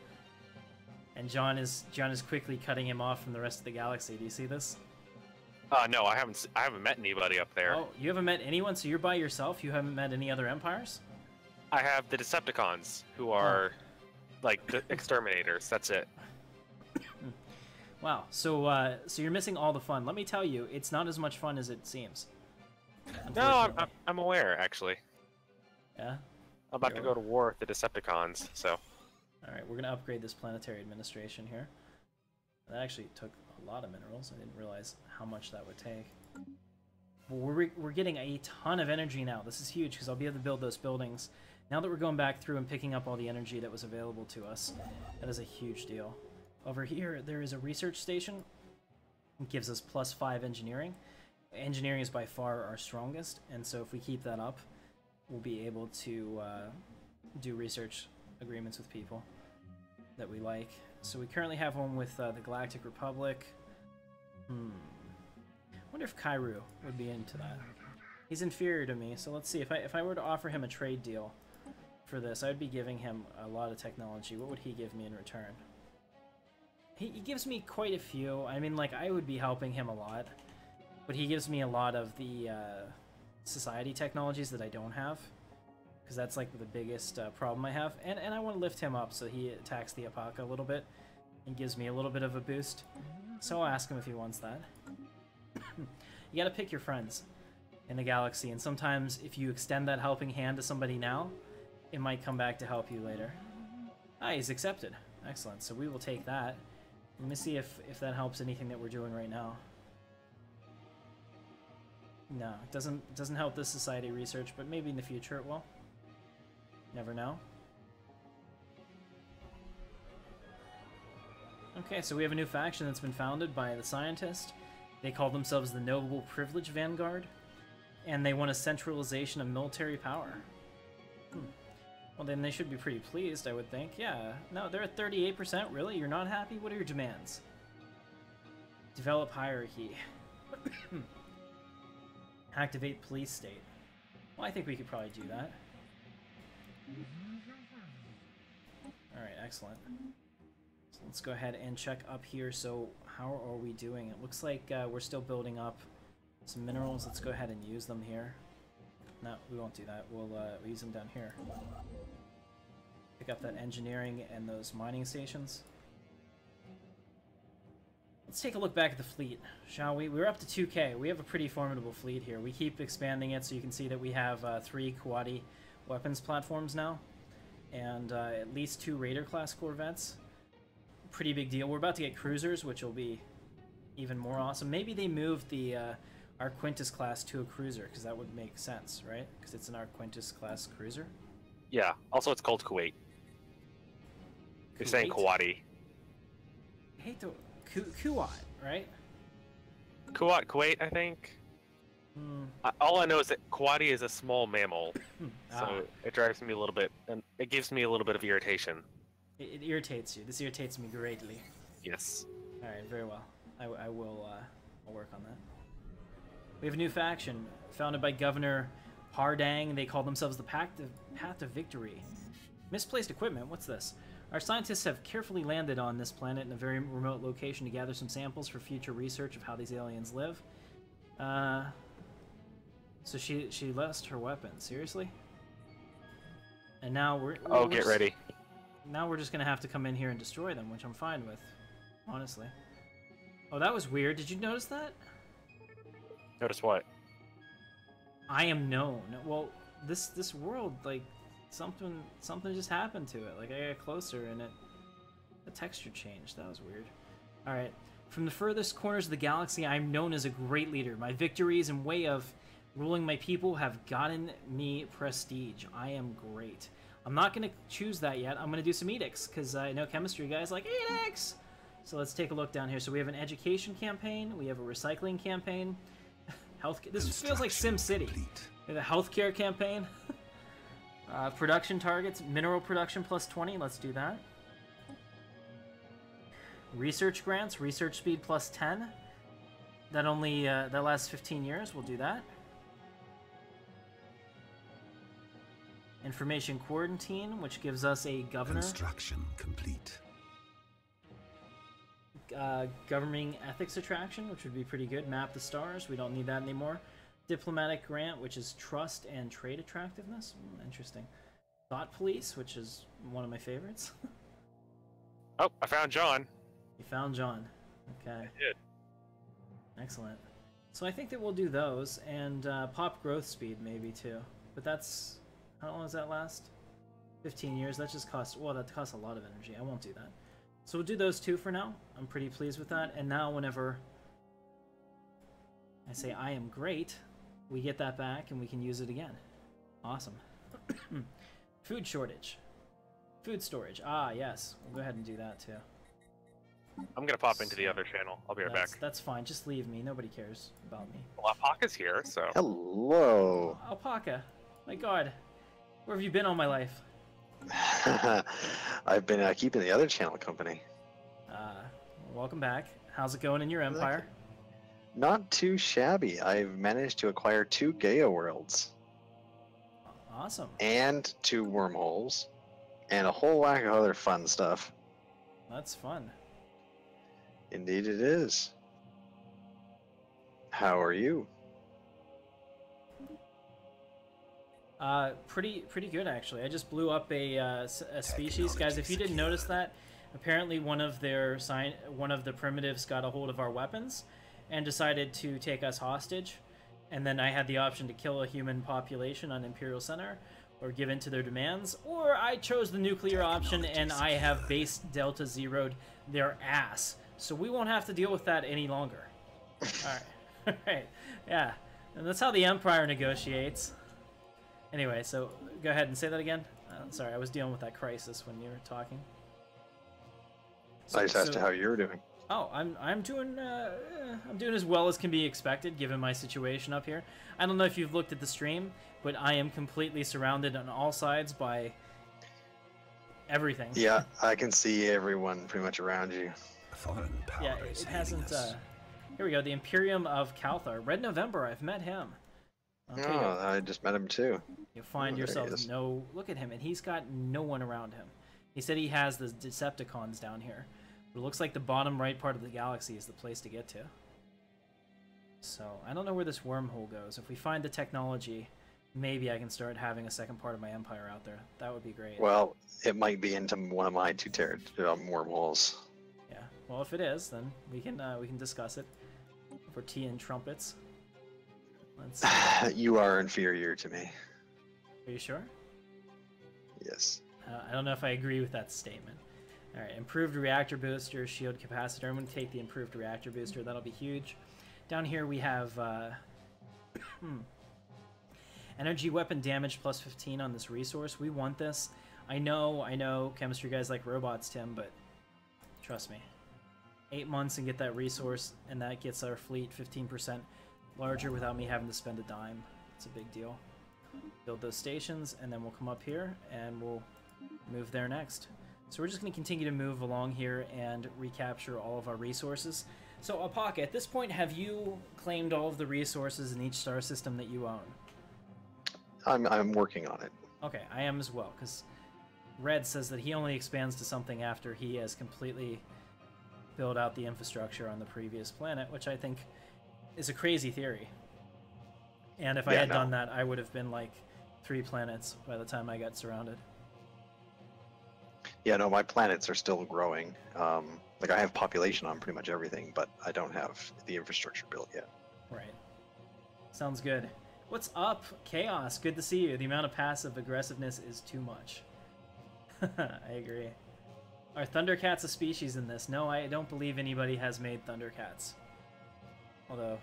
Speaker 1: And John is quickly cutting him off from the rest of the galaxy. Do you see this?
Speaker 3: No, I haven't met anybody up there.
Speaker 1: Oh, you haven't met anyone, so you're by yourself? You haven't met any other empires?
Speaker 3: I have the Decepticons, who are like the exterminators. That's it.
Speaker 1: Wow. So you're missing all the fun. Let me tell you, it's not as much fun as it seems.
Speaker 3: No, I'm aware actually.
Speaker 1: Yeah.
Speaker 3: I'm about to go to war with the Decepticons, so.
Speaker 1: All right, we're gonna upgrade this planetary administration here. That actually took a lot of minerals. I didn't realize how much that would take. But we're getting a ton of energy now. This is huge because I'll be able to build those buildings. Now that we're going back through and picking up all the energy that was available to us, that is a huge deal. Over here, there is a research station. It gives us +5 engineering. Engineering is by far our strongest, and so if we keep that up, we'll be able to do research agreements with people that we like. So we currently have one with the Galactic Republic. Wonder if Kairu would be into that. He's inferior to me, so let's see. If I were to offer him a trade deal for this, I would be giving him a lot of technology. What would he give me in return? He gives me quite a few. I mean, like, I would be helping him a lot, but he gives me a lot of the society technologies that I don't have, because that's like the biggest problem I have. And I want to lift him up so he attacks the Apaka a little bit and gives me a little bit of a boost. So I'll ask him if he wants that. You gotta pick your friends in the galaxy, and sometimes if you extend that helping hand to somebody now, it might come back to help you later. Ah, he's accepted. Excellent. So we will take that. Let me see if that helps anything that we're doing right now. No, it doesn't help this society research, but maybe in the future it will. Never know. Okay, so we have a new faction that's been founded by the scientist. They call themselves the Noble Privilege Vanguard, and they want a centralization of military power. Well, then they should be pretty pleased, I would think. Yeah, no, they're at 38%. Really? You're not happy? What are your demands? Develop hierarchy. Activate police state. Well, I think we could probably do that. Alright, excellent. So let's go ahead and check up here. So how are we doing? It looks like we're still building up some minerals. Let's go ahead and use them here. No, we won't do that. We'll use them down here. Pick up that engineering and those mining stations. Let's take a look back at the fleet, shall we? We're up to 2K. We have a pretty formidable fleet here. We keep expanding it, so you can see that we have 3 Kuwati weapons platforms now, and at least 2 Raider-class corvettes. Pretty big deal. We're about to get cruisers, which will be even more awesome. Maybe they moved the our Quintus class to a cruiser, because that would make sense, right? Because it's an our Quintus class cruiser.
Speaker 3: Yeah. Also, it's called Kuwait. You're saying Kuwati.
Speaker 1: I hate the Kuwait, right?
Speaker 3: Kuwait, I think. All I know is that Kuwati is a small mammal, so it drives me a little bit, and it gives me a little bit of irritation.
Speaker 1: It irritates you. This irritates me greatly.
Speaker 3: Yes.
Speaker 1: All right, very well. I will. I'll work on that. We have a new faction founded by Governor Pardang. They call themselves the Path of Victory. Misplaced equipment. What's this? Our scientists have carefully landed on this planet in a very remote location to gather some samples for future research of how these aliens live. So she lost her weapon. Seriously? And now we're
Speaker 3: get ready.
Speaker 1: Now we're just gonna have to come in here and destroy them, which I'm fine with, honestly. Oh, that was weird. Did you notice that?
Speaker 3: Notice what?
Speaker 1: I am known. Well, this world, like, something just happened to it. Like, I got closer and the texture changed. That was weird. All right. From the furthest corners of the galaxy, I am known as a great leader. My victories and way of ruling my people have gotten me prestige. I am great. I'm not going to choose that yet. I'm going to do some edicts, because I know chemistry guys like edicts. So let's take a look down here. So we have an education campaign. We have a recycling campaign. This feels like Sim City. We have a healthcare campaign. Production targets. Mineral production plus 20. Let's do that. Research grants. Research speed plus 10. That only that lasts 15 years. We'll do that. Information quarantine, which gives us a governor.
Speaker 4: Construction complete.
Speaker 1: Governing ethics attraction, which would be pretty good. Map the stars. We don't need that anymore. Diplomatic grant, which is trust and trade attractiveness. Interesting. Thought police, which is one of my favorites.
Speaker 3: Oh, I found John.
Speaker 1: You found John. Okay.
Speaker 3: I did.
Speaker 1: Excellent. So I think that we'll do those, and pop growth speed maybe too. But that's... how long does that last? 15 years. That just costs... well, that costs a lot of energy. I won't do that. So we'll do those two for now. I'm pretty pleased with that. And now whenever I say I am great, we get that back and we can use it again. Awesome. Food shortage. Food storage. Ah, yes. We'll go ahead and do that too.
Speaker 3: I'm gonna pop into the other channel. I'll be right back.
Speaker 1: That's fine. Just leave me. Nobody cares about me.
Speaker 3: Well, Alpaca's here, so...
Speaker 5: Hello.
Speaker 1: Alpaca. My god. Where have you been all my life?
Speaker 5: I've been keeping the other channel company.
Speaker 1: Welcome back. How's it going in your empire?
Speaker 5: Not too shabby. I've managed to acquire 2 Gaia worlds.
Speaker 1: Awesome.
Speaker 5: And 2 wormholes. And a whole whack of other fun stuff.
Speaker 1: That's fun.
Speaker 5: Indeed it is. How are you?
Speaker 1: Pretty good actually. I just blew up a species, guys. If you didn't notice that, apparently one of the primitives got a hold of our weapons and decided to take us hostage. And then I had the option to kill a human population on Imperial Center, or give in to their demands, or I chose the nuclear option and I have base Delta Zero'd their ass. So we won't have to deal with that any longer. Alright. Alright. Yeah. And that's how the Empire negotiates. Anyway, so go ahead and say that again. Sorry, I was dealing with that crisis when you were talking.
Speaker 5: I just asked how you're doing.
Speaker 1: Oh, I'm doing as well as can be expected given my situation up here. I don't know if you've looked at the stream, but I am completely surrounded on all sides by everything.
Speaker 5: Yeah, I can see everyone pretty much around you.
Speaker 4: Foreign power
Speaker 1: Yeah,
Speaker 4: is
Speaker 1: it hasn't.
Speaker 4: leading us.
Speaker 1: Here we go. The Imperium of Calthar. Red November. I've met him. Okay,
Speaker 5: Oh, I just met him too.
Speaker 1: you'll find
Speaker 5: Oh, there he
Speaker 1: yourself
Speaker 5: is.
Speaker 1: no. Look at him, and he's got no one around him. He said he has the Decepticons down here, but it looks like the bottom right part of the galaxy is the place to get to. So I don't know where this wormhole goes. If we find the technology, maybe I can start having a second part of my empire out there. That would be great.
Speaker 5: Well, it might be into one of my 2 wormholes.
Speaker 1: Yeah. Well, if it is, then we can discuss it for tea and trumpets. Let's.
Speaker 5: You are inferior to me.
Speaker 1: Are you sure?
Speaker 5: Yes.
Speaker 1: I don't know if I agree with that statement. All right, improved reactor booster, shield capacitor. I'm going to take the improved reactor booster. That'll be huge. Down here we have energy weapon damage plus 15 on this resource. We want this. I know, chemistry guys like robots, Tim, but trust me. 8 months and get that resource, and that gets our fleet 15% larger without me having to spend a dime. It's a big deal. Build those stations, and then we'll come up here, and we'll move there next. So we're just going to continue to move along here and recapture all of our resources. So, Alpaca, at this point, have you claimed all of the resources in each star system that you own?
Speaker 5: I'm working on it.
Speaker 1: Okay, I am as well, because Red says that he only expands to something after he has completely built out the infrastructure on the previous planet, which I think is a crazy theory. And if I had done that, I would have been like 3 planets by the time I got surrounded.
Speaker 5: Yeah, no, my planets are still growing. Like I have population on pretty much everything, but I don't have the infrastructure built yet.
Speaker 1: Right. Sounds good. What's up, Chaos? Good to see you. The amount of passive aggressiveness is too much. I agree. Are Thundercats a species in this? No, I don't believe anybody has made Thundercats. Although,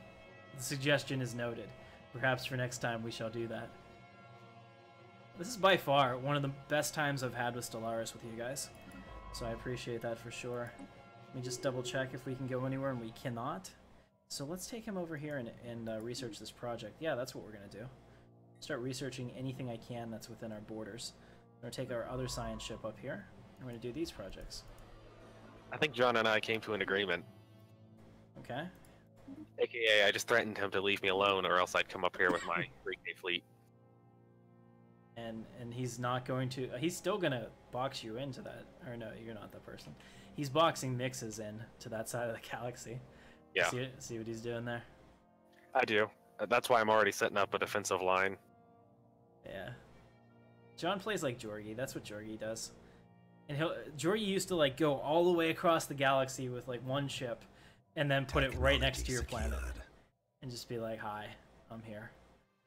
Speaker 1: the suggestion is noted. Perhaps for next time we shall do that. This is by far one of the best times I've had with Stellaris with you guys. So I appreciate that for sure. Let me just double check if we can go anywhere, and we cannot. So let's take him over here and research this project. Yeah, that's what we're going to do. Start researching anything I can that's within our borders. We're going to take our other science ship up here, and we're going to do these projects.
Speaker 3: I think John and I came to an agreement.
Speaker 1: Okay.
Speaker 3: AKA, I just threatened him to leave me alone, or else I'd come up here with my 3K fleet.
Speaker 1: and he's not going to. He's still gonna box you into that. Or no, you're not that person. He's boxing mixes in to that side of the galaxy.
Speaker 3: Yeah.
Speaker 1: See what he's doing there?
Speaker 3: I do. That's why I'm already setting up a defensive line.
Speaker 1: Yeah. John plays like Jorgie. That's what Jorgie does. And Jorgie used to like go all the way across the galaxy with like one ship, and then put it right next to your planet, and just be like, "Hi, I'm here."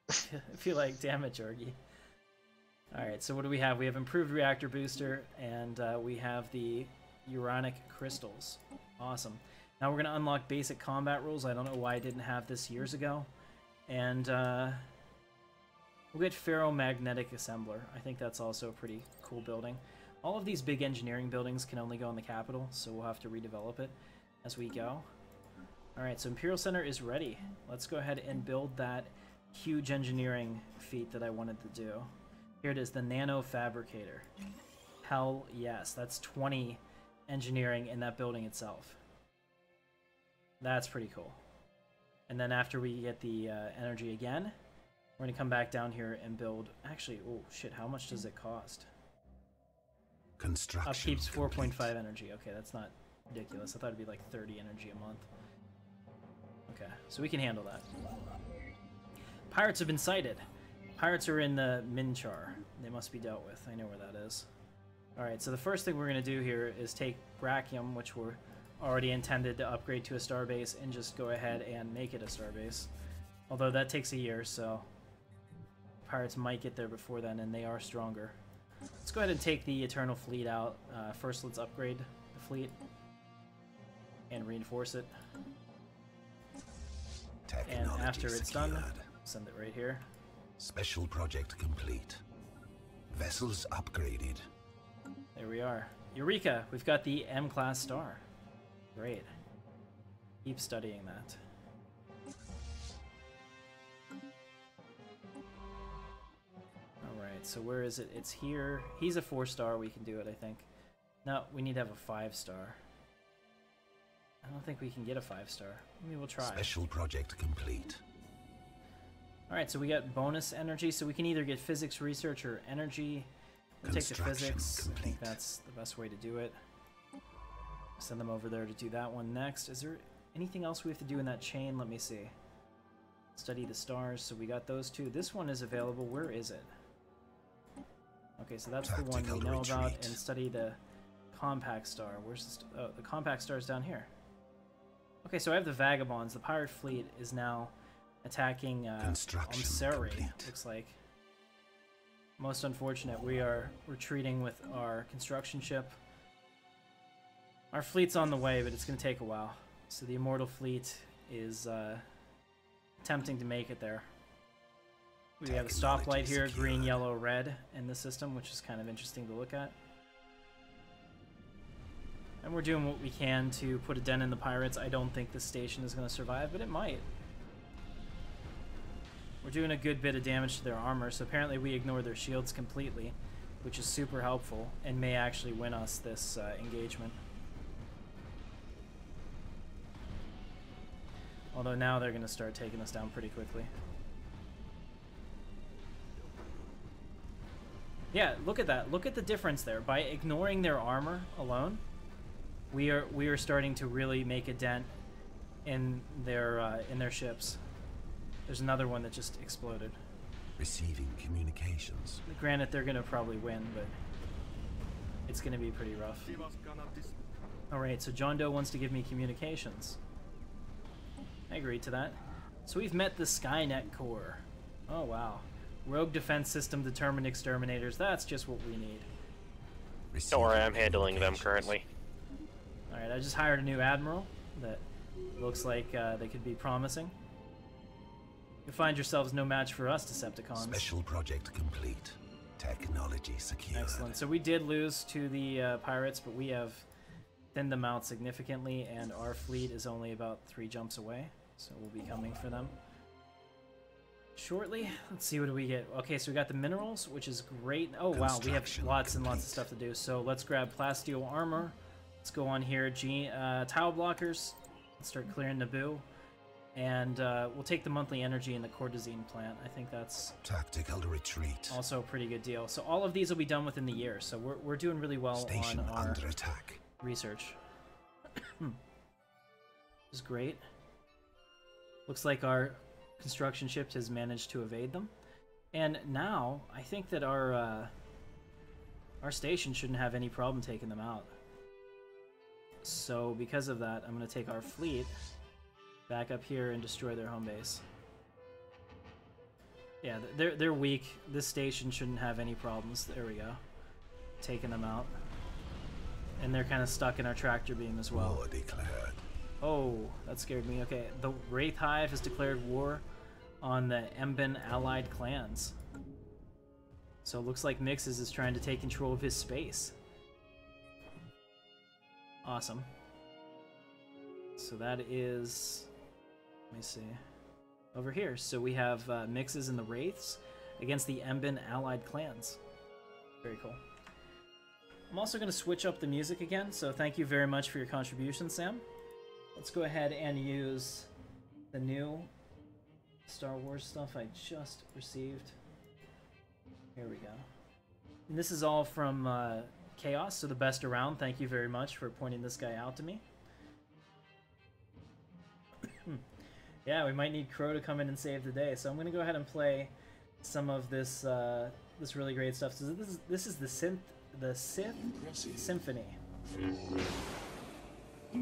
Speaker 1: I feel like, damn it, Jorgie. All right. So what do we have? We have improved reactor booster, and we have the uranic crystals. Awesome. Now we're gonna unlock basic combat rules. I don't know why I didn't have this years ago, and we'll get ferromagnetic assembler. I think that's also a pretty cool building. All of these big engineering buildings can only go in the capital, so we'll have to redevelop it as we go. Alright, so Imperial Center is ready. Let's go ahead and build that huge engineering feat that I wanted to do. Here it is, the Nano Fabricator. Hell yes, that's 20 engineering in that building itself. That's pretty cool. And then after we get the energy again, we're going to come back down here and build... Actually, oh shit, how much does it cost?
Speaker 4: Construction
Speaker 1: Upkeep's 4.5
Speaker 4: complete.
Speaker 1: energy. Okay, that's not ridiculous. I thought it'd be like 30 energy a month. Okay, so we can handle that. Pirates have been sighted. Pirates are in the Minchar. They must be dealt with. I know where that is. Alright, so the first thing we're going to do here is take Brachium, which we're already intended to upgrade to a starbase, and just go ahead and make it a starbase. Although that takes a year, so Pirates might get there before then, and they are stronger. Let's go ahead and take the Eternal Fleet out. First, let's upgrade the fleet and reinforce it. And after it's done, send it right here.
Speaker 4: Special project complete. Vessels upgraded.
Speaker 1: There we are. Eureka! We've got the M-class star. Great. Keep studying that. Alright, so where is it? It's here. He's a 4-star. We can do it, I think. No, we need to have a 5-star. I don't think we can get a 5-star. Maybe we'll try.
Speaker 4: Special project complete.
Speaker 1: Alright, so we got bonus energy, so we can either get physics research or energy. We'll take the physics. I think that's the best way to do it. Send them over there to do that one next. Is there anything else we have to do in that chain? Let me see. Study the stars, so we got those two. This one is available. Where is it? Okay, so that's the one we know about. And study the compact star. Where's the oh, the compact star is down here. Okay, so I have the Vagabonds. The pirate fleet is now attacking Omseri, looks like. Most unfortunate. We are retreating with our construction ship. Our fleet's on the way, but it's going to take a while. So the Immortal Fleet is attempting to make it there. We have a stoplight here, green, yellow, red in the system, which is kind of interesting to look at. And we're doing what we can to put a dent in the pirates. I don't think this station is going to survive, but it might. We're doing a good bit of damage to their armor, so apparently we ignore their shields completely, which is super helpful and may actually win us this engagement. Although now they're going to start taking us down pretty quickly. Yeah, look at that. Look at the difference there. By ignoring their armor alone, we are starting to really make a dent in their ships. There's another one that just exploded.
Speaker 4: Receiving communications.
Speaker 1: Granted, they're gonna probably win, but it's gonna be pretty rough. Alright, so John Doe wants to give me communications. I agree to that. So we've met the Skynet Corps. Oh wow. Rogue Defense System Determined Exterminators. That's just what we need.
Speaker 3: Don't worry, I'm handling them currently.
Speaker 1: Alright, I just hired a new admiral that looks like they could be promising. You'll find yourselves no match for us, Decepticons.
Speaker 4: Special project complete. Technology secured.
Speaker 1: Excellent. So we did lose to the pirates, but we have thinned them out significantly, and our fleet is only about 3 jumps away. So we'll be coming for them shortly. Let's see, what do we get? Okay, so we got the minerals, which is great. Oh wow, we have lots and lots of stuff to do. So let's grab plasteel armor. Let's go on here. Tile blockers. Let's start clearing Naboo. And we'll take the monthly energy in the Cortazine plant. I think that's
Speaker 4: Tactical retreat.
Speaker 1: also a pretty good deal. So all of these will be done within the year. So we're doing really well
Speaker 4: Station
Speaker 1: on our
Speaker 4: under attack.
Speaker 1: research. This is great. Looks like our construction ship has managed to evade them. And now, I think that our station shouldn't have any problem taking them out. So because of that, I'm going to take our fleet back up here and destroy their home base. Yeah, they're weak. This station shouldn't have any problems. There we go. Taking them out. And they're kind of stuck in our tractor beam as well.
Speaker 4: War declared.
Speaker 1: Oh, that scared me. Okay, the Wraith Hive has declared war on the Emban allied clans. So it looks like Mixes is trying to take control of his space. Awesome. So that is... let me see. Over here. So we have Mixes and the Wraiths against the Emban allied clans. Very cool. I'm also going to switch up the music again, so thank you very much for your contribution, Sam. Let's go ahead and use the new Star Wars stuff I just received. Here we go. And this is all from Chaos, so the best around. Thank you very much for pointing this guy out to me. Yeah, we might need Crow to come in and save the day, so I'm going to go ahead and play some of this this really great stuff. So this is the Sith Symphony.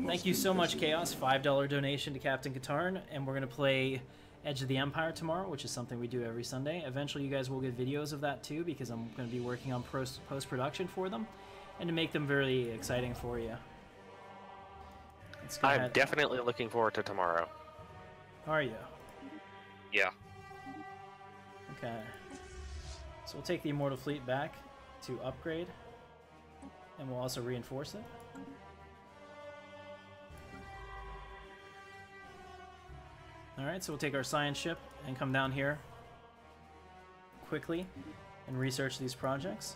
Speaker 1: Thank you so much, Chaos. $5 donation to Captain Katarn, and we're going to play Edge of the Empire tomorrow, which is something we do every Sunday. Eventually, you guys will get videos of that too, because I'm going to be working on post-production for them, and to make them very exciting for you.
Speaker 3: I'm definitely looking forward to tomorrow.
Speaker 1: Are you?
Speaker 3: Yeah.
Speaker 1: Okay. So we'll take the Immortal Fleet back to upgrade, and we'll also reinforce it. Alright, so we'll take our science ship and come down here quickly and research these projects.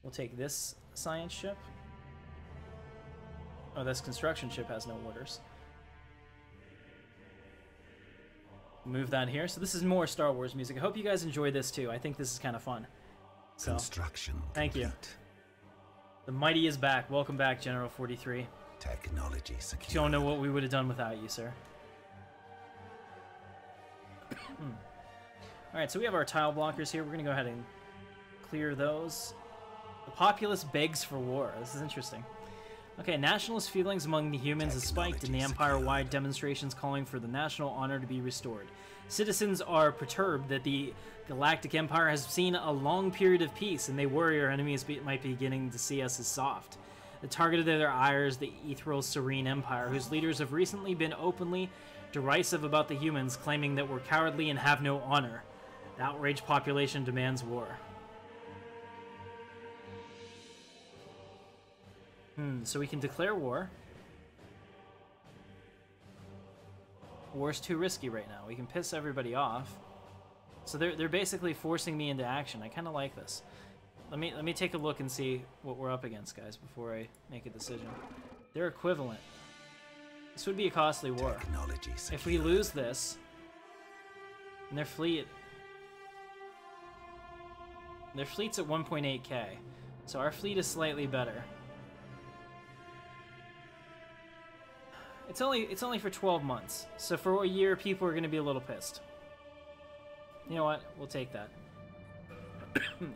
Speaker 1: We'll take this science ship. Oh, this construction ship has no orders. Move that here. So this is more Star Wars music. I hope you guys enjoy this too. I think this is kind of fun. So,
Speaker 4: Construction
Speaker 1: thank you.
Speaker 4: complete.
Speaker 1: The mighty is back. Welcome back, General 43.
Speaker 4: Technology secure.
Speaker 1: Don't know what we would have done without you, sir. Alright, so we have our tile blockers here. We're going to go ahead and clear those. The populace begs for war. This is interesting. Okay, nationalist feelings among the humans has spiked in the Empire-wide demonstrations calling for the national honor to be restored. Citizens are perturbed that the Galactic Empire has seen a long period of peace, and they worry our enemies might be beginning to see us as soft. The target of their ire is the ethereal Serene Empire, whose leaders have recently been openly derisive about the humans, claiming that we're cowardly and have no honor. The outraged population demands war. So we can declare war. War's too risky right now. We can piss everybody off. So they're basically forcing me into action. I kind of like this. Let me take a look and see what we're up against, guys, before I make a decision. They're equivalent. This would be a costly war. If we lose this, and their fleet's at 1.8k, so our fleet is slightly better. It's only for 12 months, so for a year, people are going to be a little pissed. You know what? We'll take that.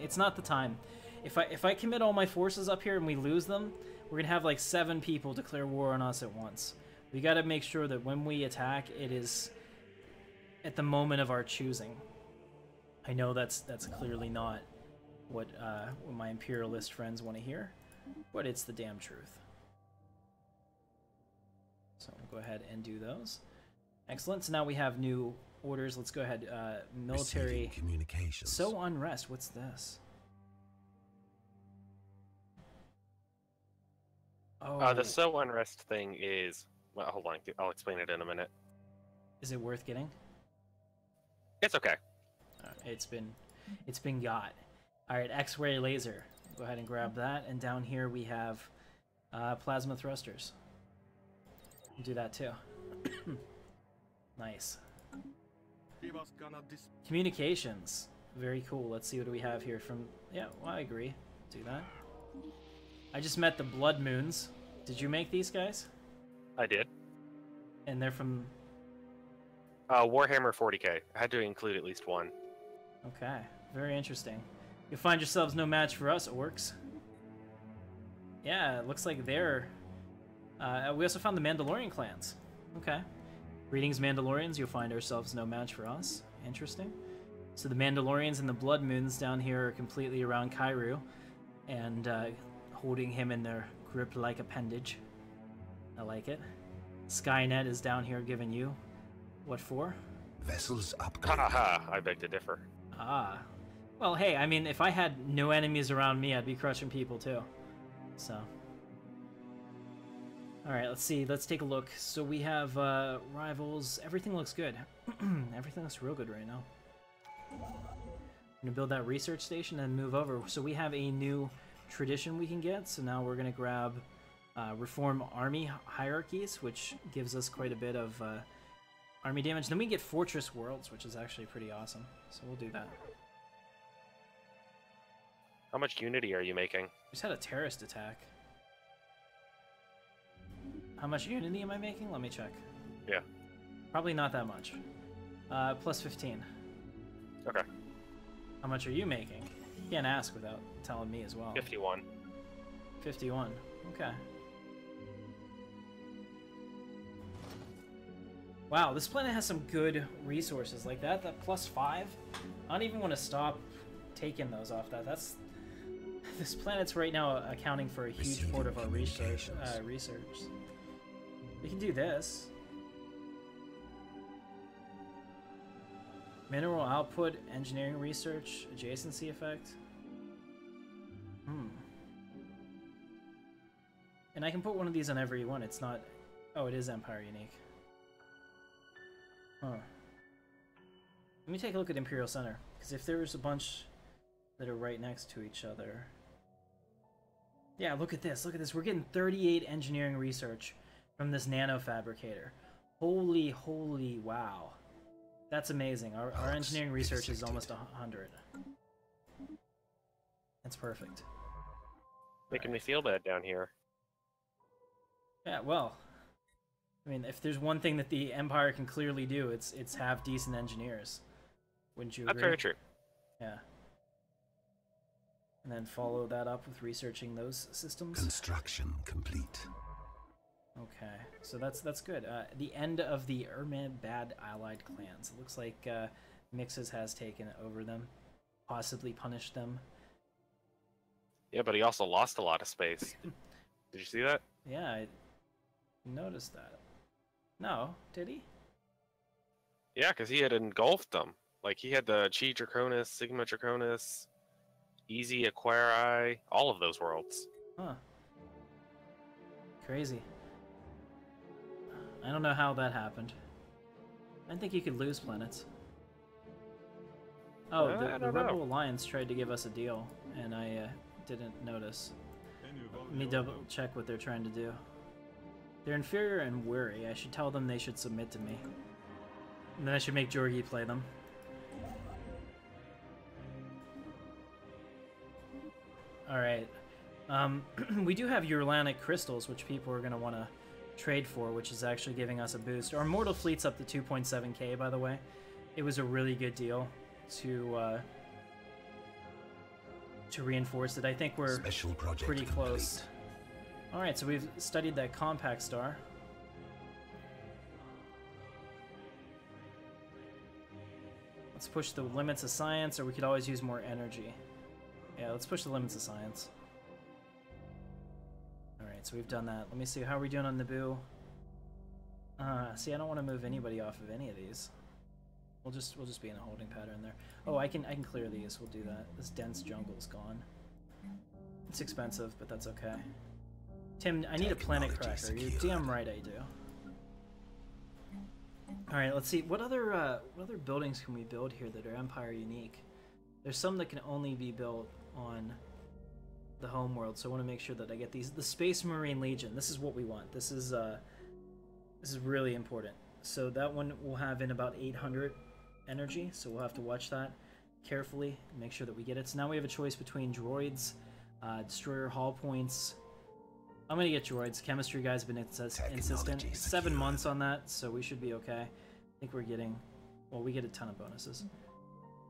Speaker 1: It's not the time. If I commit all my forces up here and we lose them, we're going to have like 7 people declare war on us at once. We got to make sure that when we attack, it is at the moment of our choosing. I know that's clearly not what my imperialist friends want to hear, but it's the damn truth. So we'll go ahead and do those. Excellent. So now we have new orders. Let's go ahead. Military
Speaker 4: communications.
Speaker 1: So unrest. What's this? Oh,
Speaker 3: The so unrest thing is... Well, hold on. I'll explain it in a minute.
Speaker 1: Is it worth getting?
Speaker 3: It's okay.
Speaker 1: It's been got. All right, X-ray laser. Go ahead and grab that. And down here we have plasma thrusters. Do that too. Nice. Communications. Very cool. Let's see what we have here from... Yeah, well, I agree. Do that. I just met the Blood Moons. Did you make these guys?
Speaker 3: I did.
Speaker 1: And they're from...
Speaker 3: Warhammer 40k. I had to include at least one.
Speaker 1: Okay, very interesting. You'll find yourselves no match for us, orcs. Yeah, it looks like they're... we also found the Mandalorian clans. Okay. Greetings, Mandalorians. You'll find ourselves no match for us. Interesting. So the Mandalorians and the Blood Moons down here are completely around Kairu and holding him in their grip-like appendage. I like it. Skynet is down here giving you... What for?
Speaker 4: Vessels upgrade.
Speaker 3: Haha, I beg to differ.
Speaker 1: Ah. Well, hey, I mean, if I had no enemies around me, I'd be crushing people too. So. Alright, let's see. Let's take a look. So we have rivals. Everything looks good. Everything looks real good right now. I'm going to build that research station and move over. So we have a new tradition we can get. So now we're going to grab reform army hierarchies, which gives us quite a bit of... army damage. Then we get Fortress Worlds, which is actually pretty awesome. So we'll do that.
Speaker 3: How much unity are you making?
Speaker 1: Just had a terrorist attack. How much unity am I making? Let me check.
Speaker 3: Yeah.
Speaker 1: Probably not that much. Plus 15.
Speaker 3: Okay.
Speaker 1: How much are you making? You can't ask without telling me as well.
Speaker 3: 51.
Speaker 1: 51. Okay. Wow, this planet has some good resources like that. That plus 5. I don't even want to stop taking those off that. That's this planet's right now accounting for a huge part of our research. We can do this. Mineral output, engineering research, adjacency effect. And I can put one of these on every one. It's not... Oh, it is Empire unique. Huh. Let me take a look at Imperial Center, because if there's a bunch that are right next to each other... Yeah, look at this, look at this. We're getting 38 engineering research from this nano fabricator. Holy, holy wow. That's amazing. Our engineering research is almost 100. That's perfect.
Speaker 3: Making me feel bad down here.
Speaker 1: Yeah, well... I mean, if there's one thing that the Empire can clearly do, it's have decent engineers. Wouldn't you agree?
Speaker 3: That's very true.
Speaker 1: Yeah. And then follow that up with researching those systems.
Speaker 4: Construction complete.
Speaker 1: Okay, so that's good. The end of the Bad allied clans. It looks like Mixes has taken over them, possibly punished them.
Speaker 3: Yeah, but he also lost a lot of space. Did you see that?
Speaker 1: Yeah, I noticed that. No, did he?
Speaker 3: Yeah, because he had engulfed them. Like, he had the Chi Draconis, Sigma Draconis, Easy Aquarii, all of those worlds.
Speaker 1: Huh. Crazy. I don't know how that happened. I didn't think you could lose planets. Oh, the Rebel Alliance tried to give us a deal, and I didn't notice. Let me double check what they're trying to do. They're inferior and weary. I should tell them they should submit to me. And then I should make Jorgi play them. Alright. We do have Urlanic crystals, which people are going to want to trade for, which is actually giving us a boost. Our Mortal Fleet's up to 2.7k, by the way. It was a really good deal to reinforce it. I think we're pretty close. Alright, so we've studied that compact star. Let's push the limits of science, or we could always use more energy. Yeah, let's push the limits of science. Alright, so we've done that. Let me see, how are we doing on Naboo? See, I don't want to move anybody off of any of these. We'll just be in a holding pattern there. Oh, I can clear these. We'll do that. This dense jungle's gone. It's expensive, but that's okay. Tim, I need a planet cracker. You're damn right I do. Alright, let's see. What other buildings can we build here that are Empire unique? There's some that can only be built on the home world, so I want to make sure that I get these. The Space Marine Legion. This is what we want. This is This is really important. So that one will have in about 800 energy, so we'll have to watch that carefully and make sure that we get it. So now we have a choice between droids, destroyer hull points. I'm gonna get droids. Chemistry guy's been insistent. 7 months on that, so we should be okay. I think we're getting, well, we get a ton of bonuses.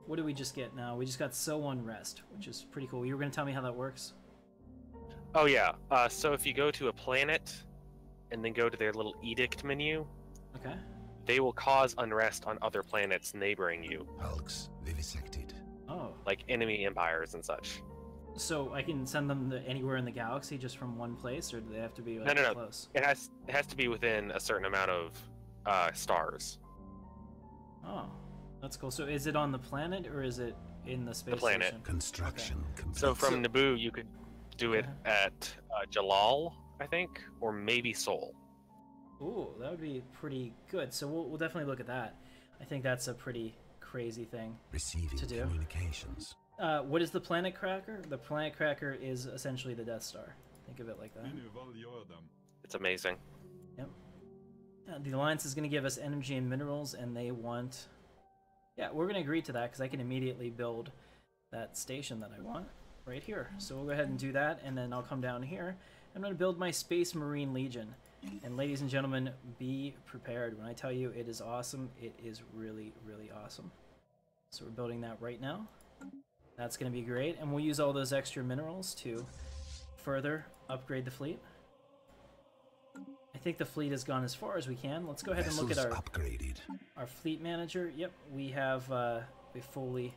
Speaker 1: What do we just get now? We just got So Unrest, which is pretty cool. You were gonna tell me how that works?
Speaker 3: Oh yeah. So if you go to a planet and then go to their little edict menu,
Speaker 1: Okay.
Speaker 3: they will cause unrest on other planets neighboring you,
Speaker 4: Hulks vivisected.
Speaker 1: Oh.
Speaker 3: like enemy empires and such.
Speaker 1: So I can send them to anywhere in the galaxy just from one place, or do they have to be like,
Speaker 3: No.
Speaker 1: close?
Speaker 3: It has to be within a certain amount of stars.
Speaker 1: Oh, that's cool. So is it on the planet or is it in the space
Speaker 3: planet.
Speaker 1: station?
Speaker 4: Construction complete.
Speaker 3: So from Naboo, you could do it at Jalal, I think, or maybe Sol.
Speaker 1: Ooh, that would be pretty good. So we'll definitely look at that. I think that's a pretty crazy thing
Speaker 4: Receiving
Speaker 1: to do.
Speaker 4: communications.
Speaker 1: What is the planet cracker? The planet cracker is essentially the Death Star. Think of it like that.
Speaker 3: It's amazing.
Speaker 1: Yep. The Alliance is going to give us energy and minerals, and they want... Yeah, we're going to agree to that, because I can immediately build that station that I want right here. So we'll go ahead and do that, and then I'll come down here. I'm going to build my Space Marine Legion. And ladies and gentlemen, be prepared. When I tell you it is awesome, it is really, really awesome. So we're building that right now. That's going to be great, and we'll use all those extra minerals to further upgrade the fleet. I think the fleet has gone as far as we can. Let's go ahead and look at our fleet manager. Yep, we have we fully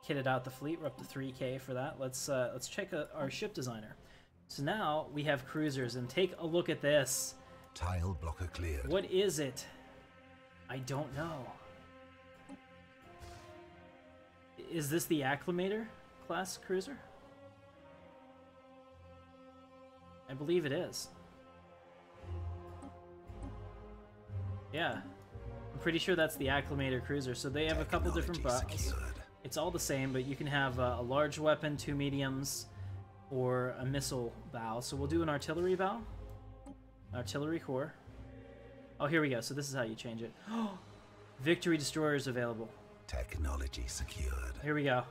Speaker 1: kitted out the fleet. We're up to 3K for that. Let's check our ship designer. So now we have cruisers, and take a look at this.
Speaker 4: Tile blocker cleared.
Speaker 1: What is it? I don't know. Is this the Acclimator class cruiser? I believe it is. Yeah, I'm pretty sure that's the Acclimator cruiser. So they have a couple different bows. It's all the same, but you can have a large weapon, 2 mediums, or a missile bow. So we'll do an artillery bow, artillery core. Oh, here we go. So this is how you change it. Victory destroyer is available.
Speaker 4: Technology secured.
Speaker 1: Here we go.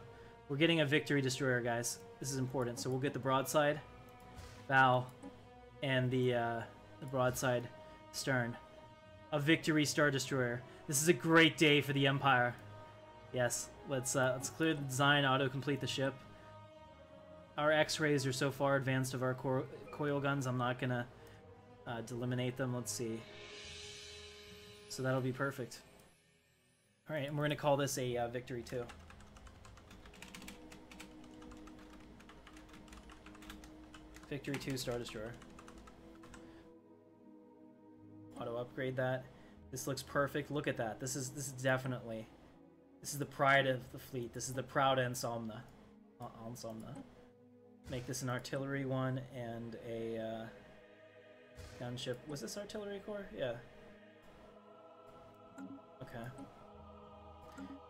Speaker 1: We're getting a victory destroyer, guys. This is important. So we'll get the broadside bow and the broadside stern. A victory star destroyer. This is a great day for the Empire. Yes, let's clear the design, auto-complete the ship. Our X-rays are so far advanced of our coil guns, I'm not gonna delimitate them. Let's see. So that'll be perfect. Alright, and we're gonna call this a Victory 2. Victory 2 Star Destroyer. Auto upgrade that. This looks perfect. Look at that. This is definitely, this is the pride of the fleet. This is the proud Ensomna. Make this an artillery one and a gunship. Was this artillery core? Yeah. Okay.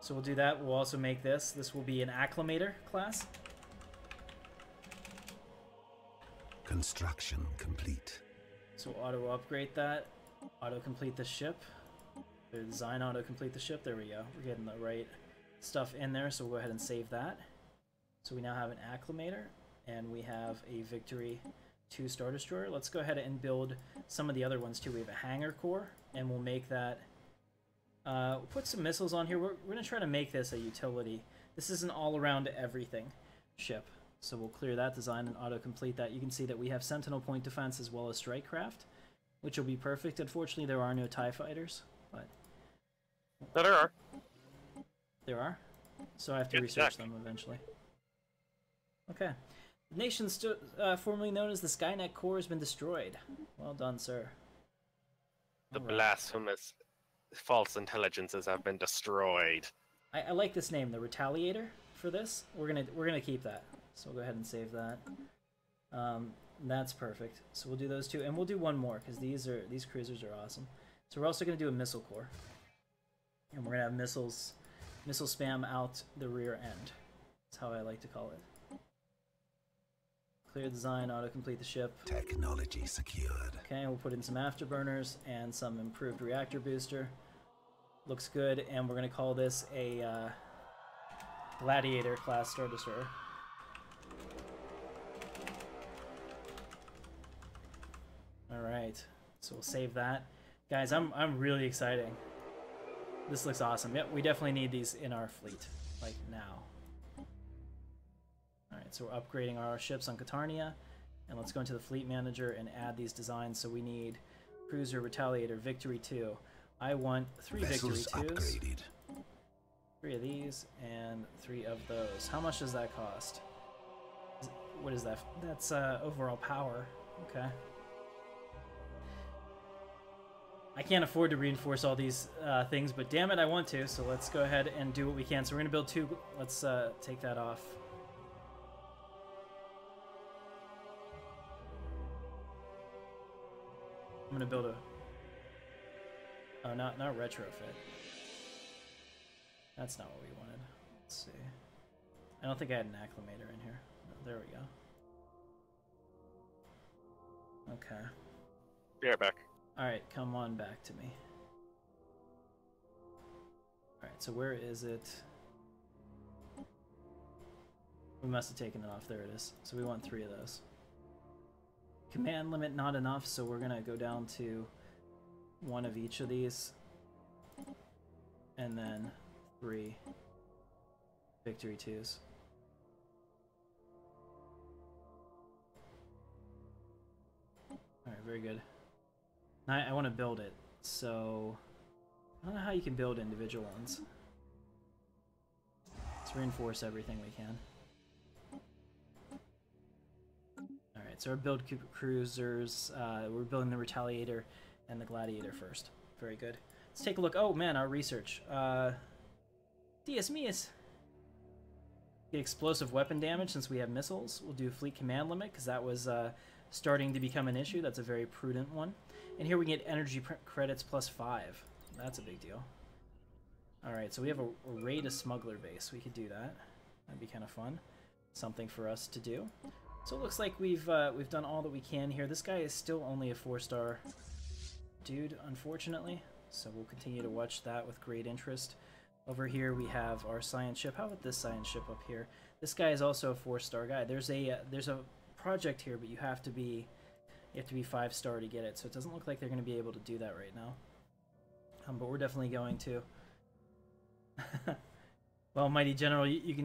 Speaker 1: So we'll do that. We'll also make this. This will be an Acclimator class.
Speaker 4: Construction complete.
Speaker 1: So auto upgrade that. Auto complete the ship. The design auto complete the ship. There we go. We're getting the right stuff in there. So we'll go ahead and save that. So we now have an Acclimator and we have a Victory 2 Star Destroyer. Let's go ahead and build some of the other ones too. We have a hangar core and we'll make that. We'll put some missiles on here. We're going to try to make this a utility. This is an all-around everything ship. So we'll clear that design and auto-complete that. You can see that we have Sentinel Point Defense as well as Strike Craft, which will be perfect. Unfortunately, there are no TIE Fighters, but...
Speaker 3: No, there are.
Speaker 1: There are? So I have to research them eventually. Okay. The nation formerly known as the Skynet Corps has been destroyed. Well done, sir.
Speaker 3: The blasphemous false intelligences have been destroyed.
Speaker 1: I like this name, the Retaliator, for this. We're gonna keep that. So we'll go ahead and save that. That's perfect. So we'll do those two, and we'll do one more because these cruisers are awesome. So we're also gonna do a missile core, and we're gonna have missile spam out the rear end. That's how I like to call it. Clear design, auto-complete the ship.
Speaker 4: Technology secured.
Speaker 1: Okay, we'll put in some afterburners and some improved reactor booster. Looks good, and we're going to call this a Gladiator class Star Destroyer. Alright, so we'll save that. Guys, I'm really excited. This looks awesome. Yep, we definitely need these in our fleet, like now. Alright, so we're upgrading our ships on Katarnia, and let's go into the fleet manager and add these designs. So we need Cruiser, Retaliator, Victory 2. I want 3 Victory 2s.
Speaker 4: Upgraded.
Speaker 1: 3 of these, and 3 of those. How much does that cost? What is that? That's overall power. Okay. I can't afford to reinforce all these things, but damn it, I want to, so let's go ahead and do what we can. So we're going to build 2. Let's take that off. I'm going to build a... Oh, not retrofit. That's not what we wanted. Let's see. I don't think I had an acclimator in here. No, there we go. Okay.
Speaker 3: Be right back.
Speaker 1: Alright, come on back to me. Alright, so where is it? We must have taken it off. There it is. So we want 3 of those. Command limit not enough, so we're going to go down to 1 of each of these. And then 3 Victory 2s. Alright, very good. I want to build it, so I don't know how you can build individual ones. Let's reinforce everything we can. Alright, so our build cruisers, we're building the Retaliator and the Gladiator first. Very good. Let's take a look. Oh man, our research. Dios míos. Get explosive weapon damage since we have missiles. We'll do fleet command limit because that was starting to become an issue. That's a very prudent one. And here we get energy credits plus 5. That's a big deal. Alright, so we have a raid a smuggler base. We could do that. That'd be kind of fun. Something for us to do. So it looks like we've done all that we can here. This guy is still only a 4-star dude, unfortunately. So we'll continue to watch that with great interest. Over here we have our science ship. How about this science ship up here? This guy is also a 4-star guy. There's a project here, but you have to be 5-star to get it. So it doesn't look like they're going to be able to do that right now. But we're definitely going to. Well, Mighty General, you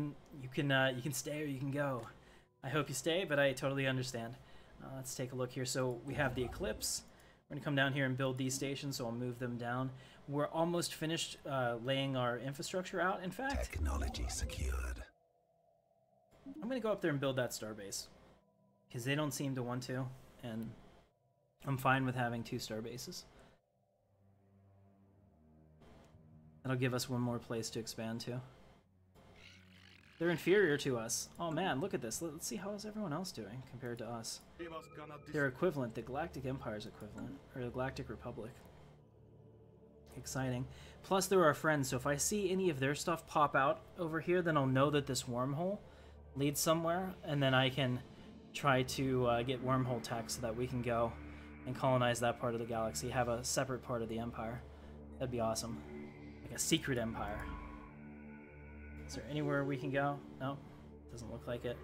Speaker 1: can stay or you can go. I hope you stay, but I totally understand. Let's take a look here. So we have the Eclipse. We're going to come down here and build these stations, so I'll move them down. We're almost finished laying our infrastructure out, in fact.
Speaker 4: Technology secured.
Speaker 1: I'm going to go up there and build that starbase, because they don't seem to want to, and I'm fine with having 2 starbases. That'll give us one more place to expand to. They're inferior to us. Oh man, look at this. Let's see how is everyone else doing compared to us. They're equivalent. The Galactic Empire's equivalent. Or the Galactic Republic. Exciting. Plus they're our friends, so if I see any of their stuff pop out over here, then I'll know that this wormhole leads somewhere, and then I can try to get wormhole tech so that we can go and colonize that part of the galaxy, have a separate part of the Empire. That'd be awesome. Like a secret empire. Is there anywhere we can go? No? Doesn't look like it.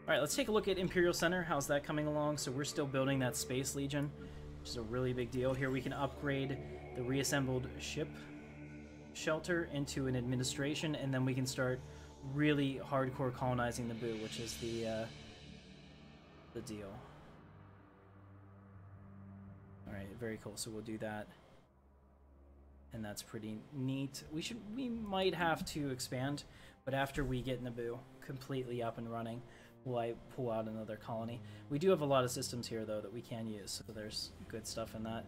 Speaker 1: Alright, let's take a look at Imperial Center. How's that coming along? So we're still building that Space Legion, which is a really big deal. Here we can upgrade the reassembled ship shelter into an administration, and then we can start really hardcore colonizing the Boo, which is the deal. Alright, very cool. So we'll do that. And that's pretty neat. We might have to expand, but after we get Naboo completely up and running, we'll pull out another colony. We do have a lot of systems here, though, that we can use, so there's good stuff in that.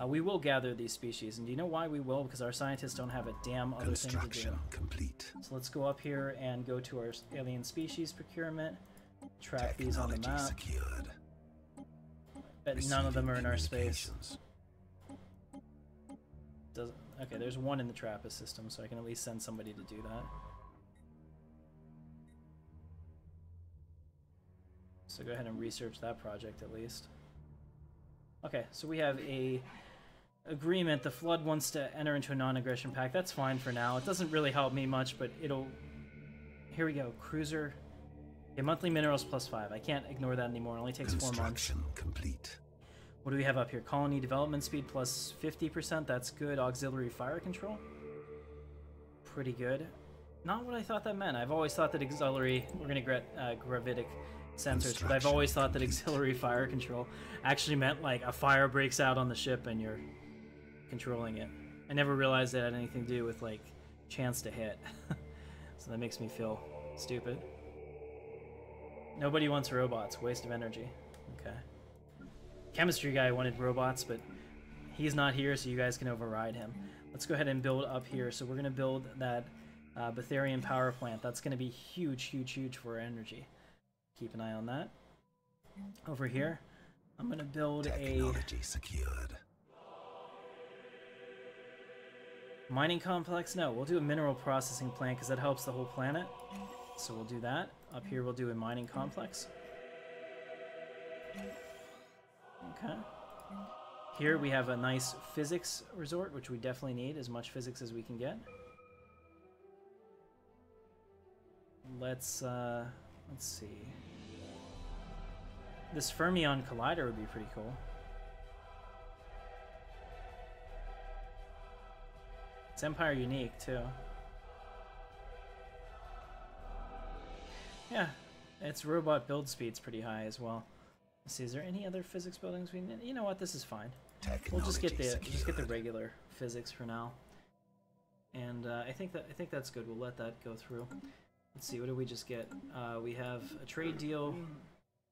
Speaker 1: We will gather these species, and do you know why we will? Because our scientists don't have a damn other thing to do.
Speaker 4: Complete.
Speaker 1: So let's go up here and go to our alien species procurement, track these on the map.
Speaker 4: Secured.
Speaker 1: Bet none of them are in our space. Okay, there's one in the TRAPPIST system, so I can at least send somebody to do that. So go ahead and research that project at least. Okay, so we have a agreement. The Flood wants to enter into a non-aggression pact. That's fine for now. It doesn't really help me much, but it'll... Here we go. Cruiser. Okay, monthly minerals +5. I can't ignore that anymore. It only takes 4 months.
Speaker 4: Construction complete.
Speaker 1: What do we have up here? Colony development speed +50%. That's good. Auxiliary fire control. Pretty good. Not what I thought that meant. I've always thought that auxiliary... We're going to get gravitic sensors, but I've always thought that auxiliary fire control actually meant like a fire breaks out on the ship and you're controlling it. I never realized that had anything to do with like chance to hit. So that makes me feel stupid. Nobody wants robots. Waste of energy. Okay. Chemistry guy wanted robots, but he's not here, so you guys can override him. Let's go ahead and build up here. So we're going to build that Betharian power plant. That's going to be huge, huge, huge for our energy. Keep an eye on that. Over here, I'm going to build
Speaker 4: Technology secured.
Speaker 1: Mining complex? No, we'll do a mineral processing plant because that helps the whole planet. So we'll do that. Up here we'll do a mining complex. Okay. Here we have a nice physics resort, which we definitely need as much physics as we can get. Let's see. This Fermion Collider would be pretty cool. It's Empire unique, too. Yeah, its robot build speed's pretty high as well. Let's see, is there any other physics buildings we need? You know what, this is fine. We'll just get the regular physics for now. And I think that's good. We'll let that go through. Let's see, what did we just get? We have a trade deal.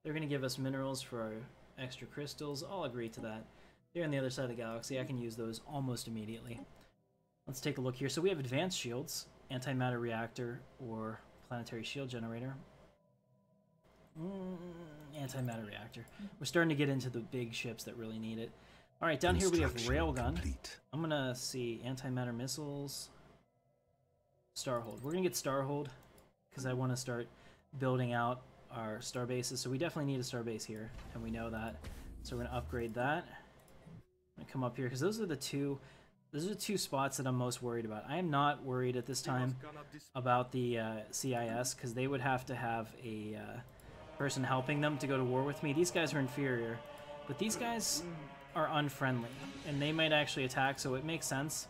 Speaker 1: They're going to give us minerals for our extra crystals. I'll agree to that. They're on the other side of the galaxy. I can use those almost immediately. Let's take a look here. So we have advanced shields, antimatter reactor, or planetary shield generator. Antimatter reactor. We're starting to get into the big ships that really need it. Alright, down here we have railgun. I'm going to see antimatter missiles. Starhold. We're going to get Starhold because I want to start building out our star bases. So we definitely need a star base here, and we know that. So we're going to upgrade that. I'm going to come up here because those are the two spots that I'm most worried about. I am not worried at this time about the CIS because they would have to have a person helping them to go to war with me. These guys are inferior, but these guys are unfriendly, and they might actually attack, so it makes sense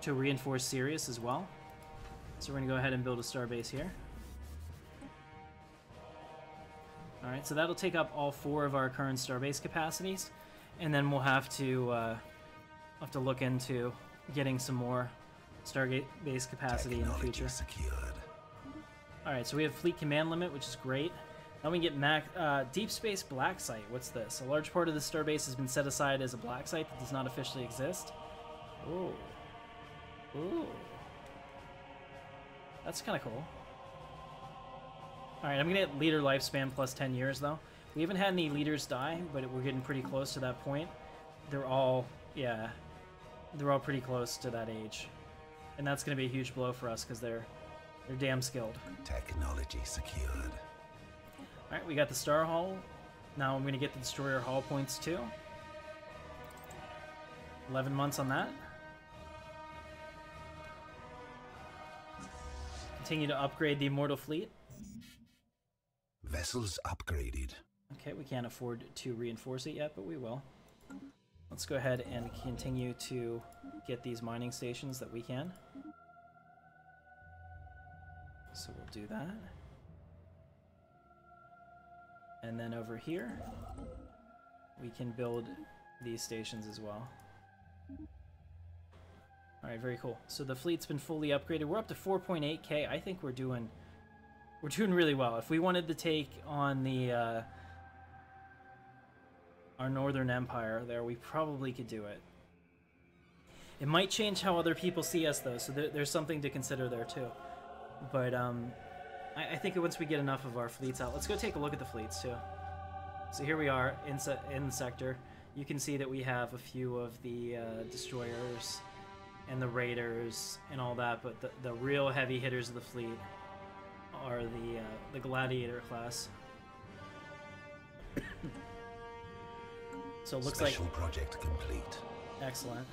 Speaker 1: to reinforce Sirius as well. So we're going to go ahead and build a star base here. Alright, so that'll take up all 4 of our current starbase capacities, and then we'll have to look into getting some more starbase capacity in the future. Alright, so we have fleet command limit, which is great. Now we can get Deep Space Black Site. What's this? A large part of the starbase has been set aside as a black site that does not officially exist. Ooh. Ooh. That's kind of cool. Alright, I'm going to get leader lifespan plus 10 years, though. We haven't had any leaders die, but we're getting pretty close to that point. They're all, yeah, they're all pretty close to that age. And that's going to be a huge blow for us, because they're damn skilled.
Speaker 4: Technology secured.
Speaker 1: Alright, we got the Star Hull. Now I'm going to get the Destroyer Hull points, too. 11 months on that. Continue to upgrade the Immortal Fleet.
Speaker 4: Vessels upgraded.
Speaker 1: Okay, we can't afford to reinforce it yet, but we will. Let's go ahead and continue to get these mining stations that we can. So we'll do that. And then over here, we can build these stations as well. Alright, very cool. So the fleet's been fully upgraded. We're up to 4.8k. I think we're doing really well. If we wanted to take on the our Northern Empire there, we probably could do it. It might change how other people see us, though, so there's something to consider there, too. But I think once we get enough of our fleets out, let's go take a look at the fleets, too. So here we are in the sector. You can see that we have a few of the destroyers and the raiders and all that, but the real heavy hitters of the fleet are the gladiator class. So it looks
Speaker 4: Special
Speaker 1: like...
Speaker 4: project complete.
Speaker 1: Excellent.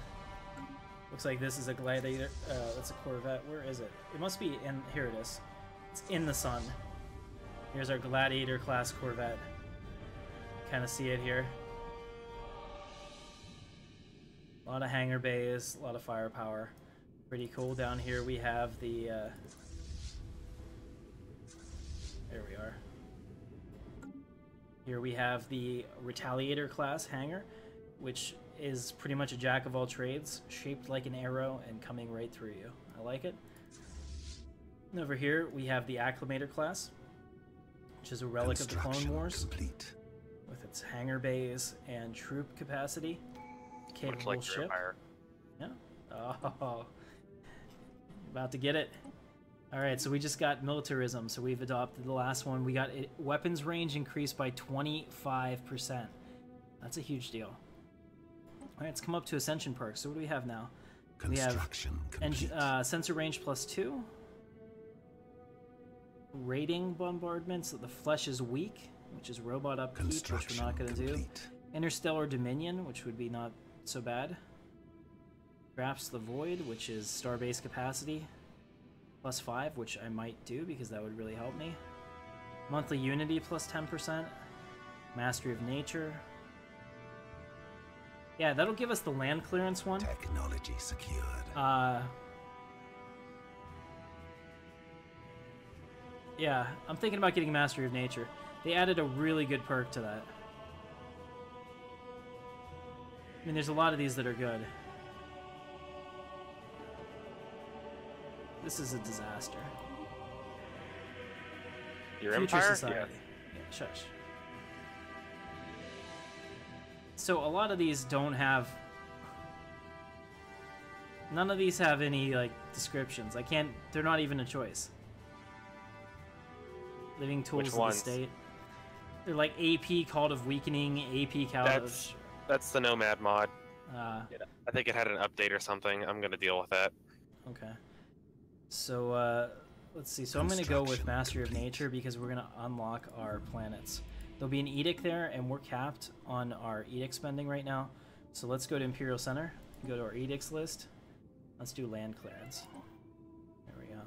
Speaker 1: Looks like this is a gladiator. That's a Corvette. Where is it? It must be in... Here it is. It's in the sun. Here's our gladiator class Corvette. Kind of see it here. A lot of hangar bays, a lot of firepower. Pretty cool. Down here we have the... There we are. Here we have the Retaliator class hangar, which is pretty much a jack of all trades, shaped like an arrow and coming right through you. I like it. And over here we have the Acclimator class, which is a relic of the Clone Wars,
Speaker 4: complete.
Speaker 1: with its hangar bays and troop capacity. Capable
Speaker 3: like
Speaker 1: ship.
Speaker 3: Empire.
Speaker 1: Yeah. Oh, about to get it. All right, so we just got militarism, so we've adopted the last one. We got weapons range increased by 25%. That's a huge deal. All right, let's come up to Ascension perks. So what do we have now?
Speaker 4: Construction complete.
Speaker 1: Sensor range +2. Raiding bombardments. The flesh is weak, which is robot upkeep, which we're not going to do. Interstellar Dominion, which would be not so bad. Grasp the Void, which is starbase capacity. +5, which I might do because that would really help me. Monthly Unity +10%. Mastery of Nature. Yeah, that'll give us the land clearance one.
Speaker 4: Technology secured.
Speaker 1: Yeah, I'm thinking about getting Mastery of Nature. They added a really good perk to that. I mean, there's a lot of these that are good. This is a disaster.
Speaker 3: Your
Speaker 1: Future
Speaker 3: Empire?
Speaker 1: Society. Yeah, shush. So a lot of these don't have... None of these have any, like, descriptions. I can't... They're not even a choice. Living Tools
Speaker 3: Which
Speaker 1: of the
Speaker 3: ones?
Speaker 1: State. They're like AP Cult of Weakening, AP Cult of...
Speaker 3: That's the Nomad mod.
Speaker 1: Uh,
Speaker 3: I think it had an update or something. I'm gonna deal with that.
Speaker 1: okay. So, let's see. So I'm going to go with Mastery of Nature because we're going to unlock our planets. There'll be an edict there, and we're capped on our edict spending right now. So let's go to Imperial Center, go to our edicts list. Let's do land clearance. There we go.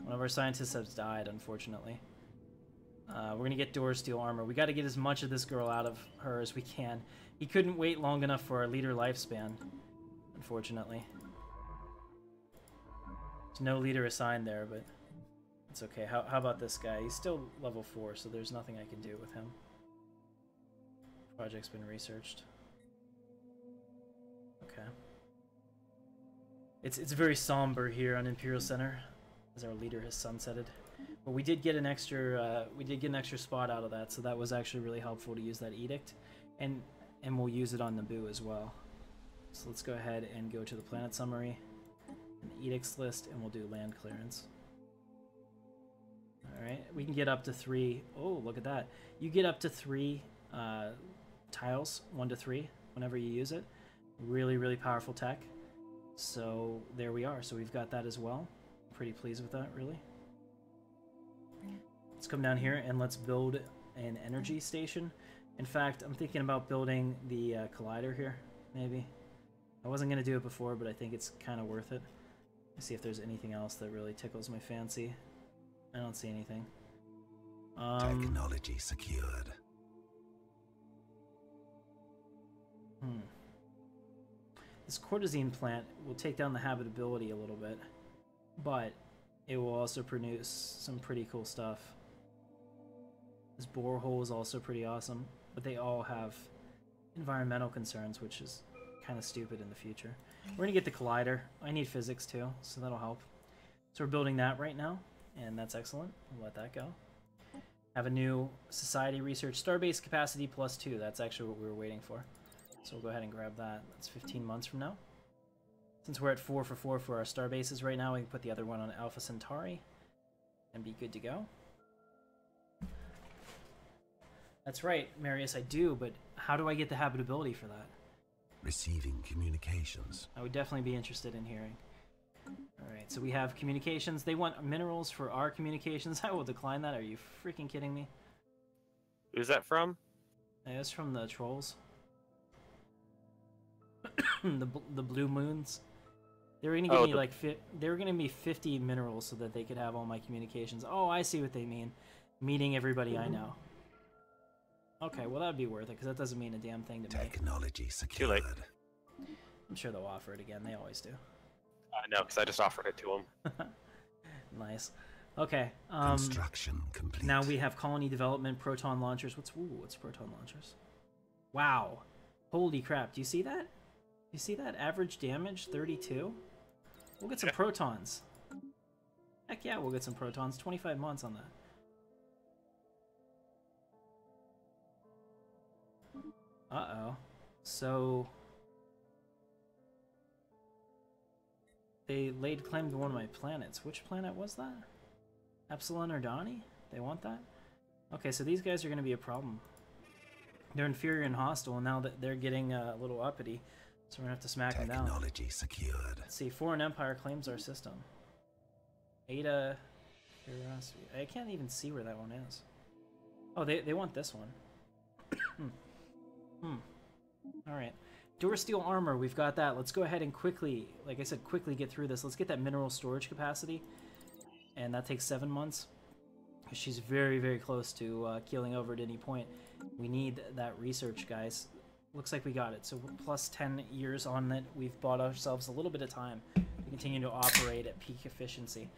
Speaker 1: One of our scientists has died, unfortunately. We're going to get Door Steel Armor. We got to get as much of this girl out of her as we can. He couldn't wait long enough for our leader lifespan, unfortunately. There's no leader assigned there, but it's okay. How about this guy? He's still level 4, so there's nothing I can do with him. Project's been researched. Okay. It's very somber here on Imperial Center, as our leader has sunsetted. But we did get an extra spot out of that, so that was actually really helpful to use that edict, and we'll use it on Naboo as well. So let's go ahead and go to the planet summary. The edicts list, and we'll do land clearance. Alright, we can get up to 3. Oh, look at that. You get up to 3 tiles, 1 to 3, whenever you use it. Really, really powerful tech. So there we are. So we've got that as well. Pretty pleased with that, really. Let's come down here and let's build an energy station. In fact, I'm thinking about building the collider here, maybe. I wasn't going to do it before, but I think it's kind of worth it. Let's see if there's anything else that really tickles my fancy. I don't see anything.
Speaker 4: Technology secured.
Speaker 1: This cortisine plant will take down the habitability a little bit, but it will also produce some pretty cool stuff. This borehole is also pretty awesome, but they all have environmental concerns, which is kind of stupid in the future. We're gonna get the collider. I need physics too, so that'll help. So we're building that right now, and that's excellent. We'll let that go. Have a new society research starbase capacity +2. That's actually what we were waiting for. So we'll go ahead and grab that. That's 15 months from now. Since we're at 4 for 4 for our starbases right now, we can put the other one on Alpha Centauri and be good to go. That's right, Marius, I do, but how do I get the habitability for that?
Speaker 4: Receiving communications.
Speaker 1: I would definitely be interested in hearing. Alright, so we have communications. They want minerals for our communications. I will decline that. Are you freaking kidding me?
Speaker 3: Who's that from?
Speaker 1: Yeah, it's from the trolls. the blue moons. They were gonna give me like they were gonna give me 50 minerals so that they could have all my communications. Oh, I see what they mean. Meeting everybody I know. Okay, well that'd be worth it because that doesn't mean a damn thing to me.
Speaker 4: Technology secured.
Speaker 3: Too late.
Speaker 1: I'm sure they'll offer it again. They always do.
Speaker 3: No, because I just offered it to them.
Speaker 1: Nice. Okay.
Speaker 4: Construction complete.
Speaker 1: Now we have colony development, proton launchers. What's proton launchers? Wow. Holy crap. Do you see that? You see that? Average damage 32? We'll get some protons. Heck yeah, we'll get some protons. 25 months on that. Uh-oh. So they laid claim to one of my planets. Which planet was that? Epsilon or Donnie? They want that? Okay, so these guys are going to be a problem. They're inferior and hostile, and now that they're getting a little uppity, so we're going to have to smack them down.
Speaker 4: Technology secured.
Speaker 1: Let's see, Foreign Empire claims our system. Ada... Curiosity. I can't even see where that one is. Oh, they want this one. Alright. Durasteel armor, we've got that. Let's go ahead and quickly, like I said, quickly get through this. Let's get that mineral storage capacity. And that takes 7 months. Because she's very, very close to keeling over at any point. We need that research, guys. Looks like we got it. So plus 10 years on it. We've bought ourselves a little bit of time to continue to operate at peak efficiency.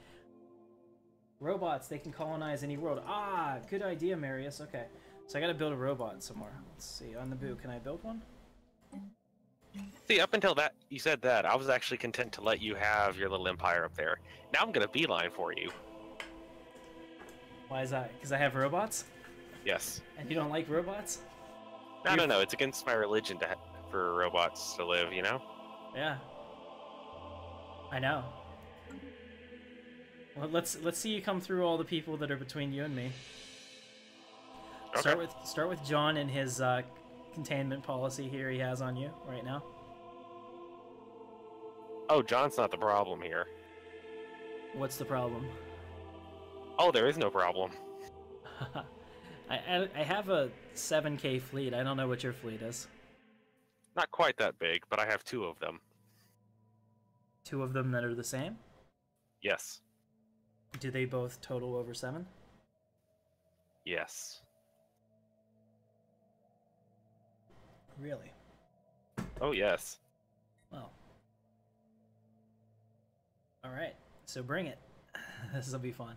Speaker 1: Robots, they can colonize any world. Ah, good idea, Marius. Okay. So I gotta build a robot somewhere. Let's see, on Naboo, can I build one?
Speaker 3: See, up until that you said that, I was actually content to let you have your little empire up there. Now I'm gonna beeline for you.
Speaker 1: Why is that? Because I have robots?
Speaker 3: Yes.
Speaker 1: And you don't like robots?
Speaker 3: No. It's against my religion for robots to live, you know?
Speaker 1: Yeah. I know. Well, let's see you come through all the people that are between you and me.
Speaker 3: Okay.
Speaker 1: Start with John and his containment policy here he has on you right now.
Speaker 3: Oh, John's not the problem here.
Speaker 1: What's the problem?
Speaker 3: Oh, there is no problem.
Speaker 1: I have a 7K fleet. I don't know what your fleet is.
Speaker 3: Not quite that big, but I have 2 of them.
Speaker 1: 2 of them that are the same?
Speaker 3: Yes.
Speaker 1: Do they both total over 7?
Speaker 3: Yes.
Speaker 1: Really?
Speaker 3: Oh, yes.
Speaker 1: Well. Alright, so bring it. This will be fun.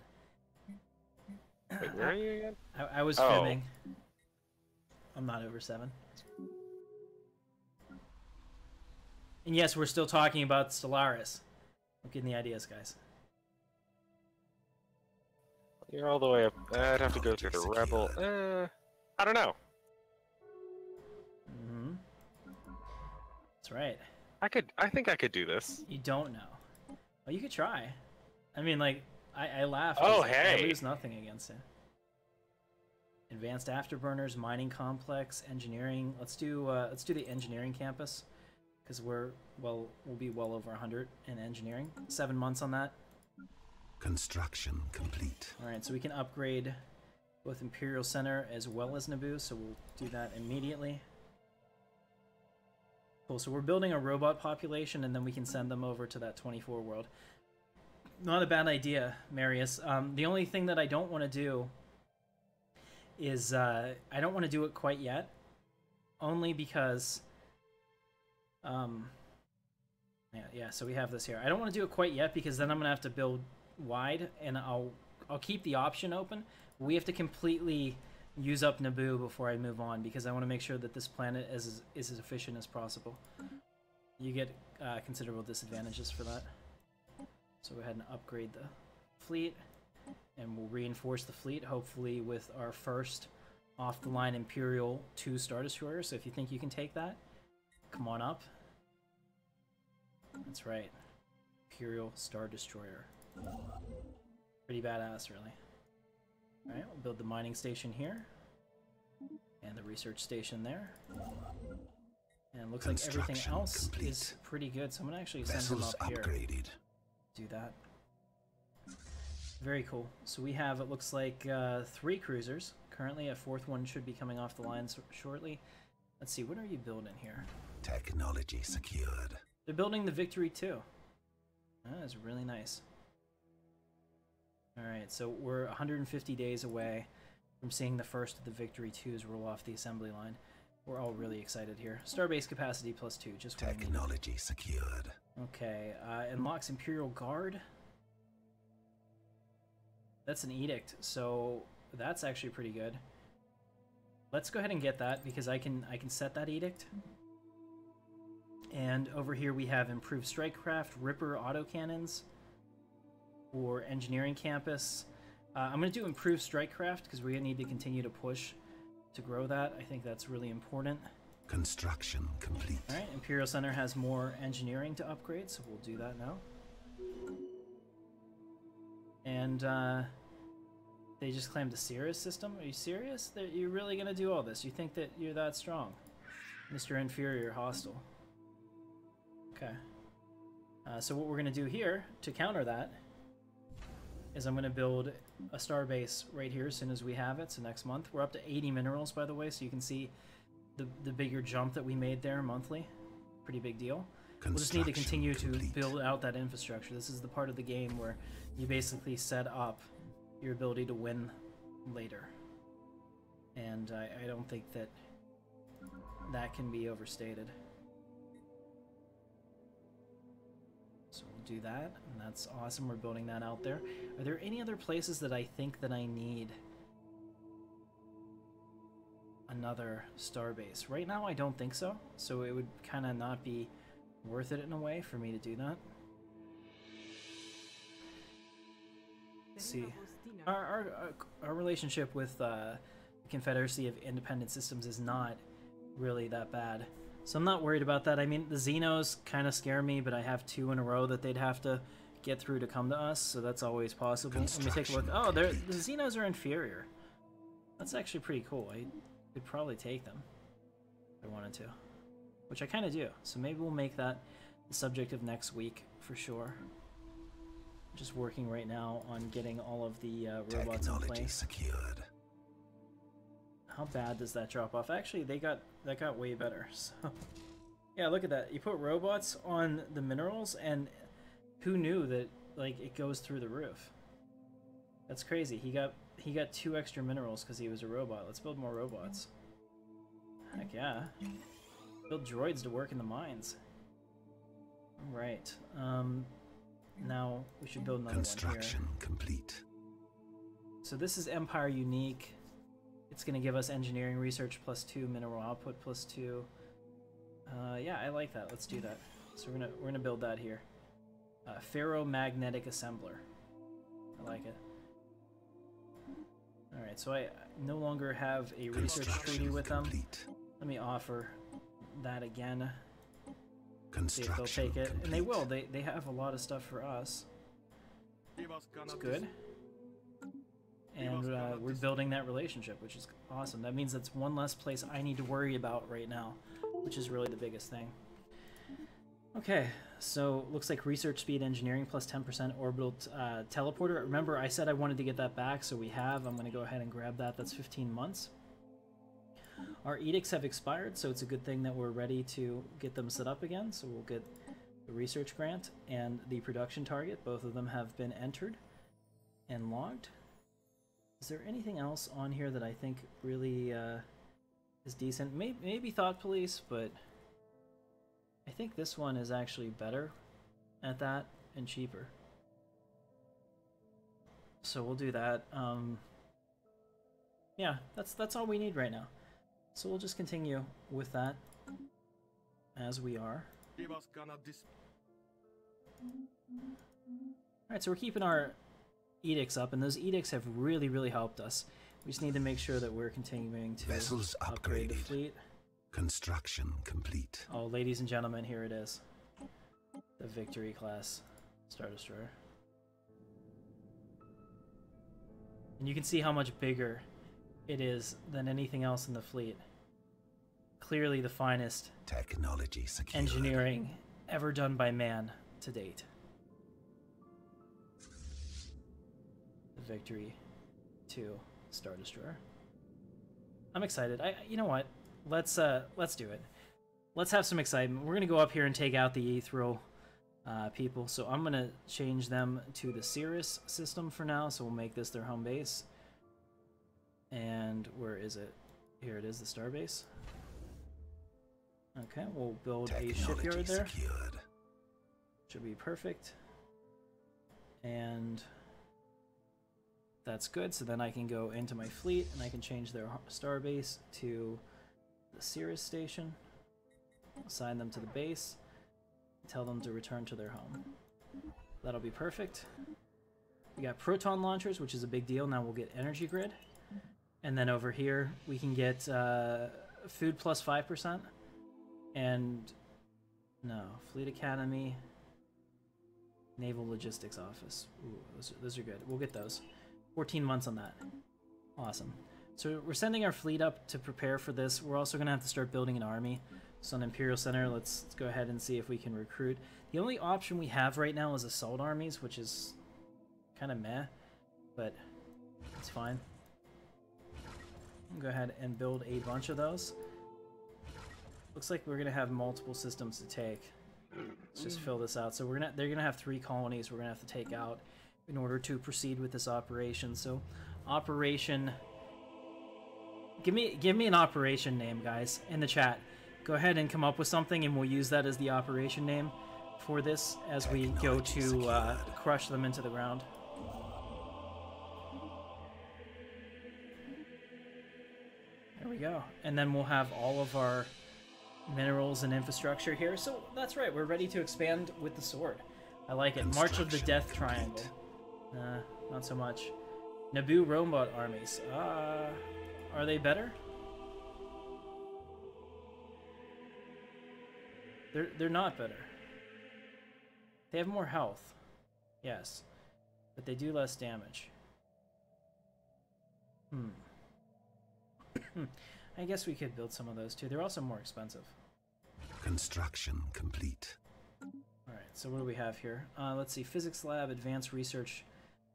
Speaker 3: Wait, where are you again?
Speaker 1: I was fibbing. I'm not over 7. And yes, we're still talking about Stellaris. I'm getting the ideas, guys.
Speaker 3: You're all the way up. I'd have to go through the Rebel. I don't know.
Speaker 1: That's right.
Speaker 3: I think I could do this.
Speaker 1: You don't know. Well, you could try. I mean, like, I laugh.
Speaker 3: Oh,
Speaker 1: 'cause
Speaker 3: hey.
Speaker 1: I lose nothing against it. Advanced afterburners, mining complex, engineering. Let's do the engineering campus, because we'll be well over 100 in engineering. 7 months on that.
Speaker 4: Construction complete.
Speaker 1: All right, so we can upgrade both Imperial Center as well as Naboo. So we'll do that immediately. Cool. So we're building a robot population, and then we can send them over to that 24 world. Not a bad idea, Marius. The only thing that I don't want to do is I don't want to do it quite yet, only because yeah. So we have this here. I don't want to do it quite yet because then I'm gonna have to build wide, and I'll keep the option open. We have to completely use up Naboo before I move on because I want to make sure that this planet is as efficient as possible. You get considerable disadvantages for that. So go ahead and upgrade the fleet, and we'll reinforce the fleet, hopefully with our first off-the-line Imperial 2 Star Destroyer. So if you think you can take that, come on up. That's right. Imperial Star Destroyer. Pretty badass, really. Alright, we'll build the mining station here. And the research station there. And it looks like everything else is pretty good, so I'm going to actually send them up here.
Speaker 4: Upgraded.
Speaker 1: Do that. Very cool. So we have, it looks like, 3 cruisers currently. A fourth one should be coming off the lines shortly. Let's see, what are you building here?
Speaker 4: Technology secured.
Speaker 1: They're building the Victory 2. That is really nice. Alright, so we're 150 days away from seeing the first of the Victory 2s roll off the assembly line. We're all really excited here. Starbase capacity +2, just what we need.
Speaker 4: Technology secured.
Speaker 1: Okay, unlocks Imperial Guard. That's an edict, so that's actually pretty good. Let's go ahead and get that because I can set that edict. And over here we have improved strikecraft, Ripper autocannons for engineering campus. I'm going to do improved strikecraft because we're going to need to continue to push to grow that. I think that's really important.
Speaker 4: Construction complete.
Speaker 1: All right, Imperial Center has more engineering to upgrade, so we'll do that now. And they just claimed a Stellaris system. Are you serious? You're really going to do all this? You think that you're that strong? Mr. Inferior Hostile. Okay. So what we're going to do here to counter that is I'm going to build a starbase right here as soon as we have it. So next month. We're up to 80 minerals, by the way, so you can see the bigger jump that we made there monthly. Pretty big deal. We'll just need to continue to build out that infrastructure. This is the part of the game where you basically set up your ability to win later. And I don't think that that can be overstated. So we'll do that, and that's awesome. We're building that out there. Are there any other places that I think that I need another starbase? Right now I don't think so, so it would kind of not be worth it in a way for me to do that. Let's see. Our relationship with the Confederacy of Independent Systems is not really that bad, so I'm not worried about that. I mean, the Xenos kind of scare me, but I have 2 in a row that they'd have to get through to come to us, so that's always possible. Let me take a look. Oh, the Xenos are inferior. That's actually pretty cool. I could probably take them if I wanted to, which I kind of do. So maybe we'll make that the subject of next week for sure. Just working right now on getting all of the robots in place.
Speaker 4: Secured.
Speaker 1: How bad does that drop off? Actually, that got way better. So yeah, look at that. You put robots on the minerals, and who knew that like it goes through the roof? That's crazy. He got 2 extra minerals because he was a robot. Let's build more robots. Heck yeah. Build droids to work in the mines. All right. Now we should build another one here.
Speaker 4: Construction complete.
Speaker 1: So this is Empire unique. It's going to give us engineering research +2, mineral output +2. Yeah, I like that. Let's do that. So we're gonna build that here. Ferromagnetic assembler. I like it. All right, so I no longer have a research treaty with them. Let me offer that again. See if they'll take it, and they will. They have a lot of stuff for us. It's good. And we're building that relationship, which is awesome. That means that's one less place I need to worry about right now, which is really the biggest thing. Okay, so looks like research speed engineering +10% orbital teleporter. Remember, I said I wanted to get that back, so we have. I'm going to go ahead and grab that. That's 15 months. Our edicts have expired, so it's a good thing that we're ready to get them set up again. So we'll get the research grant and the production target. Both of them have been entered and logged. Is there anything else on here that I think really is decent? Maybe Thought Police, but I think this one is actually better at that and cheaper. So we'll do that. Yeah, that's all we need right now. So we'll just continue with that as we are. Alright, so we're keeping our edicts up, and those edicts have really helped us. We just need to make sure that we're continuing to upgrade the fleet.
Speaker 4: Construction complete.
Speaker 1: Oh, ladies and gentlemen, here it is. The Victory class Star Destroyer. And you can see how much bigger it is than anything else in the fleet. Clearly the finest
Speaker 4: Technology secured.
Speaker 1: engineering ever done by man to date. The Victory 2 Star Destroyer. I'm excited. You know what? Let's do it. Let's have some excitement. We're gonna go up here and take out the Ethereal people. So I'm gonna change them to the Cirrus system for now. So we'll make this their home base. And where is it? Here it is, the starbase. Okay, we'll build a shipyard there.
Speaker 4: Secured.
Speaker 1: Should be perfect. And that's good. So then I can go into my fleet and I can change their starbase to the Cirrus station. Assign them to the base. Tell them to return to their home. That'll be perfect. We got proton launchers, which is a big deal. Now we'll get energy grid. And then over here, we can get food plus 5%. And no, Fleet Academy, Naval Logistics Office. Ooh, those are good. We'll get those. 14 months on that. Awesome. So we're sending our fleet up to prepare for this. We're also going to have to start building an army. So on Imperial Center, let's go ahead and see if we can recruit. The only option we have right now is assault armies, which is kind of meh, but it's fine. Go ahead and build a bunch of those. Looks like we're gonna have multiple systems to take. Let's just fill this out. So they're gonna have 3 colonies we're gonna have to take out in order to proceed with this operation. So operation, give me an operation name, guys, in the chat. Go ahead and come up with something and we'll use that as the operation name for this as we go to crush them into the ground. There we go. And then we'll have all of our minerals and infrastructure here. So that's right, we're ready to expand with the sword. I like it. March of the Death Triangle. Not so much. Naboo robot armies. Are they better? They're not better. They have more health. Yes. But they do less damage. I guess we could build some of those too. They're also more expensive.
Speaker 4: Construction complete.
Speaker 1: Alright, so what do we have here? Let's see. Physics lab, advanced research,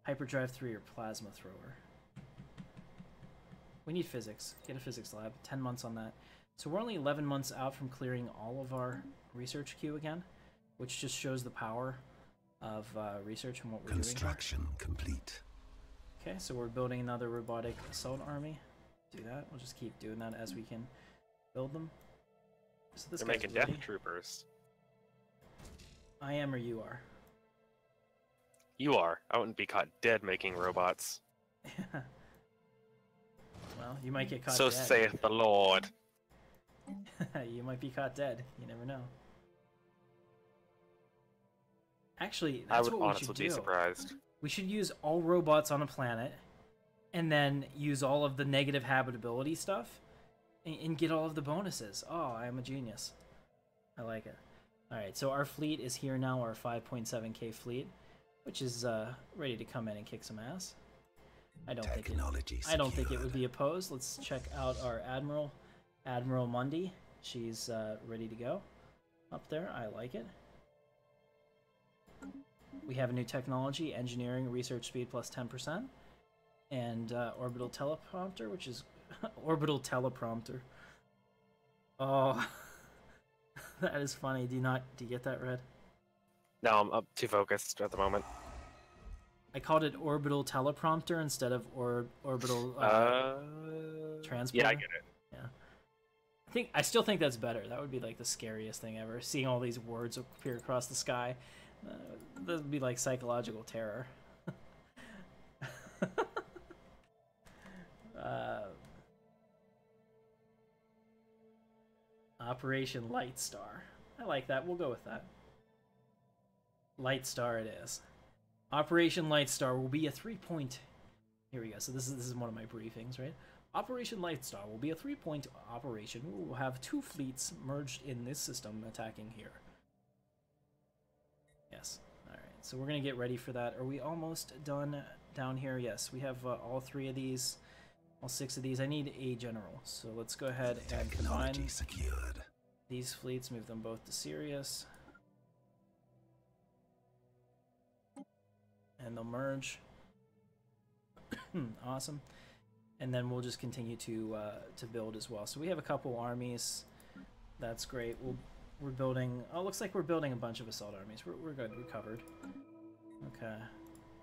Speaker 1: hyperdrive 3, or plasma thrower. We need physics. Get a physics lab. 10 months on that. So we're only 11 months out from clearing all of our research queue again, which just shows the power of research and what we're doing.
Speaker 4: Construction complete.
Speaker 1: Okay, so we're building another robotic assault army. Do that. We'll just keep doing that as we can build them. So this
Speaker 3: They're
Speaker 1: guy's
Speaker 3: making
Speaker 1: ready.
Speaker 3: death troopers.
Speaker 1: I am or you are.
Speaker 3: You are. I wouldn't be caught dead making robots.
Speaker 1: Well, you might get caught
Speaker 3: So
Speaker 1: dead.
Speaker 3: saith the Lord.
Speaker 1: You might be caught dead. You never know. Actually,
Speaker 3: I
Speaker 1: that's
Speaker 3: would
Speaker 1: what we
Speaker 3: honestly
Speaker 1: should
Speaker 3: be
Speaker 1: do.
Speaker 3: surprised.
Speaker 1: We should use all robots on a planet, and then use all of the negative habitability stuff, and get all of the bonuses. Oh, I am a genius. I like it. Alright, so our fleet is here now, our 5.7k fleet, which is ready to come in and kick some ass. I don't think it would be opposed. Let's check out our Admiral, Admiral Mundy. She's ready to go up there. I like it. We have a new technology, engineering, research speed plus 10%, and orbital teleprompter, which is orbital teleprompter. Oh, that is funny. Do you get that, Red?
Speaker 3: No, I'm up too focused at the moment.
Speaker 1: I called it orbital teleprompter instead of orbital transporter.
Speaker 3: Yeah, I get it.
Speaker 1: Yeah, I still think that's better. That would be like the scariest thing ever. Seeing all these words appear across the sky, that would be like psychological terror. Operation Light Star. I like that. We'll go with that. Light Star it is. Operation Light Star will be a 3-point... Here we go. So this is one of my briefings, right? Operation Light Star will be a 3-point operation. We will have 2 fleets merged in this system attacking here. Yes. Alright, so we're going to get ready for that. Are we almost done down here? Yes, we have all 3 of these, all 6 of these. I need a general, so let's go ahead and combine
Speaker 4: Secured.
Speaker 1: these fleets, move them both to Sirius. And they'll merge. Awesome. and then we'll just continue to build as well. So we have a couple armies. That's great. We're building. Oh, looks like we're building a bunch of assault armies. We're good. We're covered. Okay.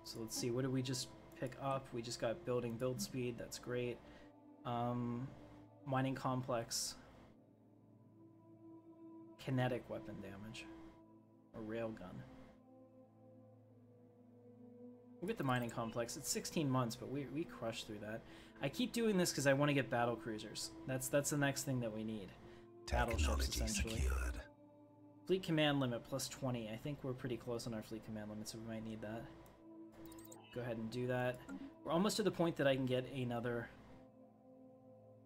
Speaker 1: So let's see. What did we just pick up? We just got build speed. That's great. Mining complex. Kinetic weapon damage. A railgun. We'll get the mining complex. It's 16 months, but we crushed through that. I keep doing this because I want to get battle cruisers. That's the next thing that we need. Battleships, essentially.
Speaker 4: Secured.
Speaker 1: Fleet command limit plus 20. I think we're pretty close on our fleet command limit, so we might need that. Go ahead and do that. We're almost to the point that I can get another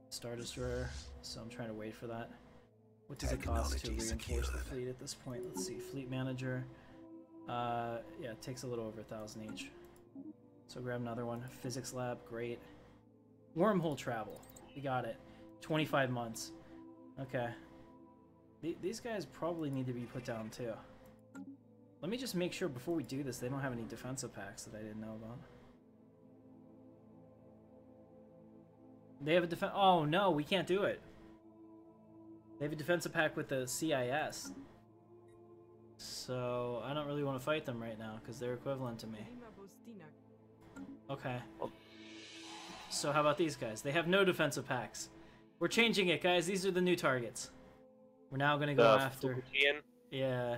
Speaker 1: Star Destroyer, so I'm trying to wait for that. What does it cost to reinforce the fleet at this point? Let's see. Fleet manager. Yeah, it takes a little over 1,000 each. So grab another one. Physics lab, great. Wormhole travel. We got it. 25 months. Okay. These guys probably need to be put down too. Let me just make sure before we do this they don't have any defensive packs that I didn't know about. They have a defense. Oh no, we can't do it. They have a defensive pack with the CIS. So I don't really want to fight them right now because they're equivalent to me. Okay. So how about these guys? They have no defensive packs. We're changing it, guys. These are the new targets. We're now gonna go after.
Speaker 3: Fukuchian?
Speaker 1: Yeah.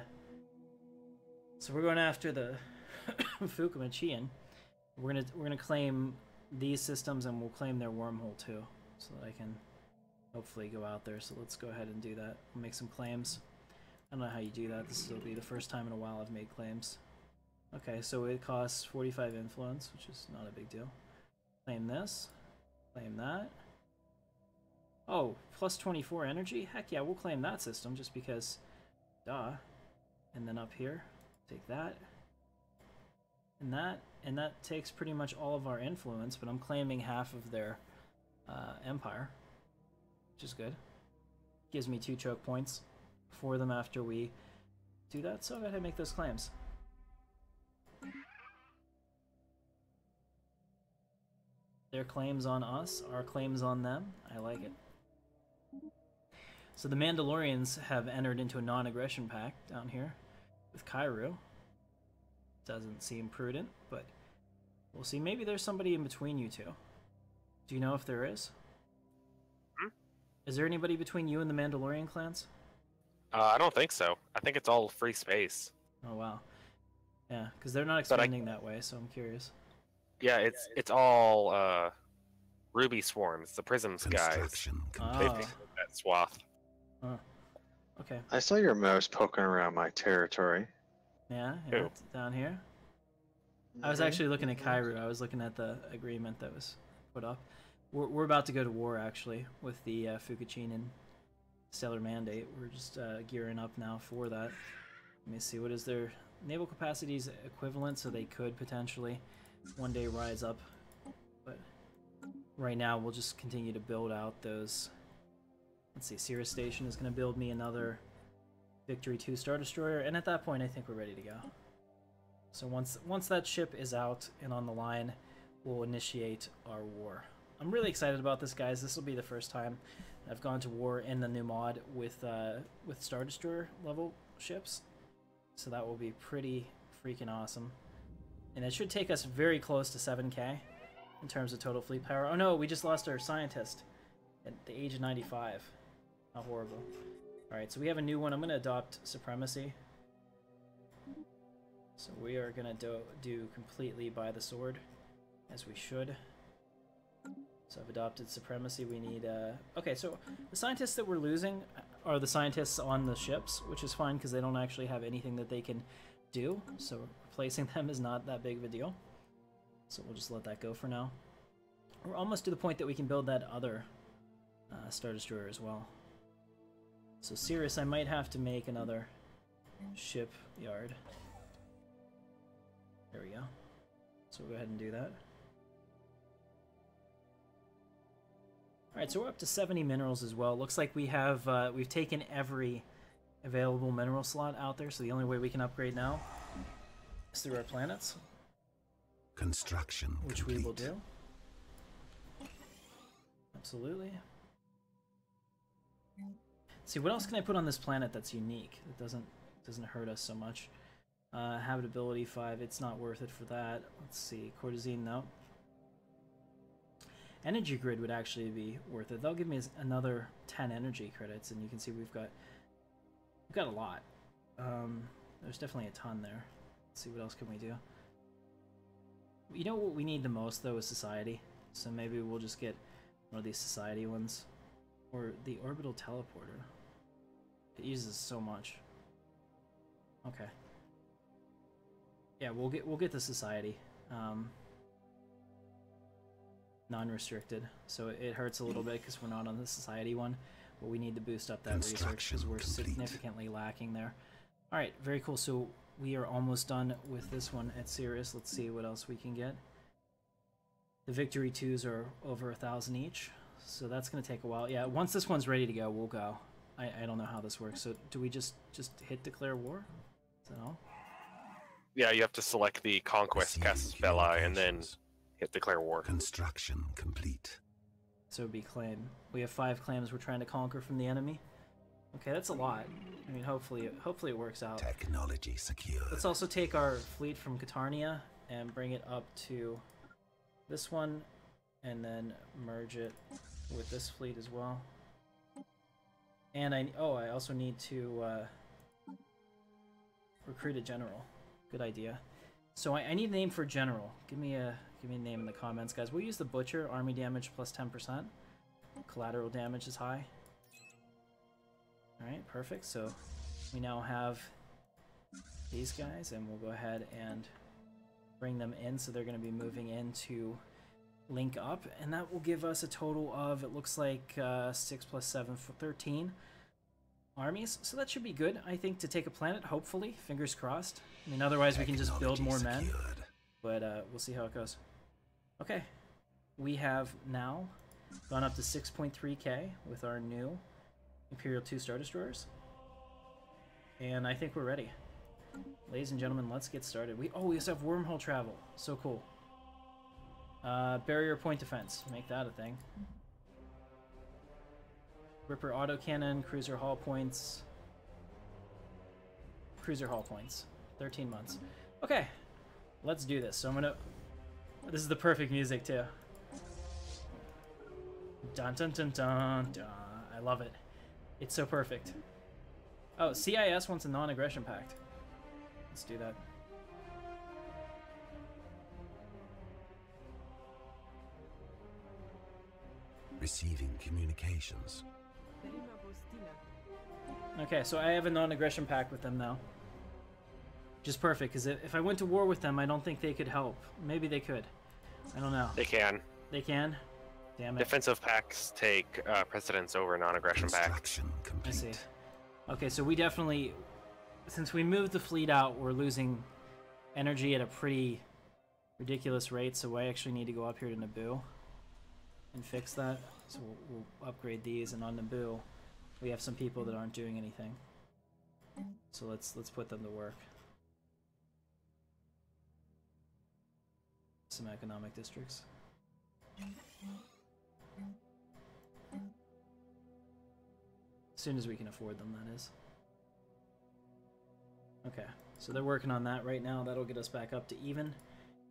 Speaker 1: So we're going after the Fukuchian. We're gonna claim these systems and we'll claim their wormhole too, so that I can hopefully go out there. So let's go ahead and do that. We'll make some claims. I don't know how you do that. This will be the first time in a while I've made claims. Okay, so it costs 45 influence, which is not a big deal. Claim this. Claim that. Oh, plus 24 energy? Heck yeah, we'll claim that system just because, duh. And then up here, take that. And that takes pretty much all of our influence, but I'm claiming half of their empire, which is good. Gives me 2 choke points for them after we do that, so I'll go ahead and make those claims. Their claims on us, our claims on them. I like it. So the Mandalorians have entered into a non-aggression pact down here with Cairo. Doesn't seem prudent, but we'll see. Maybe there's somebody in between you two. Do you know if there is?
Speaker 3: Hmm?
Speaker 1: Is there anybody between you and the Mandalorian clans?
Speaker 3: I don't think so. I think it's all free space.
Speaker 1: Oh wow. Yeah, because they're not expanding that way, so I'm curious.
Speaker 3: Yeah, it's all Ruby Swarms, the Prisms guys.
Speaker 4: Construction
Speaker 3: They
Speaker 4: complete.
Speaker 3: picked that swath.
Speaker 1: Okay.
Speaker 5: I saw your mouse poking around my territory.
Speaker 1: Yeah,
Speaker 3: Who?
Speaker 1: down here. I was actually looking at Cairo. I was looking at the agreement that was put up. We're about to go to war, actually, with the Fukuchian and Stellar Mandate. We're just gearing up now for that. Let me see, what is their naval capacities equivalent, so they could potentially one day rise up. But right now, we'll just continue to build out those. Let's see, Cirrus Station is going to build me another Victory 2 Star Destroyer, and at that point, I think we're ready to go. So once that ship is out and on the line, we'll initiate our war. I'm really excited about this, guys. This will be the first time I've gone to war in the new mod with Star Destroyer level ships, so that will be pretty freaking awesome. And it should take us very close to 7K in terms of total fleet power. Oh no, we just lost our scientist at the age of 95. How horrible. Alright, so we have a new one. I'm going to adopt Supremacy. So we are going to do completely by the sword, as we should. So I've adopted Supremacy. We need... Okay, so the scientists that we're losing are the scientists on the ships, which is fine because they don't actually have anything that they can do. So replacing them is not that big of a deal. So we'll just let that go for now. We're almost to the point that we can build that other Star Destroyer as well. So Cirrus, I might have to make another shipyard. There we go. So we'll go ahead and do that. Alright, so we're up to 70 minerals as well. Looks like we have we've taken every available mineral slot out there, so the only way we can upgrade now is through our planets.
Speaker 4: Construction
Speaker 1: Which
Speaker 4: complete.
Speaker 1: we will do. Absolutely. See, what else can I put on this planet that's unique? That doesn't hurt us so much. Habitability 5, it's not worth it for that. Let's see, Cortazine, no. Energy grid would actually be worth it. They'll give me another 10 energy credits, and you can see we've got a lot. There's definitely a ton there. Let's see, what else can we do? You know what we need the most, though, is society. So maybe we'll just get one of these society ones. Or the orbital teleporter. It uses so much. Okay. Yeah, we'll get the society. Non-restricted. So it hurts a little bit because we're not on the society one. But we need to boost up that research because we're significantly lacking there. Alright, very cool. So we are almost done with this one at Sirius. Let's see what else we can get. The Victory 2s are over 1,000 each. So that's going to take a while. Yeah, once this one's ready to go, we'll go. I don't know how this works. So do we just hit declare war? Is that all?
Speaker 3: Yeah, you have to select the Conquest Casus Belli and then hit declare war.
Speaker 4: Construction complete.
Speaker 1: So it'd be claim. We have 5 claims we're trying to conquer from the enemy. Okay, that's a lot. I mean, hopefully it works out.
Speaker 4: Technology secured.
Speaker 1: Let's also take our fleet from Katarnia and bring it up to this one, and then merge it with this fleet as well. And I also need to recruit a general. Good idea. So I need a name for general. Give me a name in the comments, guys. We'll use the Butcher. Army damage plus 10%. Collateral damage is high. Alright, perfect. So we now have these guys, and we'll go ahead and bring them in. So they're going to be moving in to link up, and that will give us a total of, it looks like 6 plus 7 for 13 armies. So that should be good, I think, to take a planet, hopefully. Fingers crossed. I mean, otherwise we can just build more men. But we'll see how it goes. Okay. We have now gone up to 6.3k with our new Imperial 2 Star Destroyers. And I think we're ready. Ladies and gentlemen, let's get started. We also have wormhole travel. So cool. Barrier point defense. Make that a thing. Ripper autocannon, cruiser hull points. Cruiser hull points. 13 months. Okay. Let's do this. So I'm gonna... This is the perfect music, too. Dun dun dun dun dun. I love it. It's so perfect. Oh, CIS wants a non-aggression pact. Let's do that.
Speaker 4: Receiving communications.
Speaker 1: Okay, so I have a non-aggression pact with them now. Just perfect, because if I went to war with them, I don't think they could help. Maybe they could. I don't know.
Speaker 3: They can.
Speaker 1: They can? Damn it.
Speaker 3: Defensive pacts take precedence over non-aggression pacts.
Speaker 4: Construction complete.
Speaker 1: I see. Okay, so we definitely... Since we moved the fleet out, we're losing energy at a pretty ridiculous rate, so I actually need to go up here to Naboo and fix that. So we'll upgrade these, and on Naboo, we have some people that aren't doing anything. So let's put them to work. Some economic districts. As soon as we can afford them, that is. Okay, so they're working on that right now. That'll get us back up to even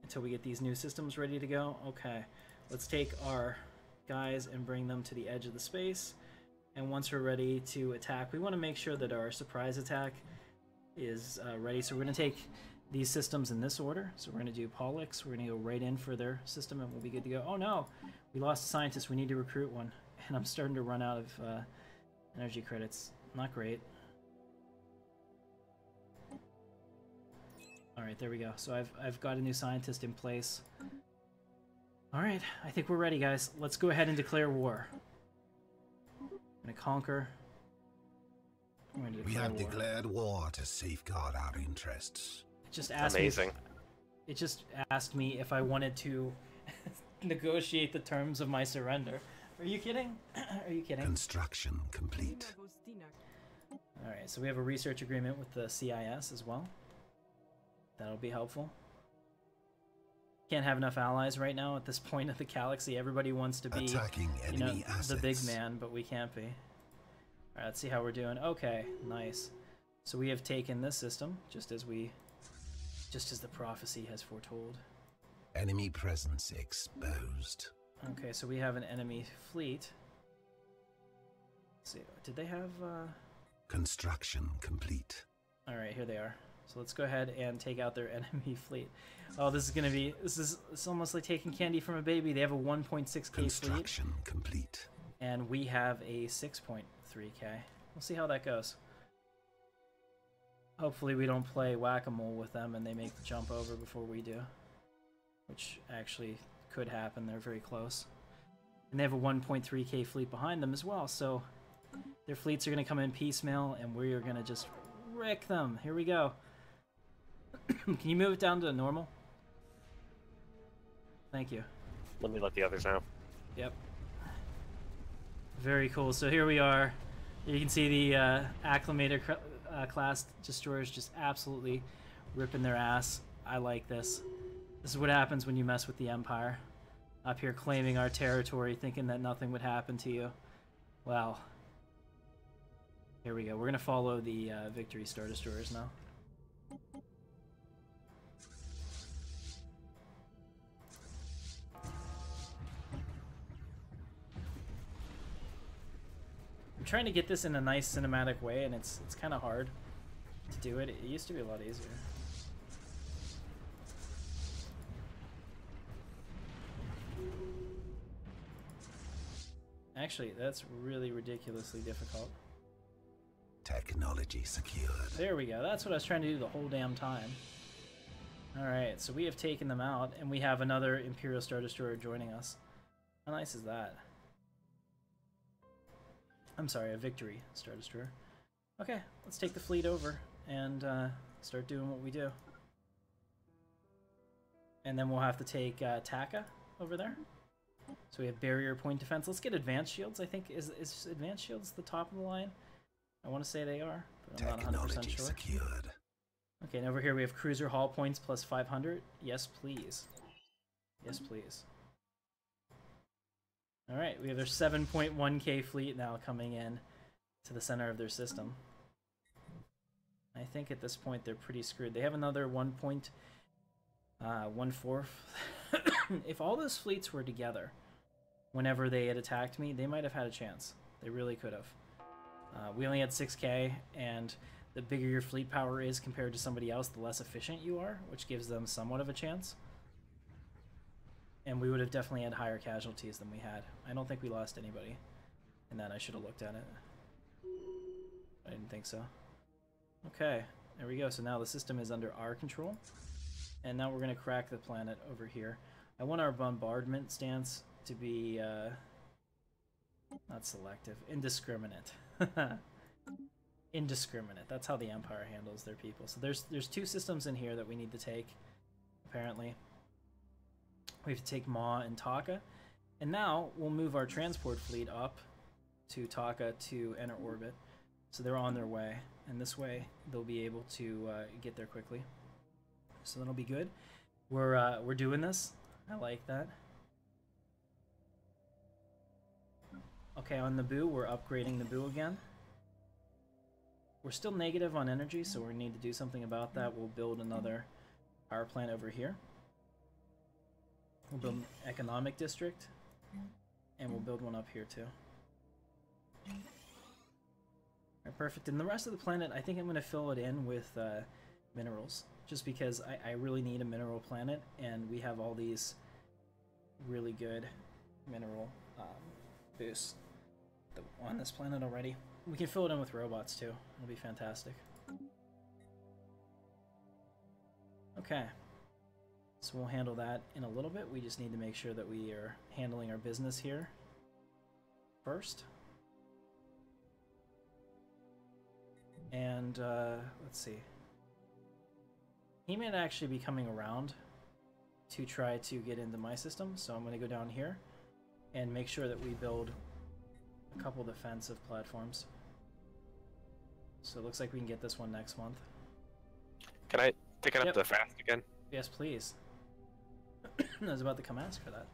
Speaker 1: until we get these new systems ready to go. Okay, let's take our guys and bring them to the edge of the space. And once we're ready to attack, we want to make sure that our surprise attack is ready. So we're going to take these systems in this order. So we're going to do Pollux. We're going to go right in for their system, and we'll be good to go. Oh no, we lost a scientist. We need to recruit one. And I'm starting to run out of energy credits. Not great. Alright, there we go. So I've got a new scientist in place. Alright, I think we're ready, guys. Let's go ahead and declare war. I'm gonna conquer.
Speaker 4: We have declared war to safeguard our interests.
Speaker 1: It just asked
Speaker 3: Amazing.
Speaker 1: It just asked me if I wanted to negotiate the terms of my surrender. Are you kidding? Are you kidding?
Speaker 4: Construction complete.
Speaker 1: Alright, so we have a research agreement with the CIS as well. That'll be helpful. Can't have enough allies right now at this point of the galaxy. Everybody wants to be, you know, the big man, but we can't be. All right, let's see how we're doing. Okay, nice. So we have taken this system, just as the prophecy has foretold.
Speaker 4: Enemy presence exposed.
Speaker 1: Okay, so we have an enemy fleet. Let's see, did they have...
Speaker 4: Construction complete.
Speaker 1: Alright, here they are. So let's go ahead and take out their enemy fleet. Oh, this is gonna be... It's almost like taking candy from a baby. They have a 1.6k fleet.
Speaker 4: Construction complete.
Speaker 1: And we have a 6.3k. We'll see how that goes. Hopefully we don't play whack-a-mole with them and they make the jump over before we do. Which actually could happen. They're very close. And they have a 1.3k fleet behind them as well, so their fleets are going to come in piecemeal and we are going to just wreck them. Here we go. Can you move it down to normal? Thank you.
Speaker 3: Let me let the others know.
Speaker 1: Yep. Very cool. So here we are. You can see the acclimated class destroyers just absolutely ripping their ass. I like this. This is what happens when you mess with the Empire. Up here claiming our territory, thinking that nothing would happen to you. Well, here we go. We're gonna follow the Victory Star Destroyers now. I'm trying to get this in a nice cinematic way, and it's kind of hard to do it. It used to be a lot easier. Actually, that's really ridiculously difficult.
Speaker 4: Technology secured.
Speaker 1: There we go. That's what I was trying to do the whole damn time. Alright, so we have taken them out, and we have another Imperial Star Destroyer joining us. How nice is that? I'm sorry, a Victory Star Destroyer. Okay, let's take the fleet over and start doing what we do. And then we'll have to take Taka over there. So we have barrier point defense. Let's get advanced shields. I think is advanced shields the top of the line? I want to say they are, but I'm not 100% sure.
Speaker 4: Secured.
Speaker 1: Okay, and over here we have cruiser hull points plus 500. Yes, please. Yes, please. All right, we have their 7.1k fleet now coming in to the center of their system. I think at this point they're pretty screwed. They have another 1.14. If all those fleets were together whenever they had attacked me, they might have had a chance. They really could have. We only had 6k, and the bigger your fleet power is compared to somebody else, the less efficient you are, which gives them somewhat of a chance. And we would have definitely had higher casualties than we had. I don't think we lost anybody in that. I should have looked at it. I didn't think so. Okay, there we go. So now the system is under our control. And now we're going to crack the planet over here. I want our bombardment stance to be, not selective, indiscriminate. Indiscriminate. That's how the Empire handles their people. So there's two systems in here that we need to take, apparently. We have to take Ma and Taka. And now we'll move our transport fleet up to Taka to enter orbit. So they're on their way. And this way they'll be able to get there quickly. So that'll be good. We're doing this. I like that. Okay, on Naboo, we're upgrading Naboo again. We're still negative on energy, so we need to do something about that. We'll build another power plant over here. We'll build an economic district, and we'll build one up here too. Alright, perfect. And the rest of the planet, I think I'm going to fill it in with minerals, just because I really need a mineral planet, and we have all these really good mineral boosts on this planet already. We can fill it in with robots too. It'll be fantastic. Okay. So we'll handle that in a little bit. We just need to make sure that we are handling our business here first. And let's see. He may actually be coming around to try to get into my system, so I'm going to go down here and make sure that we build a couple defensive platforms. So it looks like we can get this one next month.
Speaker 3: Can I take it up to fast again?
Speaker 1: Yes, please. I was about to come ask for that.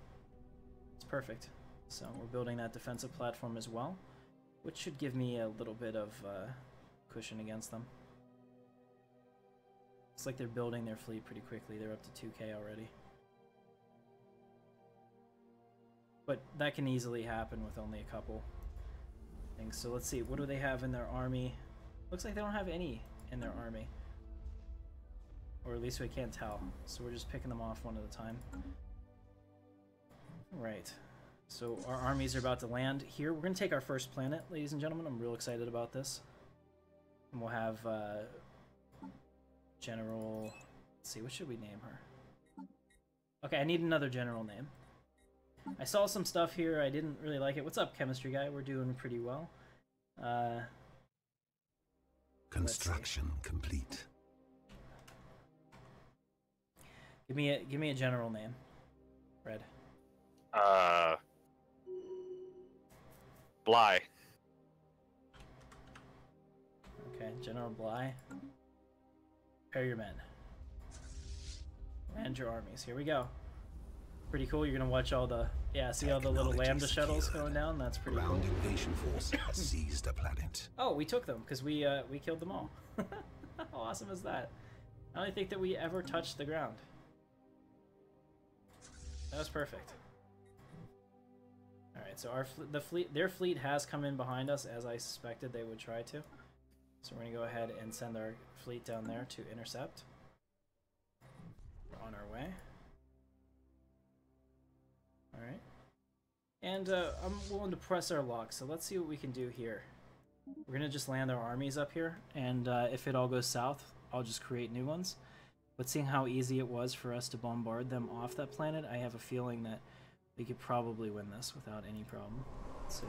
Speaker 1: It's perfect. So we're building that defensive platform as well, which should give me a little bit of cushion against them. It's like they're building their fleet pretty quickly. They're up to 2K already. But that can easily happen with only a couple things. So let's see, what do they have in their army? Looks like they don't have any in their army. Or at least we can't tell. So we're just picking them off one at a time. Right. So our armies are about to land here. We're going to take our first planet, ladies and gentlemen. I'm real excited about this. And we'll have General... Let's see, what should we name her? Okay, I need another general name. I saw some stuff here. I didn't really like it. What's up, chemistry guy? We're doing pretty well.
Speaker 4: Construction complete.
Speaker 1: Give me a general name. Red.
Speaker 3: Bly.
Speaker 1: Okay, General Bly. Prepare your men. Land your armies. Here we go. Pretty cool. You're gonna watch all the see all the little lambda shuttles going down. That's pretty cool.
Speaker 4: Ground invasion force has seized a planet.
Speaker 1: Oh, we took them because we killed them all. How awesome is that? I don't think that we ever touched the ground. That was perfect. All right, so their fleet has come in behind us as I suspected they would try to. So we're gonna go ahead and send our fleet down there to intercept. We're on our way. Alright. And I'm willing to press our luck, so let's see what we can do here. We're going to just land our armies up here, and if it all goes south, I'll just create new ones. But seeing how easy it was for us to bombard them off that planet, I have a feeling that we could probably win this without any problem. Let's see.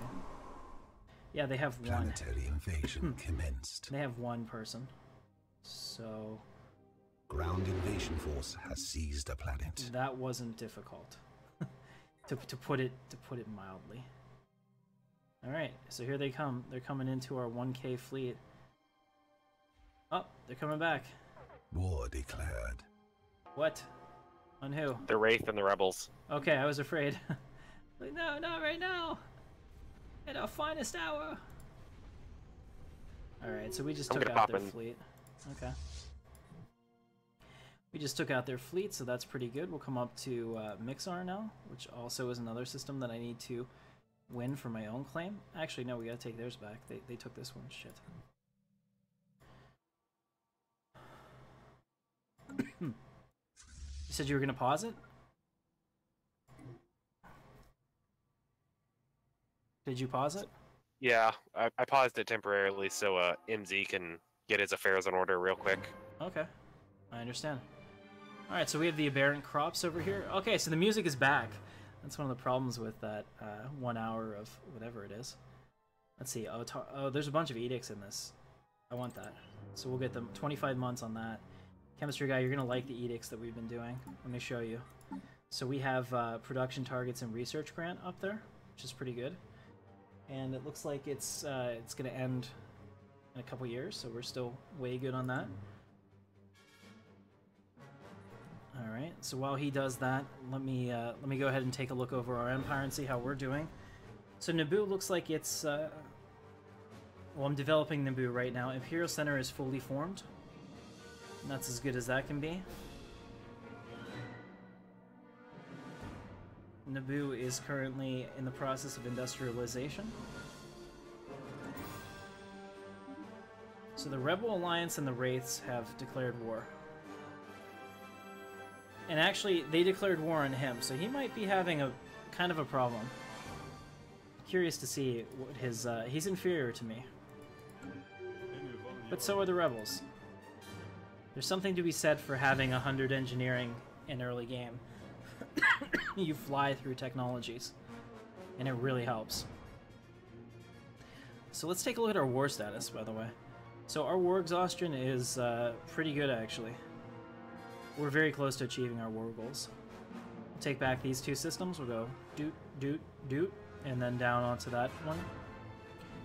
Speaker 1: Yeah, they have one.
Speaker 4: Planetary invasion commenced.
Speaker 1: They have one person. So...
Speaker 4: Ground invasion force has seized a planet.
Speaker 1: That wasn't difficult. To put it mildly. All right, so here they come. They're coming into our 1K fleet. Oh, they're coming back.
Speaker 4: War declared.
Speaker 1: What? On who?
Speaker 3: The Wraith and the Rebels.
Speaker 1: Okay, I was afraid. Like, no, not right now. At our finest hour. All right, so we just took out their fleet. Okay. We just took out their fleet, so that's pretty good. We'll come up to Mixar now, which also is another system that I need to win for my own claim. Actually, no, we gotta take theirs back. They took this one. Shit. You said you were gonna pause it? Did you pause it?
Speaker 3: Yeah, I paused it temporarily so MZ can get his affairs in order real quick.
Speaker 1: Okay, I understand. Alright, so we have the aberrant crops over here. Okay, so the music is back. That's one of the problems with that 1 hour of whatever it is. Let's see. Oh, there's a bunch of edicts in this. I want that. So we'll get them 25 months on that. Chemistry guy, you're going to like the edicts that we've been doing. Let me show you. So we have production targets and research grant up there, which is pretty good. And it looks like it's going to end in a couple years, so we're still way good on that. Alright, so while he does that, let me go ahead and take a look over our empire and see how we're doing. So Naboo looks like it's... well, I'm developing Naboo right now. Imperial Center is fully formed. And that's as good as that can be. Naboo is currently in the process of industrialization. So the Rebel Alliance and the Wraiths have declared war. And actually, they declared war on him, so he might be having a kind of a problem. Curious to see what his... he's inferior to me. But so are the Rebels. There's something to be said for having 100 engineering in early game. You fly through technologies, and it really helps. So let's take a look at our war status, by the way. So our war exhaustion is pretty good, actually. We're very close to achieving our war goals. We'll take back these two systems. We'll go doot, doot, doot, and then down onto that one.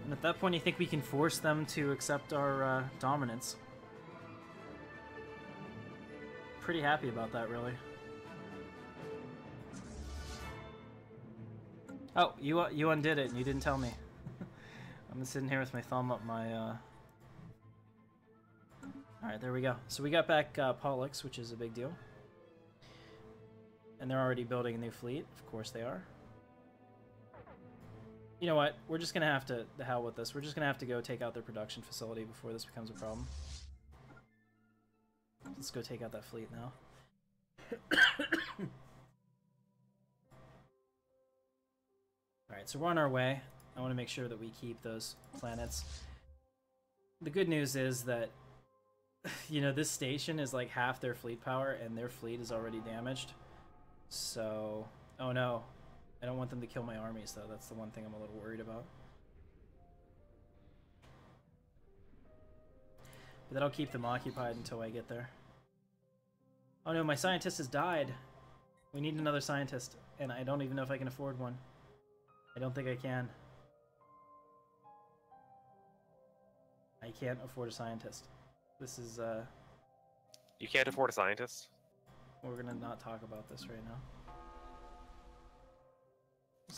Speaker 1: And at that point, I think we can force them to accept our dominance. Pretty happy about that, really. Oh, you undid it and you didn't tell me. I'm sitting here with my thumb up my. Alright, there we go. So we got back Pollux, which is a big deal. And they're already building a new fleet. Of course they are. You know what? We're just gonna have to, the hell with this. We're just gonna have to go take out their production facility before this becomes a problem. Let's go take out that fleet now. Alright, so we're on our way. I want to make sure that we keep those planets. The good news is that, you know, this station is like half their fleet power, and their fleet is already damaged. So, oh no. I don't want them to kill my armies, though. That's the one thing I'm a little worried about. But that'll keep them occupied until I get there. Oh no, my scientist has died. We need another scientist, and I don't even know if I can afford one. I don't think I can. I can't afford a scientist. This is,
Speaker 3: You can't afford a scientist?
Speaker 1: We're gonna not talk about this right now.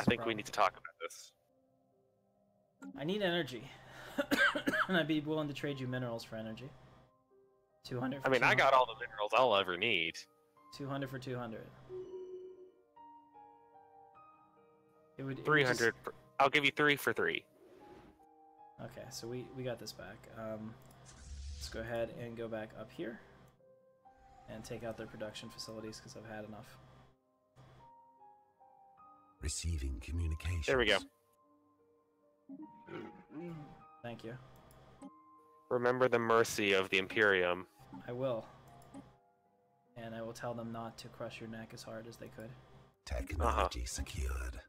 Speaker 3: I think we need to talk about this.
Speaker 1: I need energy. And I'd be willing to trade you minerals for energy. 200 for
Speaker 3: I mean,
Speaker 1: 200.
Speaker 3: I got all the minerals I'll ever need.
Speaker 1: 200 for 200. It would
Speaker 3: 300. I'll give you 3 for 3.
Speaker 1: Okay, so we got this back. Let's go ahead and go back up here and take out their production facilities because I've had enough.
Speaker 4: Receiving communication.
Speaker 3: There we go.
Speaker 1: Thank you.
Speaker 3: Remember the mercy of the Imperium.
Speaker 1: I will. And I will tell them not to crush your neck as hard as they could.
Speaker 4: Technology secured.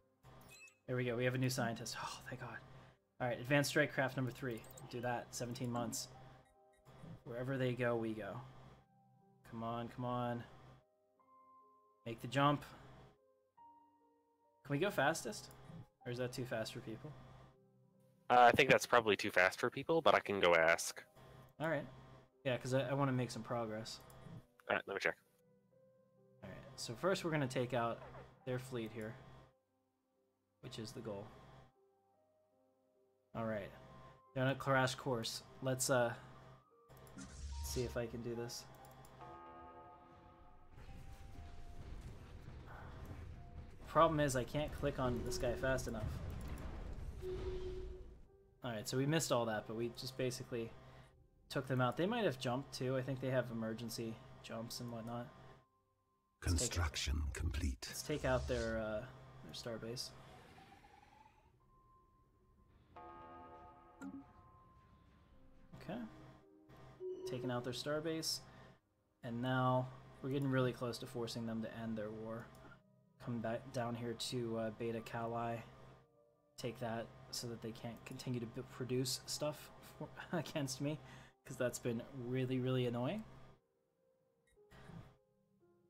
Speaker 1: There we go. We have a new scientist. Oh, thank God. Alright, advanced strike craft number 3. Do that. 17 months. Wherever they go, we go. Come on, come on. Make the jump. Can we go fastest? Or is that too fast for people?
Speaker 3: I think that's probably too fast for people, but I can go ask.
Speaker 1: Alright. Yeah, because I want to make some progress.
Speaker 3: Alright, let me check.
Speaker 1: Alright, so first we're going to take out their fleet here. Which is the goal. Alright. They're on a crash course. Let's see if I can do this. Problem is I can't click on this guy fast enough. Alright, so we missed all that, but we just basically took them out. They might have jumped too. I think they have emergency jumps and whatnot.
Speaker 4: Construction complete.
Speaker 1: Let's take out their starbase. Okay. Taking out their starbase. And now we're getting really close to forcing them to end their war. Come back down here to Beta Cali. Take that so that they can't continue to produce stuff against me. Because that's been really, really annoying.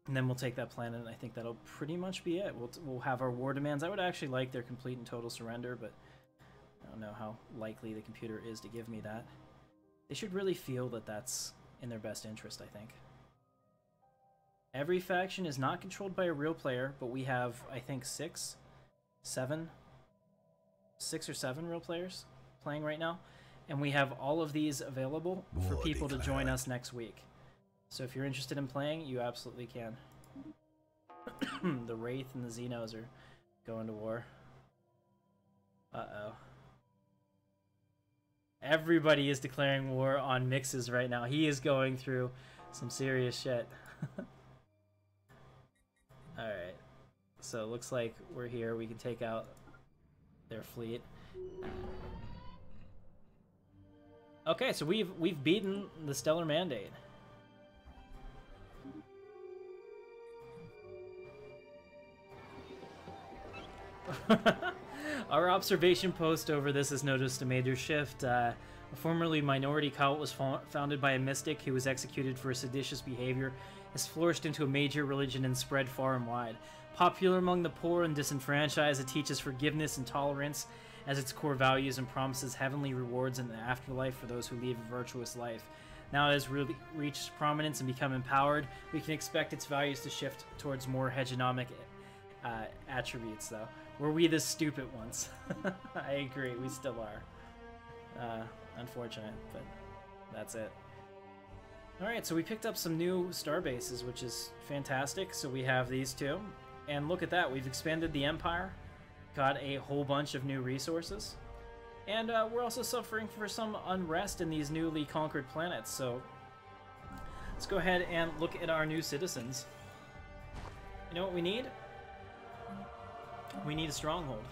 Speaker 1: And then we'll take that planet, and I think that'll pretty much be it. We'll have our war demands. I would actually like their complete and total surrender, but I don't know how likely the computer is to give me that. They should really feel that that's in their best interest, I think. Every faction is not controlled by a real player, but we have, I think, 6 or 7 real players playing right now. And we have all of these available for people to join us next week. So if you're interested in playing, you absolutely can. The Wraith and the Xenos are going to war. Uh-oh. Everybody is declaring war on Mixes right now. He is going through some serious shit. Alright. So it looks like we're here. We can take out their fleet. Okay, so we've beaten the Stellar Mandate. Our observation post over this has noticed a major shift. A formerly minority cult was founded by a mystic who was executed for seditious behavior, has flourished into a major religion and spread far and wide. Popular among the poor and disenfranchised, it teaches forgiveness and tolerance as its core values and promises heavenly rewards in the afterlife for those who lead a virtuous life. Now it has really reached prominence and become empowered. We can expect its values to shift towards more hegemonic attributes, though. Were we the stupid ones? I agree, we still are. Unfortunate, but that's it. Alright, so we picked up some new star bases, which is fantastic. So we have these two. And look at that, we've expanded the Empire. Got a whole bunch of new resources. And we're also suffering for some unrest in these newly conquered planets, so let's go ahead and look at our new citizens. You know what we need? We need a stronghold.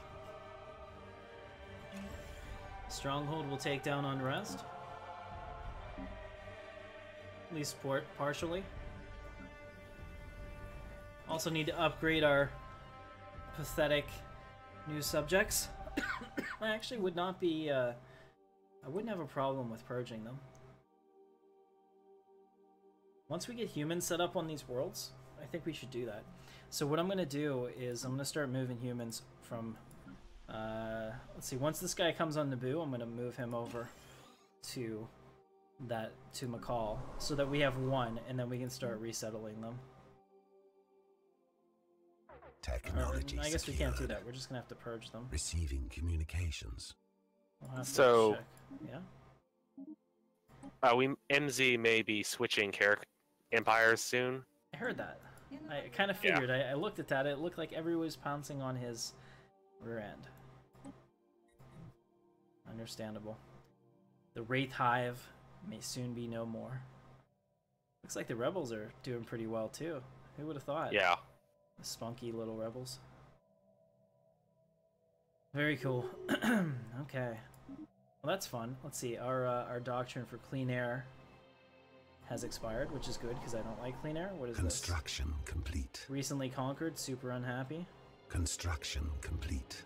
Speaker 1: Stronghold will take down unrest. At least partially. Also need to upgrade our pathetic new subjects. I actually would not be, I wouldn't have a problem with purging them. Once we get humans set up on these worlds, I think we should do that. So what I'm going to do is I'm going to start moving humans from, let's see, once this guy comes on Naboo, I'm going to move him over to McCall, so that we have one, and then we can start resettling them.
Speaker 4: Technology
Speaker 1: I guess we can't do
Speaker 4: secured.
Speaker 1: that. We're just gonna have to purge them.
Speaker 4: Receiving communications.
Speaker 1: We'll have to
Speaker 3: So-
Speaker 1: check. Yeah.
Speaker 3: MZ may be switching empires soon.
Speaker 1: I heard that. I kind of figured. I looked at that. It looked like everyone was pouncing on his rear end. Understandable. The Wraith Hive may soon be no more. Looks like the rebels are doing pretty well too. Who would have thought?
Speaker 3: Yeah.
Speaker 1: The spunky little rebels. Very cool. Okay. Well, that's fun. Let's see. Our doctrine for clean air has expired, which is good because I don't like clean air. What is
Speaker 4: Construction complete.
Speaker 1: this? Recently conquered. Super unhappy.
Speaker 4: Construction complete.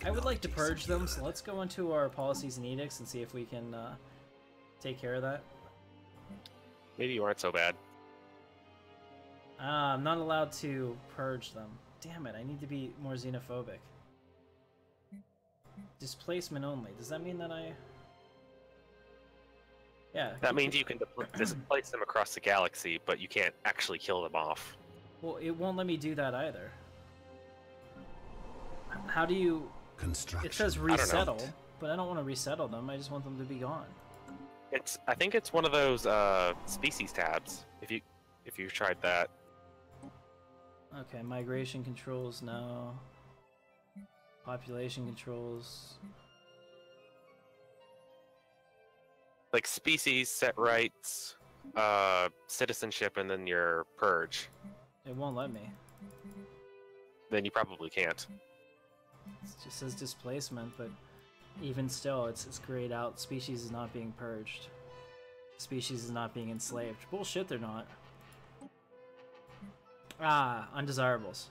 Speaker 1: I would like to
Speaker 4: Technology
Speaker 1: purge them, so
Speaker 4: secured.
Speaker 1: let's go into our policies and edicts and see if we can take care of that.
Speaker 3: Maybe you aren't so bad.
Speaker 1: I'm not allowed to purge them. Damn it, I need to be more xenophobic. Displacement only. Does that mean that I... Yeah.
Speaker 3: That means you can displace them across the galaxy, but you can't actually kill them off.
Speaker 1: Well, it won't let me do that either. How do you...
Speaker 4: Construction.
Speaker 1: It says
Speaker 3: don't know.
Speaker 1: resettle, but I don't want to resettle them. I just want them to be gone.
Speaker 3: I think it's one of those species tabs. If you tried that.
Speaker 1: Okay, migration controls, no. Population controls.
Speaker 3: Like species, set rights, citizenship, and then your purge.
Speaker 1: It won't let me.
Speaker 3: Then you probably can't.
Speaker 1: It just says displacement, but even still, it's grayed out. Species is not being purged. Species is not being enslaved. Bullshit, they're not. Ah, undesirables.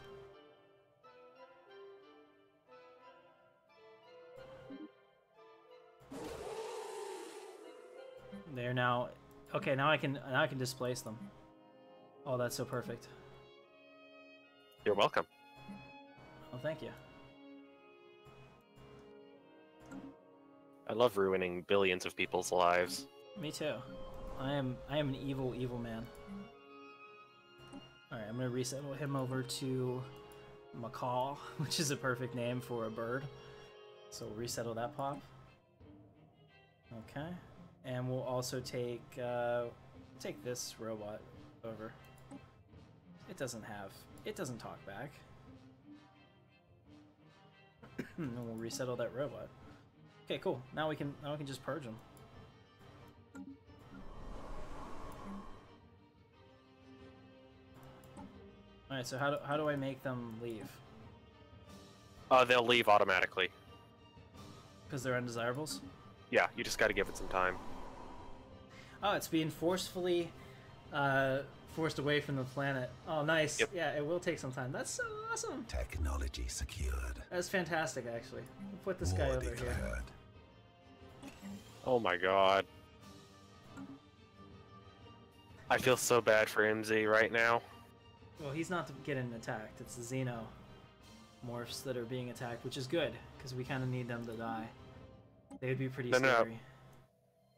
Speaker 1: They're now... Okay, now I can displace them. Oh, that's so perfect.
Speaker 3: You're welcome.
Speaker 1: Oh, thank you.
Speaker 3: I love ruining billions of people's lives.
Speaker 1: Me too. I am an evil man. Alright, I'm gonna resettle him over to Macaw, which is a perfect name for a bird. So we'll resettle that pop. Okay. And we'll also take this robot over. It doesn't talk back. And we'll resettle that robot. Okay, cool. Now we can just purge them. All right. So how do I make them leave?
Speaker 3: They'll leave automatically.
Speaker 1: Because they're undesirables.
Speaker 3: Yeah, you just got to give it some time.
Speaker 1: Oh, it's being forcefully forced away from the planet. Oh, nice.
Speaker 3: Yep.
Speaker 1: Yeah, it will take some time. That's so awesome.
Speaker 4: Technology secured.
Speaker 1: That's fantastic, actually. We'll put this guy
Speaker 4: War
Speaker 1: over here.
Speaker 4: declared.
Speaker 3: Oh my god. I feel so bad for MZ right now.
Speaker 1: Well, he's not getting attacked. It's the xenomorphs that are being attacked, which is good, because we kind of need them to die. They would be pretty
Speaker 3: No, no.
Speaker 1: scary.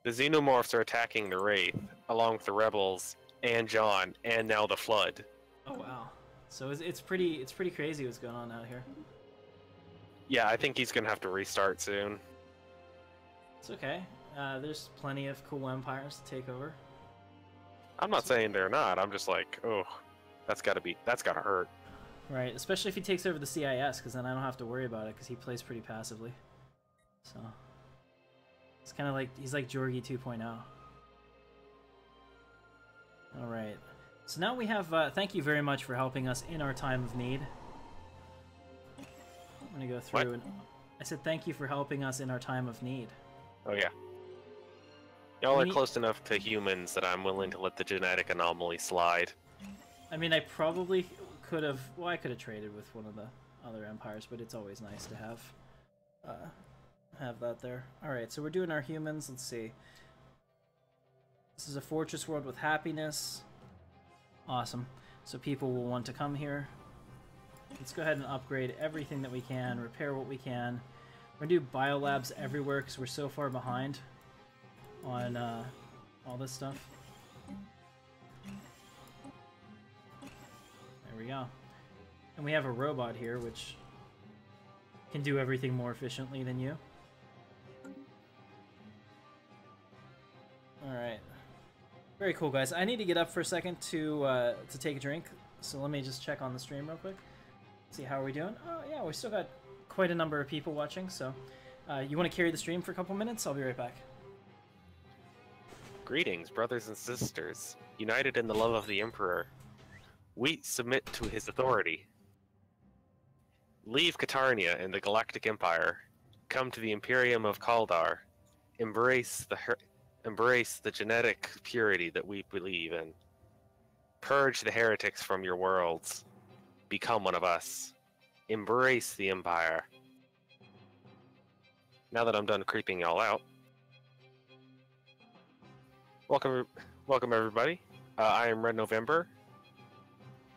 Speaker 3: The xenomorphs are attacking the Wraith, along with the rebels, and John, and now the Flood.
Speaker 1: Oh wow. So it's pretty crazy what's going on out here.
Speaker 3: Yeah, I think he's gonna have to restart soon.
Speaker 1: It's okay. There's plenty of cool empires to take over.
Speaker 3: I'm not saying they're not. I'm just like, oh, that's gotta hurt.
Speaker 1: Right, especially if he takes over the CIS, because then I don't have to worry about it, because he plays pretty passively. So it's kind of like he's like Georgi 2.0. All right. So now we have. Thank you very much for helping us in our time of need. I'm gonna go through and I said thank you for helping us in our time of need.
Speaker 3: Oh yeah. Y'all are close enough to humans that I'm willing to let the genetic anomaly slide.
Speaker 1: I mean, I probably could have. Well, I could have traded with one of the other empires, but it's always nice to have that there. All right, so we're doing our humans. Let's see. This is a fortress world with happiness. Awesome. So people will want to come here. Let's go ahead and upgrade everything that we can, repair what we can. We're gonna do biolabs everywhere because we're so far behind on all this stuff. There we go. And we have a robot here which can do everything more efficiently than you. Alright. Very cool, guys. I need to get up for a second to take a drink, so let me just check on the stream real quick. See how are we doing? Oh yeah, we still got quite a number of people watching, so you want to carry the stream for a couple minutes? I'll be right back.
Speaker 3: Greetings, brothers and sisters, united in the love of the Emperor. We submit to his authority. Leave Katarnia and the Galactic Empire. Come to the Imperium of Kaldar. Embrace the genetic purity that we believe in. Purge the heretics from your worlds. Become one of us. Embrace the Empire. Now that I'm done creeping y'all out, welcome everybody. I am Red November.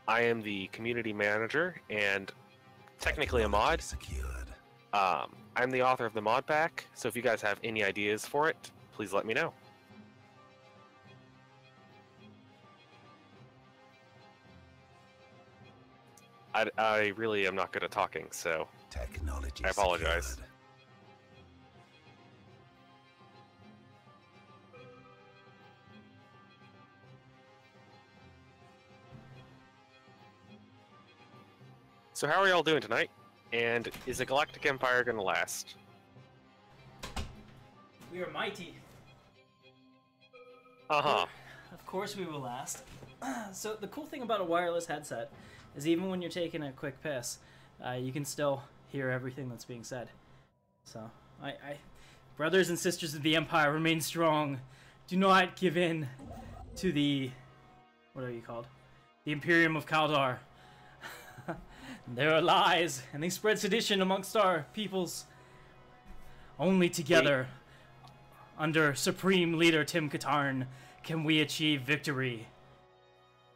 Speaker 3: I am the community manager and technically a mod. I'm the author of the mod pack, so if you guys have any ideas for it, please let me know. I really am not good at talking, so I apologize.
Speaker 4: Secured.
Speaker 3: So how are y'all doing tonight? And is the Galactic Empire gonna last?
Speaker 1: We are mighty.
Speaker 3: Uh-huh.
Speaker 1: Of course we will last. So the cool thing about a wireless headset is even when you're taking a quick piss, you can still hear everything that's being said. So, brothers and sisters of the Empire, remain strong. Do not give in to the, what are you called? The Imperium of Kaldar. There are lies, and they spread sedition amongst our peoples. Only together, under Supreme Leader Tim Katarn, can we achieve victory.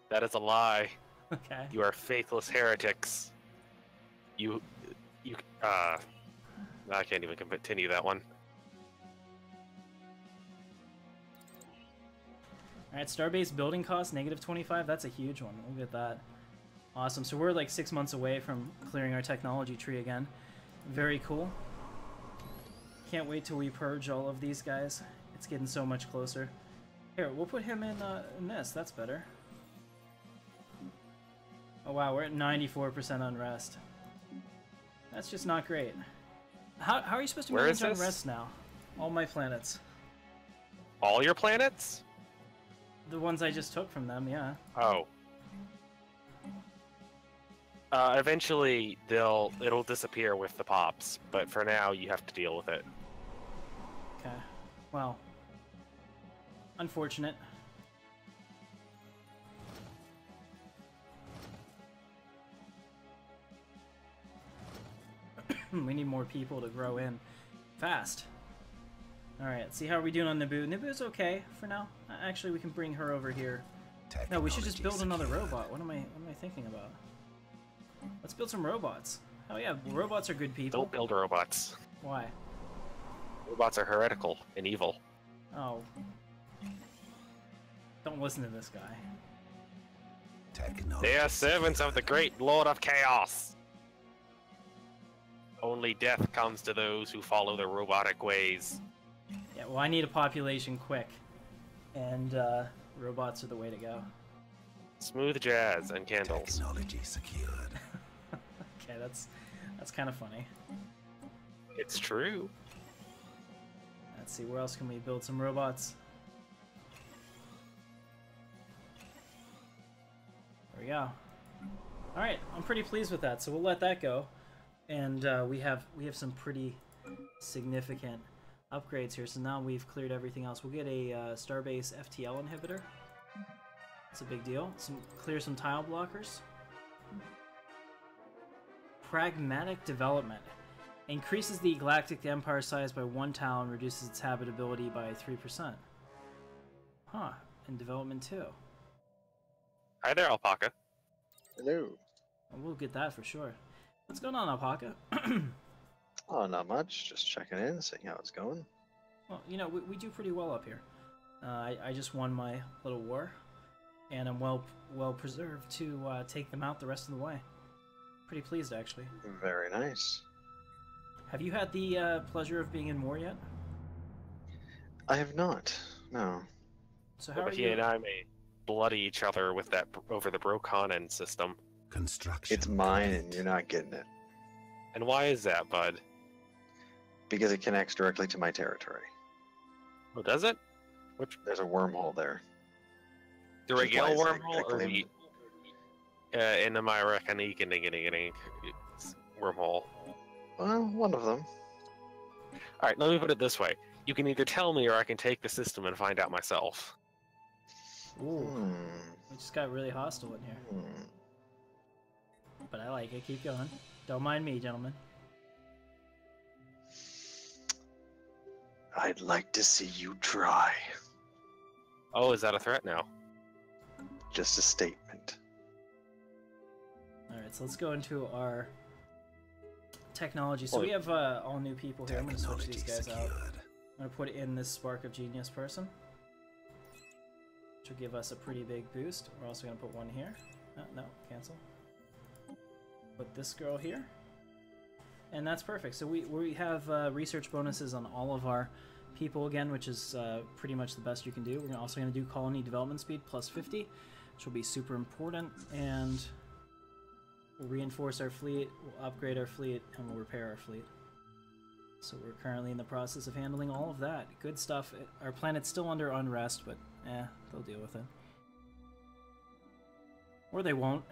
Speaker 3: That is a lie.
Speaker 1: Okay.
Speaker 3: You are faithless heretics. I can't even continue that one.
Speaker 1: Alright, Starbase building cost, -25. That's a huge one. Look at that. Awesome. So we're like 6 months away from clearing our technology tree again. Very cool. Can't wait till we purge all of these guys. It's getting so much closer. Here, we'll put him in this. That's better. Oh wow, we're at 94% unrest. That's just not great. How are you supposed to manage unrest now? All my planets.
Speaker 3: All your planets?
Speaker 1: The ones I just took from them, yeah.
Speaker 3: Oh. Eventually, it'll disappear with the pops, but for now, you have to deal with it.
Speaker 1: Okay. Well. Unfortunate. We need more people to grow in fast. Alright, see how are we doing on Naboo? Naboo's okay for now. Actually, we can bring her over here. No, we should just build another robot. What am I thinking about? Let's build some robots. Oh yeah, robots are good people.
Speaker 3: Don't build robots.
Speaker 1: Why?
Speaker 3: Robots are heretical and evil.
Speaker 1: Oh. Don't listen to this guy.
Speaker 3: They are servants of the great Lord of Chaos. Only death comes to those who follow the robotic ways.
Speaker 1: Yeah, well, I need a population quick, and robots are the way to go.
Speaker 3: Smooth jazz and candles.
Speaker 4: Technology secured.
Speaker 1: Okay, that's kind of funny.
Speaker 3: It's true.
Speaker 1: Let's see, where else can we build some robots? There we go. All right, I'm pretty pleased with that, so we'll let that go. And we have some pretty significant upgrades here. So now we've cleared everything else. We'll get a Starbase FTL inhibitor. It's a big deal. Clear some tile blockers. Pragmatic development. Increases the galactic empire size by 1 tile and reduces its habitability by 3%. Huh. And development 2.
Speaker 3: Hi there, Alpaca.
Speaker 5: Hello.
Speaker 1: We'll get that for sure. What's going on, Alpaca?
Speaker 5: Oh, not much. Just checking in, seeing how it's going.
Speaker 1: Well, you know, we do pretty well up here. I just won my little war, and I'm well preserved to take them out the rest of the way. Pretty pleased, actually.
Speaker 5: Very nice.
Speaker 1: Have you had the pleasure of being in war yet?
Speaker 5: I have not. No.
Speaker 1: So how are
Speaker 3: But he
Speaker 1: you?
Speaker 3: and I may bloody each other with that over the Broconin system.
Speaker 4: Construction.
Speaker 5: It's mine, and you're not getting it
Speaker 3: And why is that, bud?
Speaker 5: because it connects directly to my territory.
Speaker 3: Oh, does it? Which
Speaker 5: There's a wormhole there.
Speaker 3: the
Speaker 5: Which is why
Speaker 3: regular
Speaker 5: it's
Speaker 3: wormhole or
Speaker 5: exactly-
Speaker 3: the in my reckoning wormhole?
Speaker 5: Well, one of them.
Speaker 3: All right, let me put it this way: you can either tell me, or I can take the system and find out myself.
Speaker 1: Ooh,
Speaker 5: Hmm.
Speaker 1: we just got really hostile in here.
Speaker 5: Hmm.
Speaker 1: But I like it. Keep going. Don't mind me, gentlemen.
Speaker 5: I'd like to see you try.
Speaker 3: Oh, is that a threat now?
Speaker 5: Just a statement.
Speaker 1: All right, so let's go into our technology. So we have all new people here. I'm going to switch these guys out. I'm going to put in this Spark of Genius person, which will give us a pretty big boost. We're also going to put one here. No, cancel. Put this girl here. And that's perfect. So we have research bonuses on all of our people again, which is pretty much the best you can do. We're also going to do colony development speed plus 50, which will be super important. And we'll reinforce our fleet, we'll upgrade our fleet, and we'll repair our fleet. So we're currently in the process of handling all of that. Good stuff. Our planet's still under unrest, but they'll deal with it. Or they won't.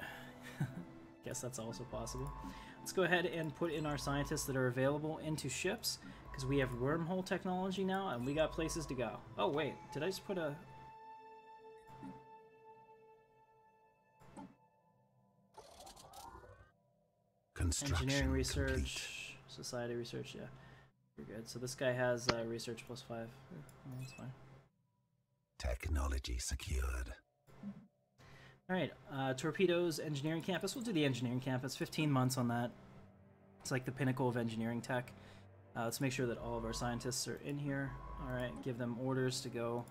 Speaker 1: Guess that's also possible. Let's go ahead and put in our scientists that are available into ships, because we have wormhole technology now, and we got places to go. Oh wait, did I just put a...
Speaker 4: Construction
Speaker 1: Engineering research,
Speaker 4: complete.
Speaker 1: society research, yeah. You're good. So this guy has research plus 5. Oh, that's fine.
Speaker 4: Technology secured.
Speaker 1: Alright, torpedoes, engineering campus. We'll do the engineering campus. 15 months on that. It's like the pinnacle of engineering tech. Let's make sure that all of our scientists are in here. Alright, give them orders to go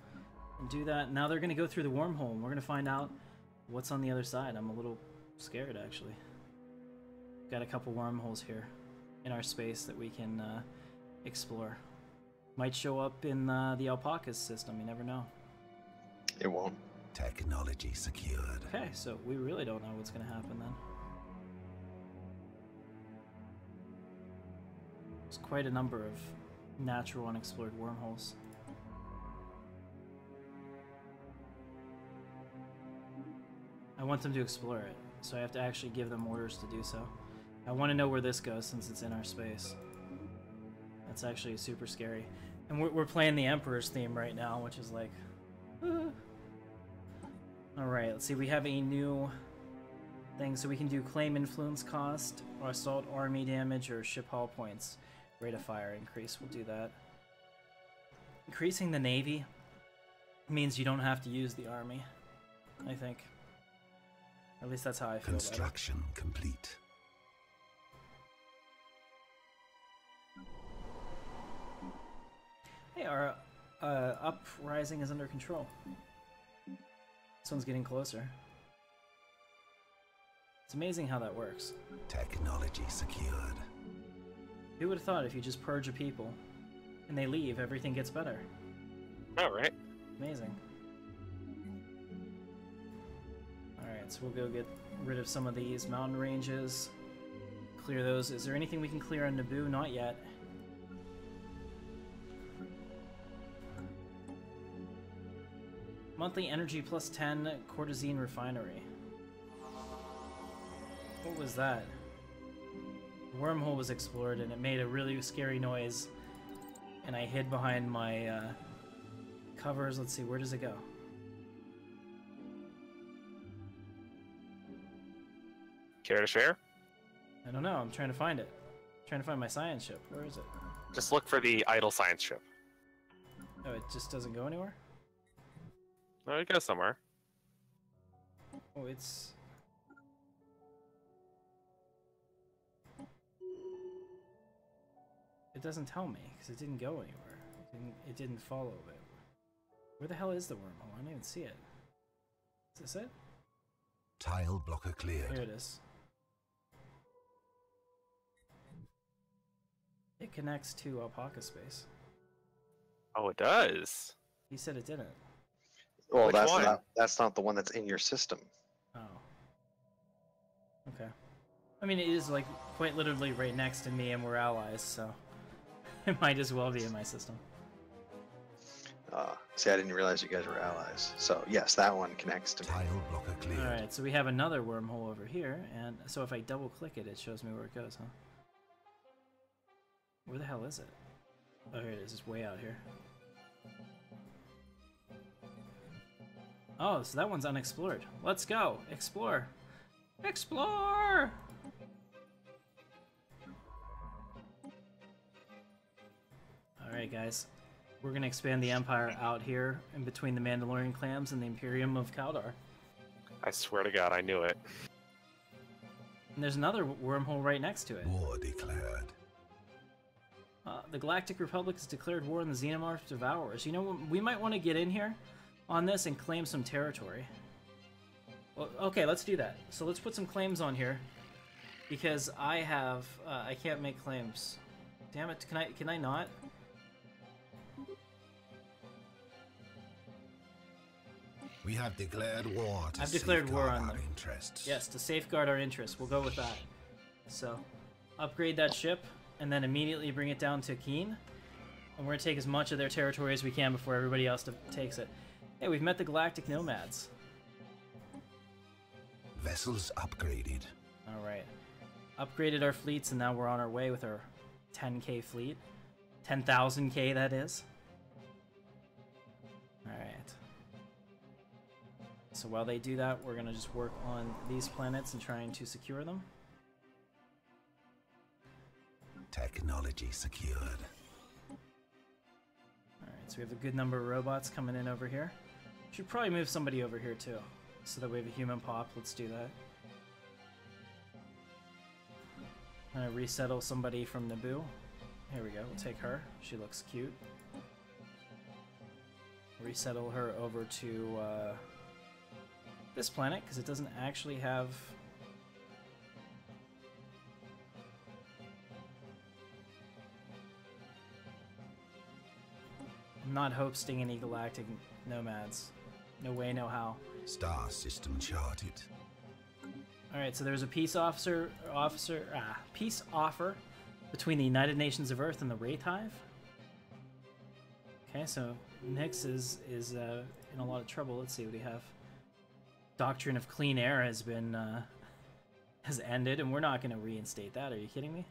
Speaker 1: and do that. Now they're going to go through the wormhole, and we're going to find out what's on the other side. I'm a little scared, actually. Got a couple wormholes here in our space that we can explore. Might show up in the Alpaca's system, you never know.
Speaker 5: It won't.
Speaker 4: Technology secured.
Speaker 1: Okay, so we really don't know what's going to happen then. There's quite a number of natural unexplored wormholes. I want them to explore it, so I have to actually give them orders to do so. I want to know where this goes since it's in our space. That's actually super scary. And we're playing the Emperor's theme right now, which is like... Alright, let's see, we have a new thing, so we can do claim influence cost, or assault army damage, or ship hull points. Rate of fire increase, we'll do that. Increasing the navy means you don't have to use the army, I think. At least that's how I feel about it.
Speaker 4: Construction complete.
Speaker 1: Hey, our uprising is under control. This one's getting closer. It's amazing how that works.
Speaker 4: Technology secured.
Speaker 1: Who would have thought if you just purge a people and they leave, everything gets better?
Speaker 3: All right.
Speaker 1: Amazing. Alright, so we'll go get rid of some of these mountain ranges. Clear those. Is there anything we can clear on Naboo? Not yet. Monthly energy plus 10 Cortazine refinery. What was that? The wormhole was explored and it made a really scary noise. And I hid behind my covers. Let's see, where does it go?
Speaker 3: Care to share?
Speaker 1: I don't know, I'm trying to find it. I'm trying to find my science ship. Where is it?
Speaker 3: Just look for the idle science ship.
Speaker 1: Oh, it just doesn't go anywhere?
Speaker 3: Oh, it goes somewhere.
Speaker 1: Oh, it's... It doesn't tell me, because it didn't go anywhere. It didn't follow it. Where the hell is the wormhole? I don't even see it. Is this it?
Speaker 4: Tile blocker cleared.
Speaker 1: Here it is. It connects to Alpaca space.
Speaker 3: Oh, it does.
Speaker 1: He said it didn't.
Speaker 5: Well,
Speaker 3: Which
Speaker 5: that's
Speaker 3: one?
Speaker 5: not the one that's in your system.
Speaker 1: Oh. Okay. I mean, it is like quite literally right next to me, and we're allies, so it might as well be in my system.
Speaker 5: See, I didn't realize you guys were allies. So yes, that one connects to me.
Speaker 4: Tile blocker cleared.
Speaker 1: Alright, so we have another wormhole over here, and so if I double click it, it shows me where it goes, huh? Where the hell is it? Oh, here it is. It's way out here. Oh, so that one's unexplored. Let's go! Explore! Explore! Alright, guys. We're gonna expand the Empire out here in between the Mandalorian clams and the Imperium of Kaldar.
Speaker 3: I swear to God, I knew it.
Speaker 1: And there's another wormhole right next to it.
Speaker 4: War declared.
Speaker 1: The Galactic Republic has declared war on the Xenomorph Devourers. You know, we might want to get in here on this and claim some territory. Well, okay, let's do that. So let's put some claims on here, because I have I can't make claims. Damn it! Can I not?
Speaker 4: We have declared war to
Speaker 1: I've declared war
Speaker 4: safeguard
Speaker 1: on
Speaker 4: our
Speaker 1: them.
Speaker 4: interests.
Speaker 1: Yes, to safeguard our interests. We'll go with that. So, upgrade that ship, and then immediately bring it down to Keen. And we're gonna take as much of their territory as we can before everybody else takes it. Hey, we've met the Galactic Nomads.
Speaker 4: Vessels upgraded.
Speaker 1: Alright. Upgraded our fleets, and now we're on our way with our 10k fleet. 10,000k, that is. Alright. So while they do that, we're gonna just work on these planets and trying to secure them.
Speaker 4: Technology secured.
Speaker 1: Alright, so we have a good number of robots coming in over here. Should probably move somebody over here too, so that we have a human pop. Let's do that. I'm gonna resettle somebody from Naboo. Here we go, we'll take her. She looks cute. Resettle her over to this planet, because it doesn't actually have... I'm not hosting any galactic nomads. No way, no how.
Speaker 4: Star system charted.
Speaker 1: Alright, so there's a peace offer between the United Nations of Earth and the Wraith Hive. Okay, so Nyx is in a lot of trouble. Let's see what we have. Doctrine of Clean Air has been has ended, and we're not going to reinstate that. Are you kidding me?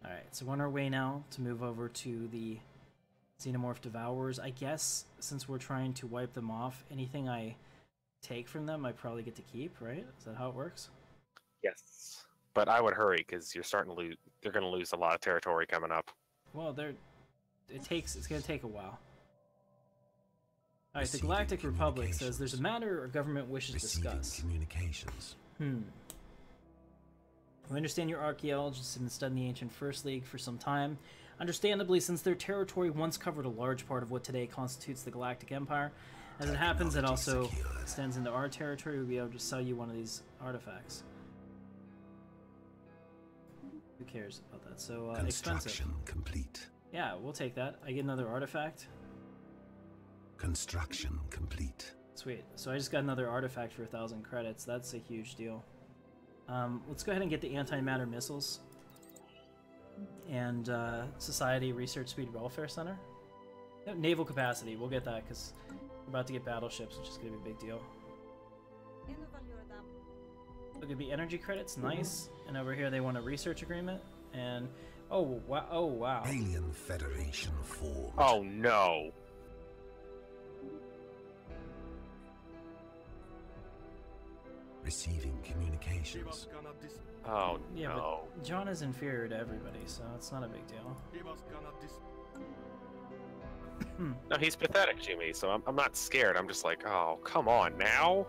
Speaker 1: Alright, so we're on our way now to move over to the Xenomorph Devourers. I guess since we're trying to wipe them off, anything I take from them I probably get to keep, right? Is that how it works?
Speaker 3: Yes. But I would hurry, because you're starting to lose. They're going to lose a lot of territory coming up.
Speaker 1: Well, it's going to take a while. Alright, the Galactic Republic says there's a matter our government wishes to discuss.
Speaker 4: Communications.
Speaker 1: We understand your archaeologists have been studying the ancient First League for some time. Understandably, since their territory once covered a large part of what today constitutes the Galactic Empire. As it happens, it also extends into our territory. We'll be able to sell you one of these artifacts. Who cares about that? So
Speaker 4: Construction
Speaker 1: expensive.
Speaker 4: complete.
Speaker 1: Yeah, we'll take that. I get another artifact.
Speaker 4: Construction complete.
Speaker 1: Sweet. So I just got another artifact for 1,000 credits. That's a huge deal. Let's go ahead and get the antimatter missiles and Society Research Speed Welfare Center. No, naval capacity. We'll get that because we're about to get battleships, which is going to be a big deal. Look, it'd be energy credits. Nice. And over here they want a research agreement. And oh wow! Oh wow!
Speaker 4: Alien Federation formed.
Speaker 3: Oh no!
Speaker 4: Receiving communications.
Speaker 3: Oh
Speaker 1: Yeah,
Speaker 3: no!
Speaker 1: but John is inferior to everybody, so it's not a big deal.
Speaker 3: No, he's pathetic, Jimmy. So I'm not scared. I'm just like, oh, come on now.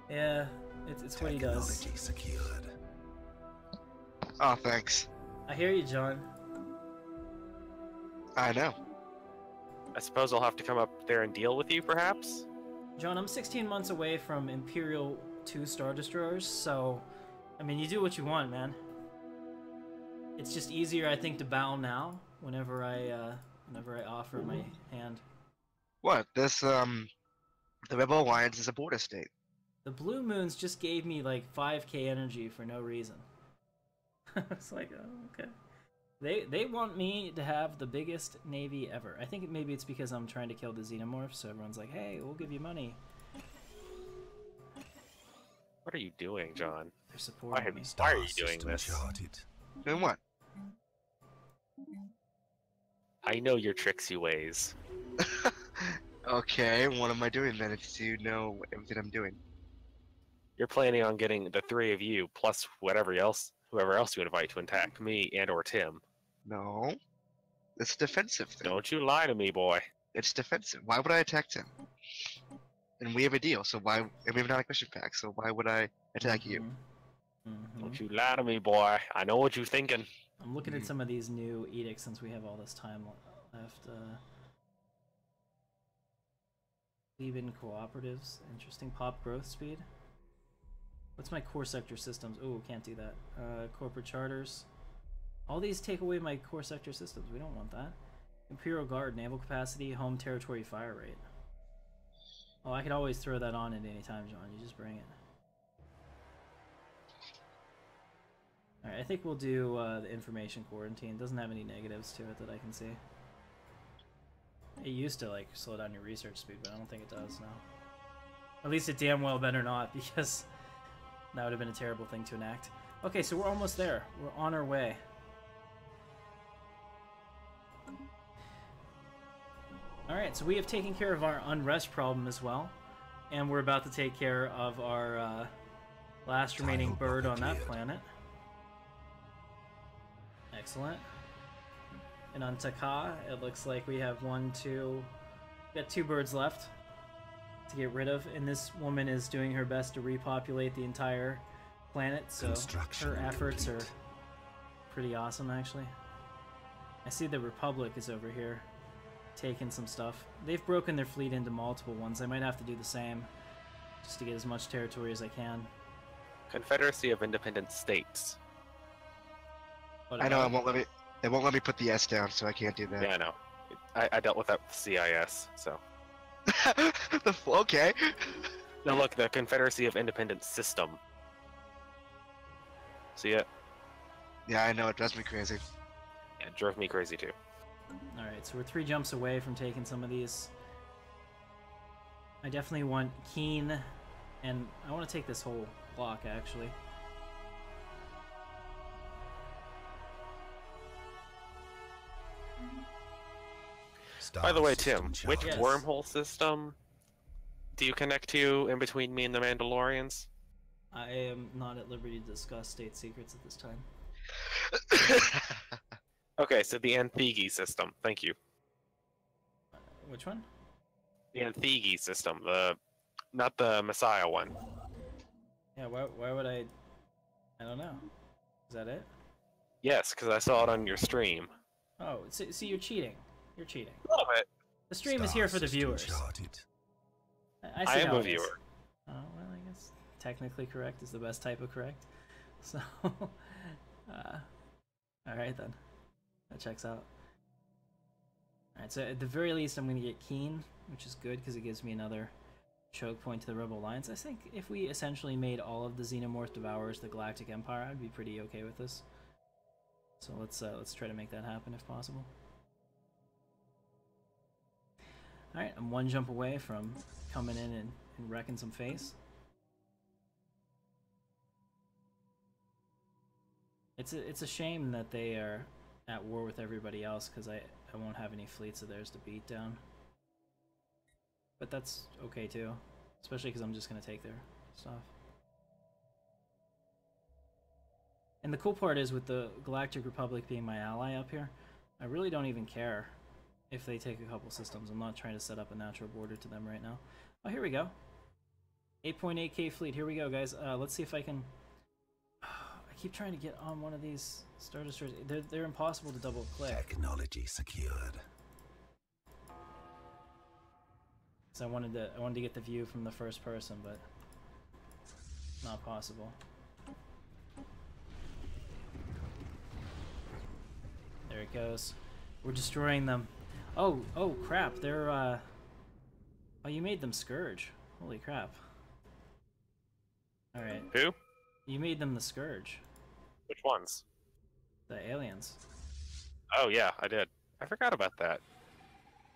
Speaker 1: Yeah, it's what he does.
Speaker 4: Technology secured.
Speaker 7: Oh, thanks.
Speaker 1: I hear you, John.
Speaker 7: I know.
Speaker 3: I suppose I'll have to come up there and deal with you, perhaps.
Speaker 1: John, I'm 16 months away from Imperial 2 Star Destroyers, so I mean, you do what you want, man. It's just easier, I think, to bow now whenever I offer my hand.
Speaker 7: What? This, the Rebel Alliance is a border state.
Speaker 1: The Blue Moons just gave me like 5k energy for no reason. It's like, oh, okay. They want me to have the biggest navy ever. I think maybe it's because I'm trying to kill the xenomorphs, so everyone's like, hey, we'll give you money.
Speaker 3: What are you doing, John?
Speaker 1: They're supporting me.
Speaker 3: Why are you doing
Speaker 4: System
Speaker 3: this?
Speaker 4: charted.
Speaker 7: Doing what?
Speaker 3: I know your tricksy ways.
Speaker 7: Okay, what am I doing then if you know everything I'm doing?
Speaker 3: You're planning on getting the three of you plus whoever else you invite to attack me and or Tim.
Speaker 7: No. It's a defensive thing.
Speaker 3: Don't you lie to me, boy.
Speaker 7: It's defensive. Why would I attack him? And we have a deal, so why... And we have an mission pack, so why would I attack you?
Speaker 3: Don't you lie to me, boy. I know what you're thinking.
Speaker 1: I'm looking at some of these new edicts since we have all this time left. Leave-in cooperatives. Interesting. Pop growth speed. What's my core sector systems? Oh, can't do that. Corporate charters. All these take away my core sector systems. We don't want that. Imperial Guard, naval capacity, home territory fire rate. Oh, I could always throw that on at any time, John. You just bring it. Alright, I think we'll do the information quarantine. Doesn't have any negatives to it that I can see. It used to like slow down your research speed, but I don't think it does now. At least it damn well better not, because that would have been a terrible thing to enact. Okay, so we're almost there. We're on our way. Alright, so we have taken care of our unrest problem as well. And we're about to take care of our last remaining bird on that planet. Excellent. And on Taka, it looks like we have got 2 birds left to get rid of, and this woman is doing her best to repopulate the entire planet, so her efforts are pretty awesome, actually. I see the Republic is over here taking some stuff. They've broken their fleet into multiple ones. I might have to do the same just to get as much territory as I can.
Speaker 3: Confederacy of Independent States.
Speaker 7: I know, it won't let me put the S down, so I can't do that.
Speaker 3: Yeah, I know. I dealt with that with CIS, so.
Speaker 7: Okay.
Speaker 3: Now look, the Confederacy of Independent System. See it?
Speaker 7: Yeah, I know, it drives me crazy.
Speaker 3: Yeah, it drove me crazy too.
Speaker 1: Alright, so we're 3 jumps away from taking some of these. I definitely want Keen, and I want to take this whole block, actually.
Speaker 3: By the way, Tim,
Speaker 4: System
Speaker 3: which
Speaker 4: charted.
Speaker 1: Yes.
Speaker 3: wormhole system do you connect to in between me and the Mandalorians?
Speaker 1: I am not at liberty to discuss state secrets at this time.
Speaker 3: Okay, so the Anthegi system. Thank you.
Speaker 1: Which one?
Speaker 3: The Anthegi system, not the Messiah one.
Speaker 1: Yeah, why would I don't know. Is that it?
Speaker 3: Yes, because I saw it on your stream.
Speaker 1: Oh, see, you're cheating. You're cheating.
Speaker 3: A little bit.
Speaker 1: The stream is here for the
Speaker 4: System
Speaker 1: viewers.
Speaker 4: charted.
Speaker 1: I
Speaker 3: I
Speaker 1: see
Speaker 3: am
Speaker 1: how
Speaker 3: a
Speaker 1: it is.
Speaker 3: viewer.
Speaker 1: Oh, well, I guess technically correct is the best type of correct. So, Alright then. That checks out. Alright, so at the very least I'm going to get Keen, which is good because it gives me another choke point to the Rebel Alliance. I think if we essentially made all of the Xenomorph Devourers the Galactic Empire, I'd be pretty okay with this. So let's try to make that happen if possible. Alright, I'm one jump away from coming in and wrecking some face. It's a shame that they are at war with everybody else, because I won't have any fleets of theirs to beat down. But that's okay too, especially because I'm just going to take their stuff. And the cool part is, with the Galactic Republic being my ally up here, I really don't even care if they take a couple systems. I'm not trying to set up a natural border to them right now. Oh, here we go. 8.8k fleet. Here we go, guys. Let's see if I can... I keep trying to get on one of these Star Destroyers. They're impossible to double click.
Speaker 4: Technology secured.
Speaker 1: So I wanted to get the view from the first person, but not possible. There it goes. We're destroying them. Oh crap, they're oh, you made them Scourge. Holy crap. Alright.
Speaker 3: Who?
Speaker 1: You made them the Scourge.
Speaker 3: Which ones?
Speaker 1: The aliens.
Speaker 3: Oh yeah, I did. I forgot about that.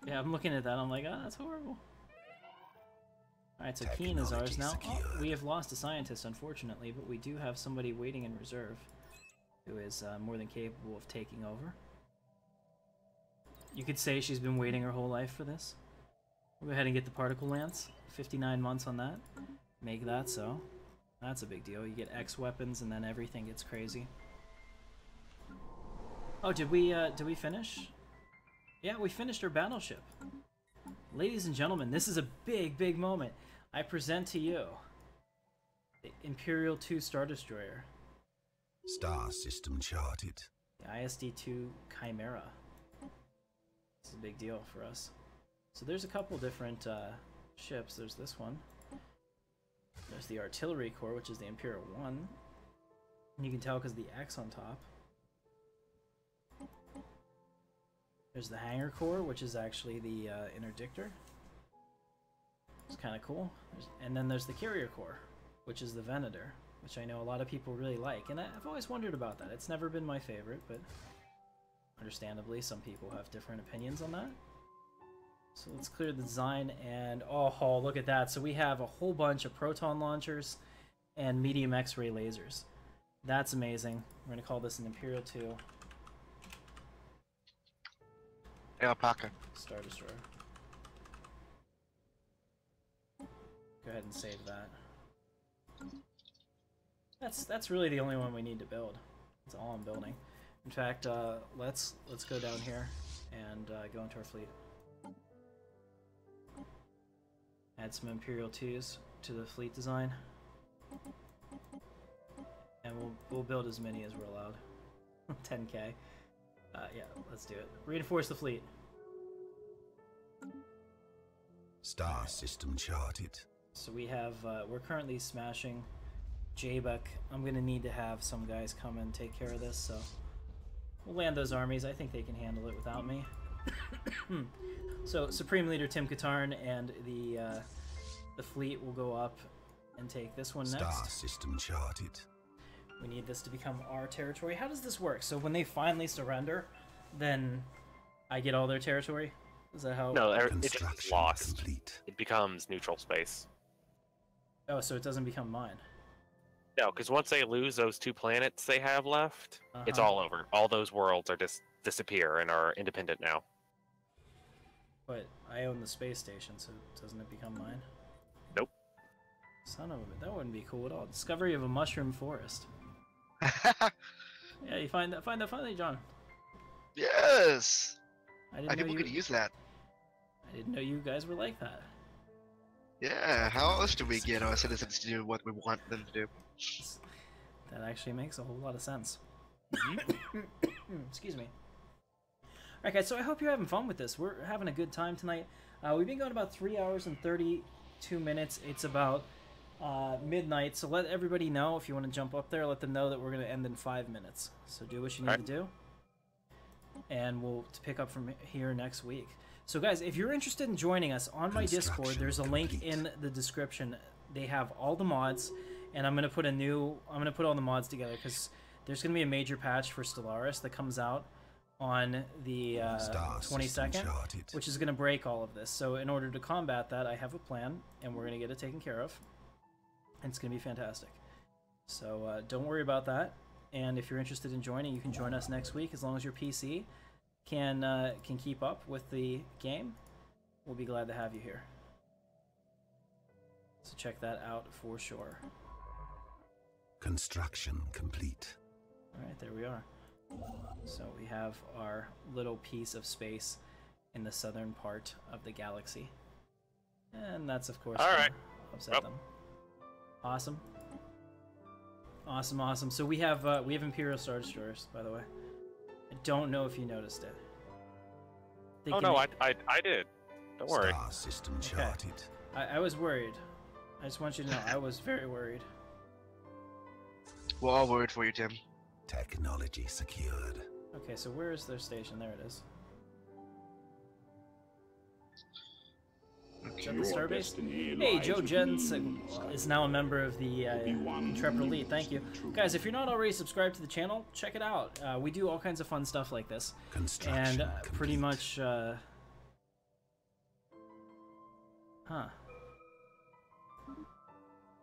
Speaker 1: Yeah, I'm looking at that, I'm like, oh, that's horrible. Alright, so Keen is ours now. Oh, we have lost a scientist, unfortunately, but we do have somebody waiting in reserve who is more than capable of taking over. You could say she's been waiting her whole life for this. We'll go ahead and get the Particle Lance. 59 months on that. Make that so. That's a big deal. You get X weapons and then everything gets crazy. Oh, did we finish? Yeah, we finished our battleship. Ladies and gentlemen, this is a big moment. I present to you the Imperial 2 Star Destroyer.
Speaker 4: Star system charted.
Speaker 1: The ISD-2 Chimera. This is a big deal for us. So there's a couple different ships. There's this one. There's the Artillery Corps, which is the Imperial 1. And you can tell because of the X on top. There's the Hangar Corps, which is actually the Interdictor. It's kind of cool. And then there's the Carrier Corps, which is the Venator, which I know a lot of people really like. And I've always wondered about that. It's never been my favorite, but understandably, some people have different opinions on that. So let's clear the design, and oh, look at that. So we have a whole bunch of proton launchers and medium X-ray lasers. That's amazing. We're going to call this an Imperial 2
Speaker 7: Alpaca.
Speaker 1: Star Destroyer. Go ahead and save that. That's really the only one we need to build. That's all I'm building. In fact, let's go down here and go into our fleet. Add some Imperial 2s to the fleet design. And we'll build as many as we're allowed. 10k. Yeah, let's do it. Reinforce the fleet.
Speaker 4: Star system charted.
Speaker 1: So we have, we're currently smashing Jaybuk. I'm gonna need to have some guys come and take care of this, so we'll land those armies. I think they can handle it without me. So Supreme Leader Tim Katarn and the fleet will go up and take this one next.
Speaker 4: Star system charted.
Speaker 1: We need this to become our territory. How does this work? So when they finally surrender, then I get all their territory? Is that how?
Speaker 3: No, it just is lost.
Speaker 4: Complete.
Speaker 3: It becomes neutral space.
Speaker 1: Oh, so it doesn't become mine.
Speaker 3: No, because once they lose those 2 planets they have left, it's all over. All those worlds are just disappear and are independent now.
Speaker 1: But I own the space station, so doesn't it become mine?
Speaker 3: Nope.
Speaker 1: Son of a... That wouldn't be cool at all. Discovery of a mushroom forest. Yeah, you find that finally, John?
Speaker 7: Yes!
Speaker 1: I didn't know
Speaker 7: people could use that.
Speaker 1: I didn't know you guys were like that.
Speaker 7: Yeah, how else do we get our citizens to do what we want them to do?
Speaker 1: That actually makes a whole lot of sense. Excuse me. Alright guys, so I hope you're having fun with this. We're having a good time tonight. We've been going about 3 hours and 32 minutes. It's about midnight. So let everybody know if you want to jump up there. Let them know that we're going to end in 5 minutes. So do what you need to do. And we'll pick up from here next week. So guys, if you're interested in joining us on my Discord, there's a link in the description. They have all the mods, and I'm going to put all the mods together because there's going to be a major patch for Stellaris that comes out on the 22nd, which is going to break all of this. So in order to combat that, I have a plan, and we're going to get it taken care of. And it's going to be fantastic. So don't worry about that. And if you're interested in joining, you can join us next week as long as your PC can keep up with the game. We'll be glad to have you here. So check that out for sure.
Speaker 4: Construction complete.
Speaker 1: All right, there we are. So we have our little piece of space in the southern part of the galaxy. And that's, of course, upset them. Awesome. Awesome, awesome. So we have Imperial Star Destroyers, by the way. I don't know if you noticed it.
Speaker 3: Oh no, I did. Don't worry.
Speaker 4: Star system charted.
Speaker 1: I was worried. I just want you to know I was very worried.
Speaker 7: We're all worried for you, Tim.
Speaker 4: Technology secured.
Speaker 1: Okay, so where is their station? There it is. Is that the starbase? Hey, Joe Jens is now a member of the Intrepid Elite. Thank you. Guys, if you're not already subscribed to the channel, check it out. We do all kinds of fun stuff like this. And pretty much...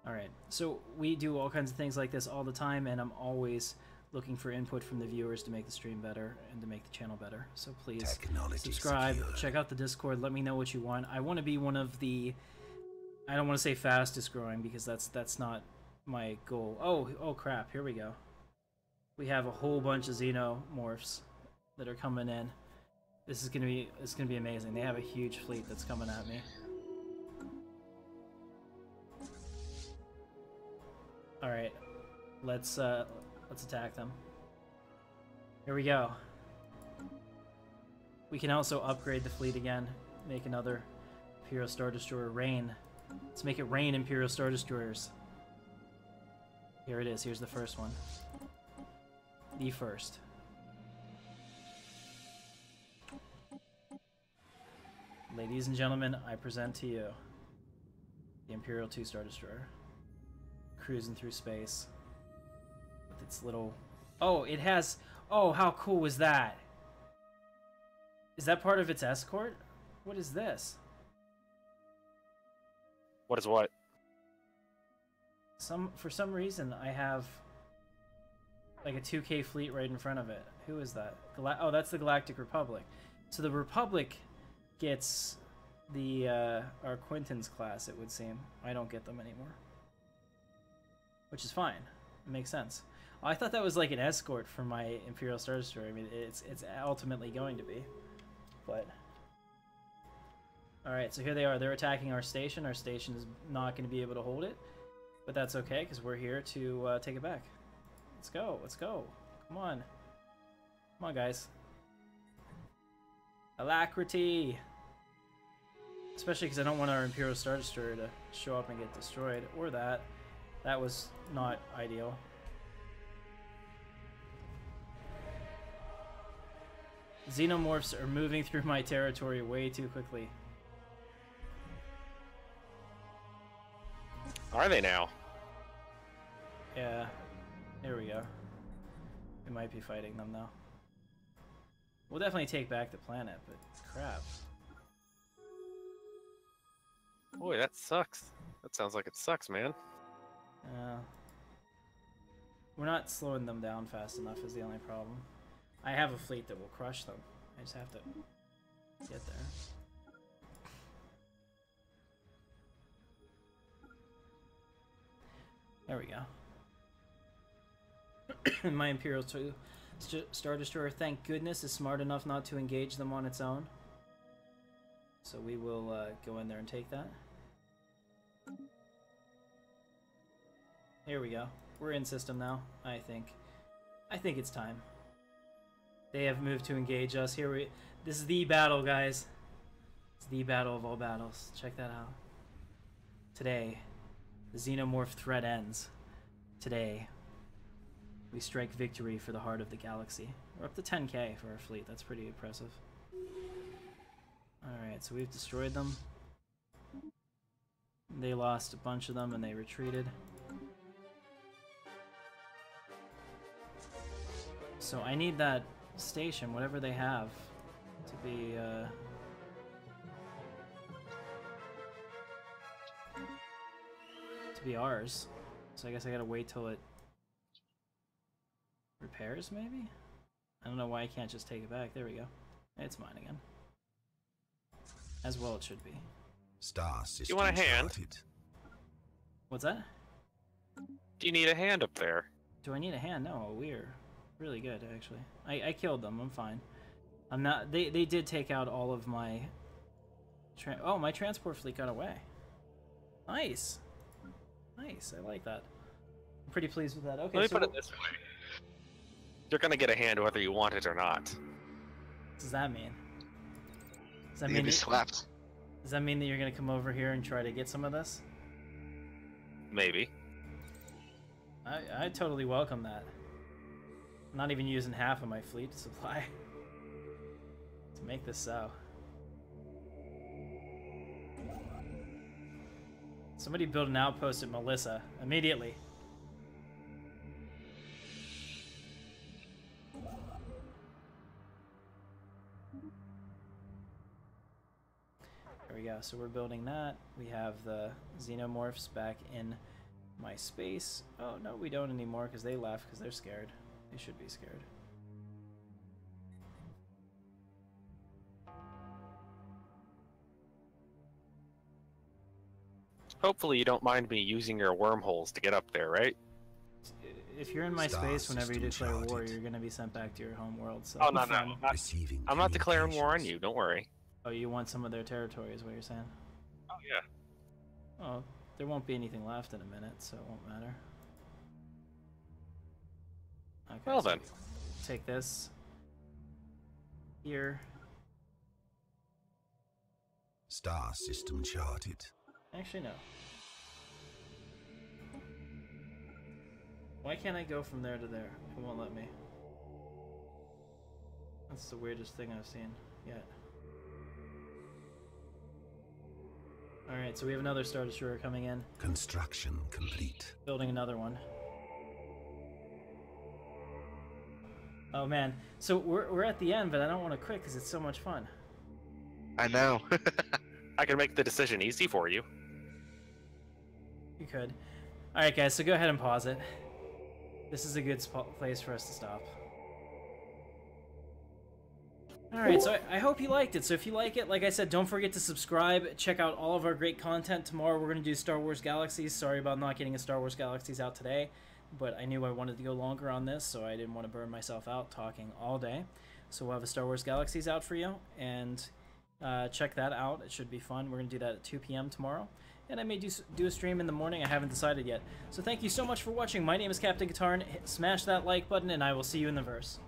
Speaker 1: Alright, so we do all kinds of things like this all the time, and I'm always looking for input from the viewers to make the stream better and to make the channel better. So please subscribe, check out the Discord, let me know what you want. I want to be one of the, I don't want to say fastest growing because that's not my goal. Oh crap, here we go. We have a whole bunch of xenomorphs that are coming in. It's gonna be amazing. They have a huge fleet that's coming at me. All right, let's attack them. Here we go. We can also upgrade the fleet again, make another Imperial Star Destroyer rain. Let's make it rain Imperial Star Destroyers. Here it is. Here's the first one. The first. Ladies and gentlemen, I present to you the Imperial 2 Star Destroyer. Cruising through space with its little... Oh, it has... Oh, how cool was that? Is that part of its escort? What is this?
Speaker 3: What is what?
Speaker 1: For some reason, I have like a 2K fleet right in front of it. Who is that? Oh, that's the Galactic Republic. So the Republic gets the our Quinton's class, it would seem. I don't get them anymore. Which is fine. It makes sense. Oh, I thought that was like an escort for my Imperial Star Destroyer. I mean, it's ultimately going to be. But... Alright, so here they are. They're attacking our station. Our station is not going to be able to hold it. But that's okay, because we're here to take it back. Let's go. Let's go. Come on. Come on, guys. Alacrity! Especially because I don't want our Imperial Star Destroyer to show up and get destroyed. Or that. That was not ideal. Xenomorphs are moving through my territory way too quickly.
Speaker 3: Are they now?
Speaker 1: Yeah. Here we go. We might be fighting them now. We'll definitely take back the planet, but crap.
Speaker 3: Boy, that sucks. That sounds like it sucks, man.
Speaker 1: We're not slowing them down fast enough is the only problem. I have a fleet that will crush them. I just have to get there. There we go. My Imperial 2 Star Destroyer, thank goodness, is smart enough not to engage them on its own. So we will go in there and take that. Here we go. We're in system now, I think. I think it's time. They have moved to engage us. This is the battle, guys. It's the battle of all battles. Check that out. Today, The xenomorph threat ends. Today, we strike victory for the heart of the galaxy. We're up to 10k for our fleet. That's pretty impressive. Alright, so we've destroyed them. They lost a bunch of them and they retreated. So I need that station, whatever they have, to be ours. So I guess I gotta wait till it repairs, maybe? I don't know why I can't just take it back. There we go. It's mine again. As well it should be.
Speaker 4: Star system
Speaker 3: You want a hand?
Speaker 4: charted.
Speaker 1: What's that?
Speaker 3: Do you need a hand up there?
Speaker 1: Do I need a hand? No, we're really good, actually. I killed them. I'm fine. I'm not... They did take out all of my... Oh, my transport fleet got away. Nice. Nice. I like that. I'm pretty pleased with that. Okay,
Speaker 3: Let me
Speaker 1: so
Speaker 3: put it this way. You're gonna get a hand whether you want it or not.
Speaker 1: what does that mean? Does that
Speaker 7: You're
Speaker 1: mean
Speaker 7: gonna be
Speaker 1: that,
Speaker 7: slapped.
Speaker 1: does that mean that you're gonna come over here and try to get some of this?
Speaker 3: Maybe.
Speaker 1: I totally welcome that. I'm not even using half of my fleet supply to make this so. Somebody build an outpost at Melissa immediately. There we go. So we're building that. We have the xenomorphs back in my space. Oh, no, we don't anymore because they left because they're scared. They should be scared.
Speaker 3: Hopefully you don't mind me using your wormholes to get up there, right?
Speaker 1: If you're in my
Speaker 4: Star
Speaker 1: space whenever you
Speaker 4: system
Speaker 1: declare war,
Speaker 4: charted.
Speaker 1: you're going to be sent back to your home world. So
Speaker 3: Oh, no,
Speaker 1: have
Speaker 3: no.
Speaker 1: fun.
Speaker 4: Receiving
Speaker 3: I'm not declaring war on
Speaker 4: communications.
Speaker 3: you, don't worry.
Speaker 1: Oh, you want some of their territory is what you're saying?
Speaker 3: Oh, yeah.
Speaker 1: Oh, there won't be anything left in a minute, so it won't matter. Okay,
Speaker 3: Well
Speaker 1: so
Speaker 3: then.
Speaker 1: take this here.
Speaker 4: Star system charted.
Speaker 1: Actually, no. Why can't I go from there to there? It won't let me. That's the weirdest thing I've seen yet. Alright, so we have another Star Destroyer coming in.
Speaker 4: Construction complete.
Speaker 1: Building another one. Oh man, so we're at the end, but I don't want to quit because it's so much fun.
Speaker 7: I know.
Speaker 3: I can make the decision easy for you.
Speaker 1: You could. Alright guys, so go ahead and pause it. This is a good place for us to stop. Alright, so I hope you liked it. So if you like it, like I said, don't forget to subscribe. Check out all of our great content. Tomorrow we're going to do Star Wars Galaxies. Sorry about not getting a Star Wars Galaxies out today, but I knew I wanted to go longer on this, so I didn't want to burn myself out talking all day. So we'll have a Star Wars Galaxies out for you, and check that out. It should be fun. We're going to do that at 2 p.m. tomorrow. And I may do a stream in the morning. I haven't decided yet. So thank you so much for watching. My name is Captain Katarn. Smash that like button, and I will see you in the verse.